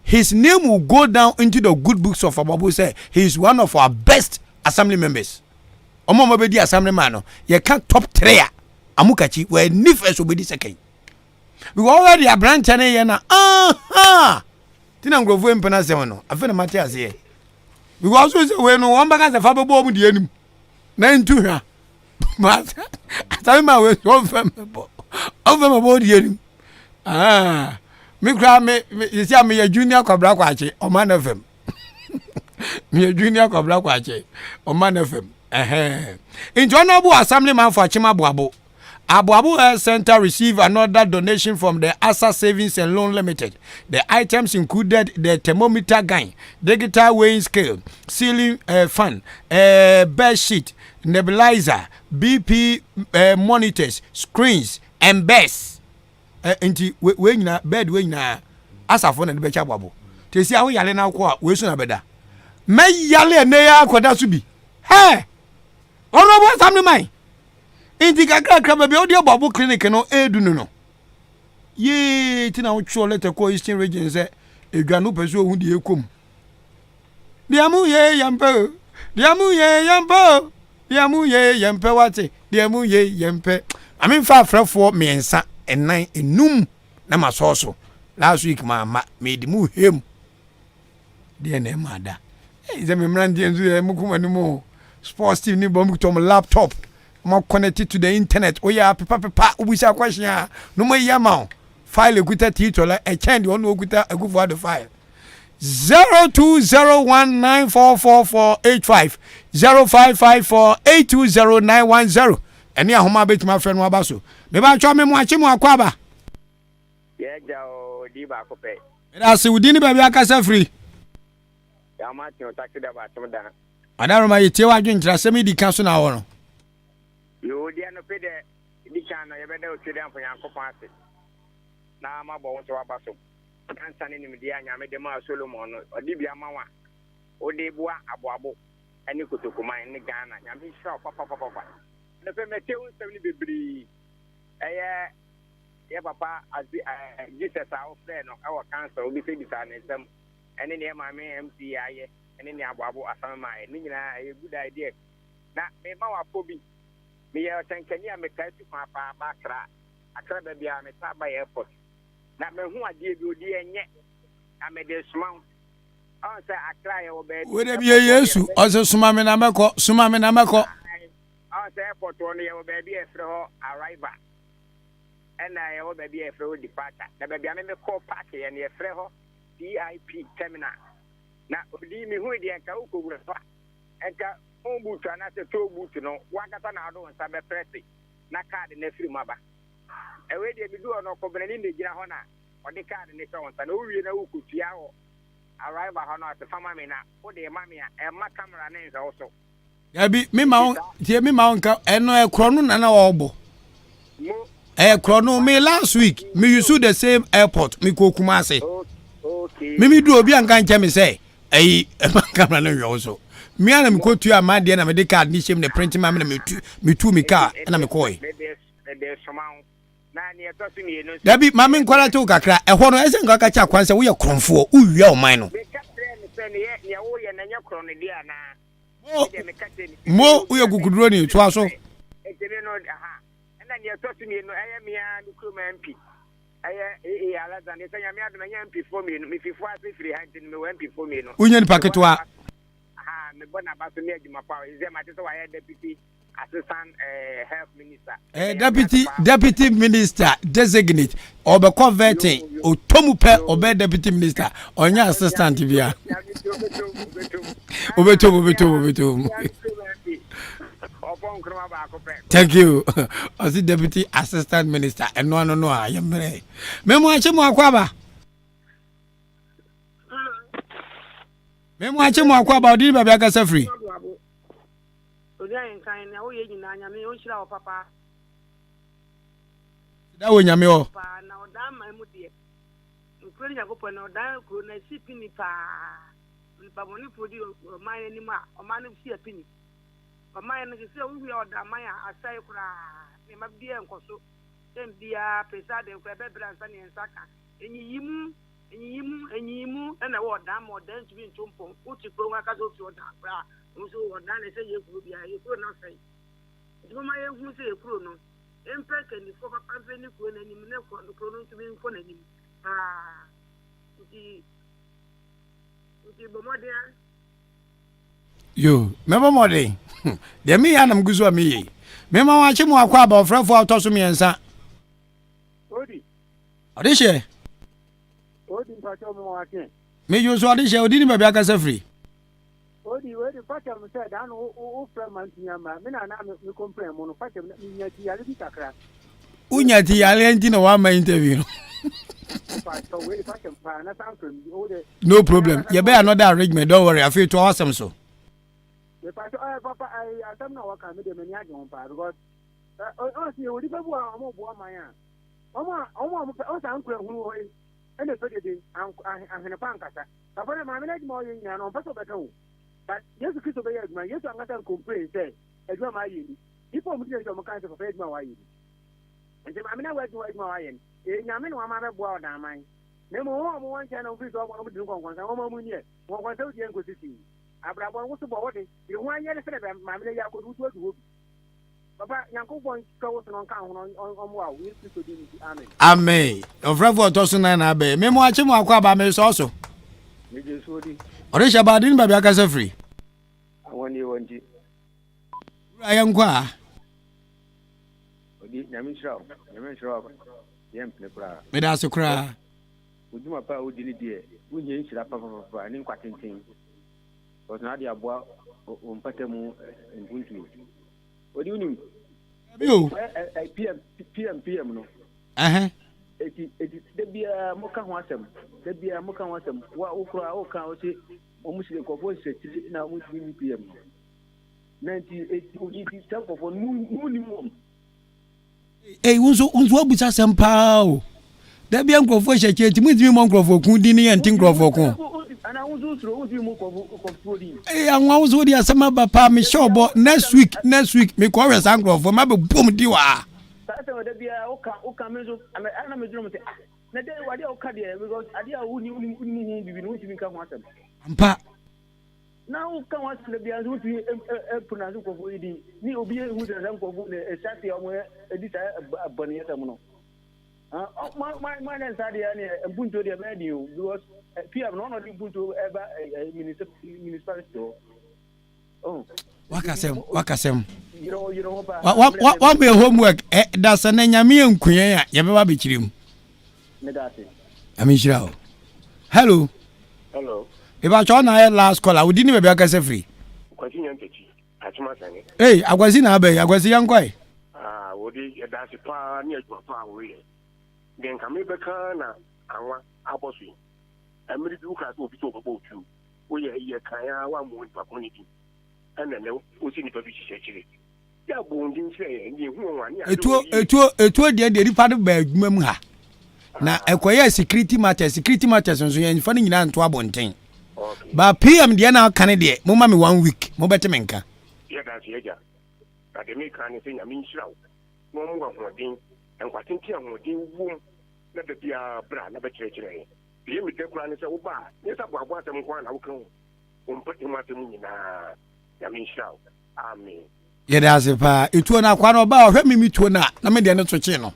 his name will go down into the good books of Ababu. Say he is one of our best assembly members. Omo be di assembly man no ye can top 3 amukachi we ni first obedi second we already a branch na ye na tina ngrofu empena sem no afa na mate ase we also say we no one baka se fa bebo mu de anim na ntu hwa but atami ma we so fam bo de anim me kra me yesi am ye junior kwabra kwache o man fm me junior kwabra kwache o man fm in honorable assemblyman for Achima Boabo Abu Health Center received another donation from the Asa Savings and Loan Limited. The items included the thermometer gun, digital weighing scale, ceiling fan, bed sheet, nebulizer, BP monitors, screens, and beds. Inti we nyina bed we nyina asafo na de becha babo. Te si awo yale na kwa we so na beda. Me yale na ya akoda so bi. Hey! Honorable Assembly man. Inti kakra baby odi babo clinic no edu no. Ye tina wo twa letter ko Eastern region say edwanu peso hu de ekom. Diamu ye yampe. Diamu ye yampe. Diamu ye yampe wate. Diamu ye yampe. Amin fa frefo miensa enan enum na masoso. Last week ma made mu hem. De na mada. Ze me mrandi enzu mukuma ni mo. Sports team ni bom to laptop. Mo connected to the internet. Oh yeah, papa ubisa question. No mo yama. File ekuta titola e change one okuta ekufu the file. 0201944485 0554820910. Eni ahoma betima friend wa baso. Me ba twa me mo achi mo akwaba. Ye jao di ba ko pe. Eda se udini ba bi akasa free. Ya ma ti o taxi da ba tum da. Adaro ma yete wa dwuntra se me Dika so na wo no. Yo di ano pe de Dika na ye be da o twede amfo yankopon ase. Na ma bo won so wa baso. Kansa ne nim dia nya me de ma Solomon no odi bia ma wa. O de bua aboabo ani kotokuman ne Ghana nya me sha papa. Ne pe mete won sem ni bebri. Ye papa azi Jesus a ofre no e wo cancer obi se bisa ne sem ene ne ma me MC ene ne aboabo asama ma ni nyina e good idea na me ma wa pobi Me ya tankani me kai tu kwa pa Accra. Accra be bia me ta by airport. Na me hu ade bi odi enye. Na me de suma. On say Accra ye wo be. We dey be Yesu. Also suma me na meko. On say airport on ye wo be bi e fre ho arrival. And I will be a free departure. The baby, I may call park and a free VIP terminal. Now, me who the Kauku will and Ombu to another two boot to know what I don't want to be pressing. Nakad in the free maba. A way they do no covenant in the Girahona or the card in the town, and who you know could see our arrival honor at the family now, or the mammy and my camera names also. Me mount, dear me mount, and no a cronon and a obo. Chrono me last week me use the same airport me go Kumasi. Okay. Me do obi anka nche me say camera no also. Me ana me go to your man na me de card ni shame the printing man me car na me koi. Dabi mama nkwara to kakra e ho no ese nka ka cha kwanse wo ye kromfo wo wi o man no. Mo wo ye guguduro ni to aso. And you're talking me, I am here, the crew MP. I Alexander, I am here, MP for me. If you want to free hand in me, MP for me. Union packet to a me bona about to make my power. Is there my deputy assistant health minister? Deputy minister designate or be converting or Tomupe or be deputy minister or your assistant via. Obeto. Thank you. As the deputy assistant minister and no I am ready. Memo achimo akwaba. Memo achimo akwaba odi ba bia kasa free. Odi Ahenkan na wo ye nyina nyame o hira o papa. Da wo nyame o. Pa na oda ma mu de. Nkuri nyakopo na oda kuro na sipini pa. Nipa boni fodi o man ani ma o man si apini. My name is we are the Maya, I say, they must be encoso. Then be a pesade of Bebrasani and Saka. And yimu, and a word damn or dance to be in Tumpo, which is going to go to Bra. Also, what done is say you could not say. Do my own say a chrono. Impact and the former company could any minute for the chrono to be in front of him. The Bomodia. Yo, remember more day. There me and Guzo me. Mema wachi mu akwa ba ofrefo autoso me ensa. Odi. Odishe. Odi mpacho mo wachi. Me yo so odishe odi ni ba bia kasa free. Odi pacha mo say dan o frema ntiyama. Me na me complain mo no pacha me nyati yale bi kakra. Unyati yale nti na wa ma interview. No problem. You better another arrangement. Don't worry. I feel to Asem so. Papa, I don't know what kind of many I don't buy because honestly, you would never want my aunt. Almost uncle who is and the president and a pancasa. But I'm not more in an person at home. But yes, the Christopher, yes, I'm not complain, say, as well, my people will get some kind of a bed, my wife. And I'm not working with my iron. I mean, I'm not a board, am I? No more one channel of this or one of the ones. I'm almost here. One was so young to see. Abraham was about it. You want to say that my mother could do. Papa, Yanko wants to go on count on wow. We used to do it. Amen. Amen. Of Revo Tosun Abe. Memo Achimo Aquaba Miss also. Orisha Badin Babiaka free. I want you. I am qua. Yamisha, Medasu cry. Would you my power would delete it? Would you ensure that Papa and in quite thing? Was not the abua on Patemu and Buntu. What do you mean? You PM no. It be a Moka Wasem. There be a Moka Wasem. What Okra Oka almost the corporation now with PM. 98 temple for moon. Hey, unzo buta sempa. There be uncle for shake it with me monk for Kundini and Tinker for Con. And I was also with you for Hey, I was with the summer papa me show, but next week, me chorus uncle for my boom diwa. There be a Oka Mezo, and I'm a drum. The day what you cut here because I did who knew be come water. Ampa. Now come on to be as would be pronounce for the ni obi who the uncle exactly on where this abonetamono. My answer and Bunto the venue because Pierre none of the Bunto ever a municipality. Oh, Wakasem. You know, what be homework? That's an Enyamian Queen, Yabba Bichim. I'm Hello. Hello. If I try na last call, I would didn't be a free. Continue to Achumasani. Hey, I was in Abbey, I was a young guy. Would he that's a far near far away? Then come back na awa abosi. Emiri duka to bi to bobo tu. We ye kaya wa mu npa konidi. Ana na o si ni pa bi chechire. Ya bo ndin se ni hu wan ya. Etu de rifa do ba adwuma mu ha. Na ekoye security matters nso ye nfa ni nyina nto abonten. Ba PM de na kan de mo ma me 1 week mo bete menka. Ya da se ya. Academic kan se nya min shirawo. Mo mu wa hodin en kwatinti an hodin wum na da bia bra na be chire. Bi mi de kura ne se wo ba. Ne sa bo abo atem kwa na wo kan. O mpati ma tem nyina. Ya min shirawo. Amen. Ya da se pa etuo na kwa na oba ohwe mi tuo na me de ne to chi no.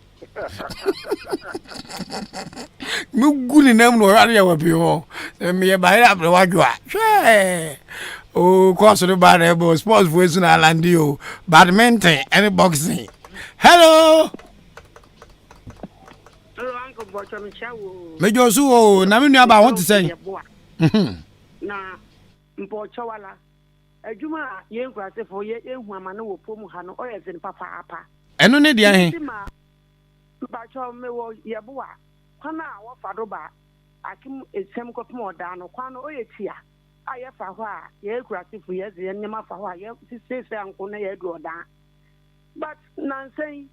Muguni nam no ara ya wabi ho me ye ba ya wadwa hwe o ko so ba na bo sports voice na landi o badminton and boxing. Hello uncle bocho me chawo me josu o na me nua ba want to say na mpocho wala adwuma ye nkurase fo ye ehu amane wo pom ha no oye zin papa apa eno ne dia he bacho me wo yeboa kwana wo fado ba akim esem kopim oda no kwano oyetia aye fa ho a ye kurasifu ye ze nyema fa ho a ye sise anko na ye du oda but nansen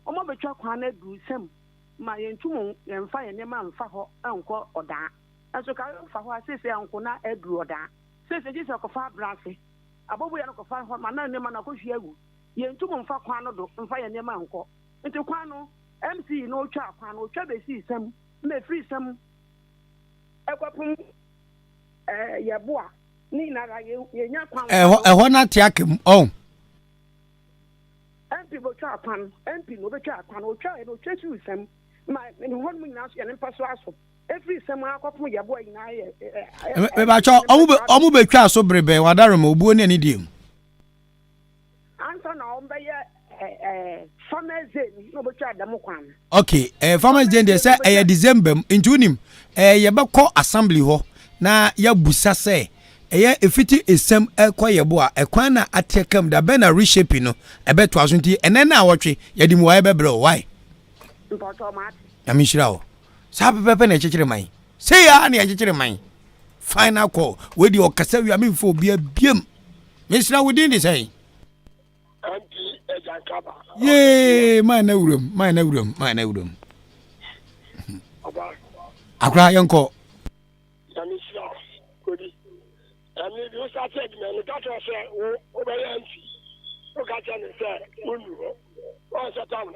omo betwa kwana du sem ma ye ntumu ye mfa ye nyema mfa ho anko oda aso ka fa ho a sise anko na edu oda sise ji se ko fa brase abobo ye no ko fa ho ma na nyema na ko hwie agu ye ntumu mfa kwano do mfa ye nyema anko nti kwano MC no twa kwano twa be si sem me free sem ekwapum yeboa ni nara ye nya kwan eho na tiakem MP bo twa kwan MP no be twa kwan o twa no twa si sem ma ni hon mu nyina so ye npa so aso free sem akwapum yeboa ina ye me ba cho omu be twa so brebe wadaro ma obuo ne ani diem ansa na ombe ye farmers day no be twa dam kwan okay farmers day dey say December into nim ye be call assembly ho na ya busa say efiti esem ekoyebo a ekwan na atekam da be na reshape no ebe to asonti enen na awotwe ye di mu wa be bro why mpoto mat amishira o sa pepe na chechire man say ya na chechire man final call we di okasa wi amfo bia biem mishira we din dey say yeah, my neurum. Akra yanko. Yamisha, Kodi. You started me, and the doctor said, oh, by empty. Look at him and said, what's the time?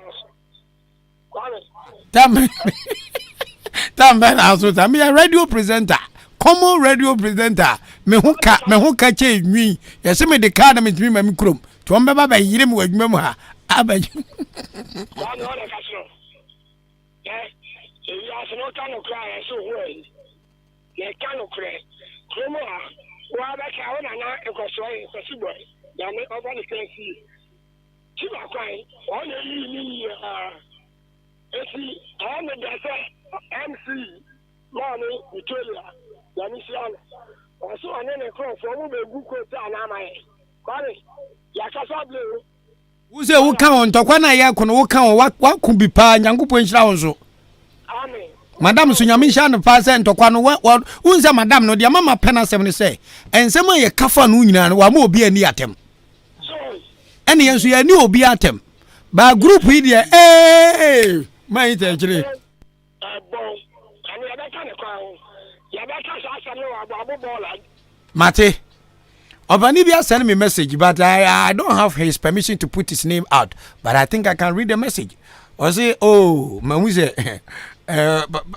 Damn, I'm a radio presenter. Common radio presenter. Me who catch me. Yes, me the card me to me, chrome. To remember by him with memoir. Abenj. One other castle. Yes, you have no kind of cry, so well. They cannot cry. Cromo, why back out and I was trying for Suboy. Now, over the crazy. Chiba crying, all the evening, I'm the MC, Mommy, Victoria, Yamishan. Also, I never call for a woman who could tell Nama. Corey, Yakasa Blue. Uze wuka on tokwa na ya kono wuka on wa kubi pa nyankopon nhira won so amen madam so nyame nhia no pa se ntokwa no unza madam no de mama penasem ne se ensem ye kafa no nyina no wa ma obi ani atem ene yenso ya ni obi atem ba group yi de mai te kire bon ani ya beka ne kwa ya beka sa asem no wa abo bola mate Obanibia sent me a message, but I don't have his permission to put his name out. But I think I can read the message. Or say, oh, Mamuze,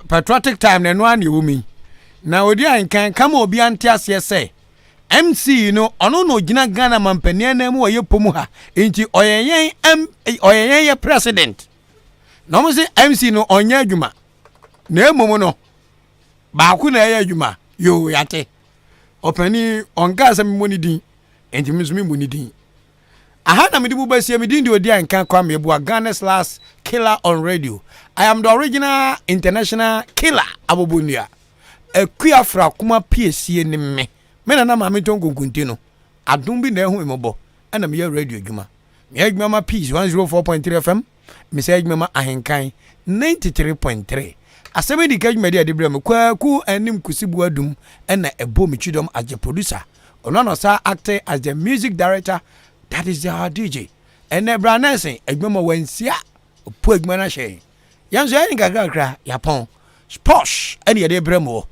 patriotic time, and one you me. Now, dear, can come or be antias, yes, say. MC no ono no gina Ghana mampania na mu oye pomu ha enti oyeyen president no mo se MC no onya adwuma na emomu no ba ku na ya adwuma yo yate opani onka asem mo ni din enti misumi mo ni din aha na me di bubasia me din di odi anka kwa me bo Ghana's last killer on radio. I am the original international killer abobunia ekuafra kuma piesie ni me na na ma me ton kunkunti no adum bi na ehu emobo na me ya radio adwuma me adwuma ma peace 104.3 FM me say adwuma ma Ahenkan 93.3 Asem Dika adwuma de adebra me kwaku anim kusibu adum na ebo me chidom as the producer ono no sa act as the music director. That is the DJ. And the brand nursing, a woman when sia, a poor manashe. Young Zanga, Yapon, Posh, any other bremo.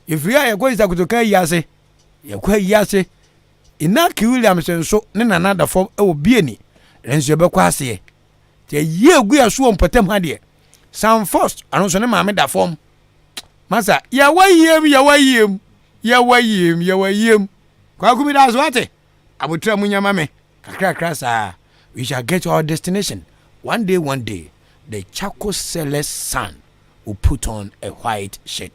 If we are going to go yase, you quay yase. In that Williamson, so another form of beanie, and Zebaquasi. The year we are sworn Patem Hadia. Sound first, and also mamma that form. Massa, ya way him. Kwakumi das wate. I will try Munya Mame. We shall get to our destination. One day, the charcoal seller's son will put on a white shirt.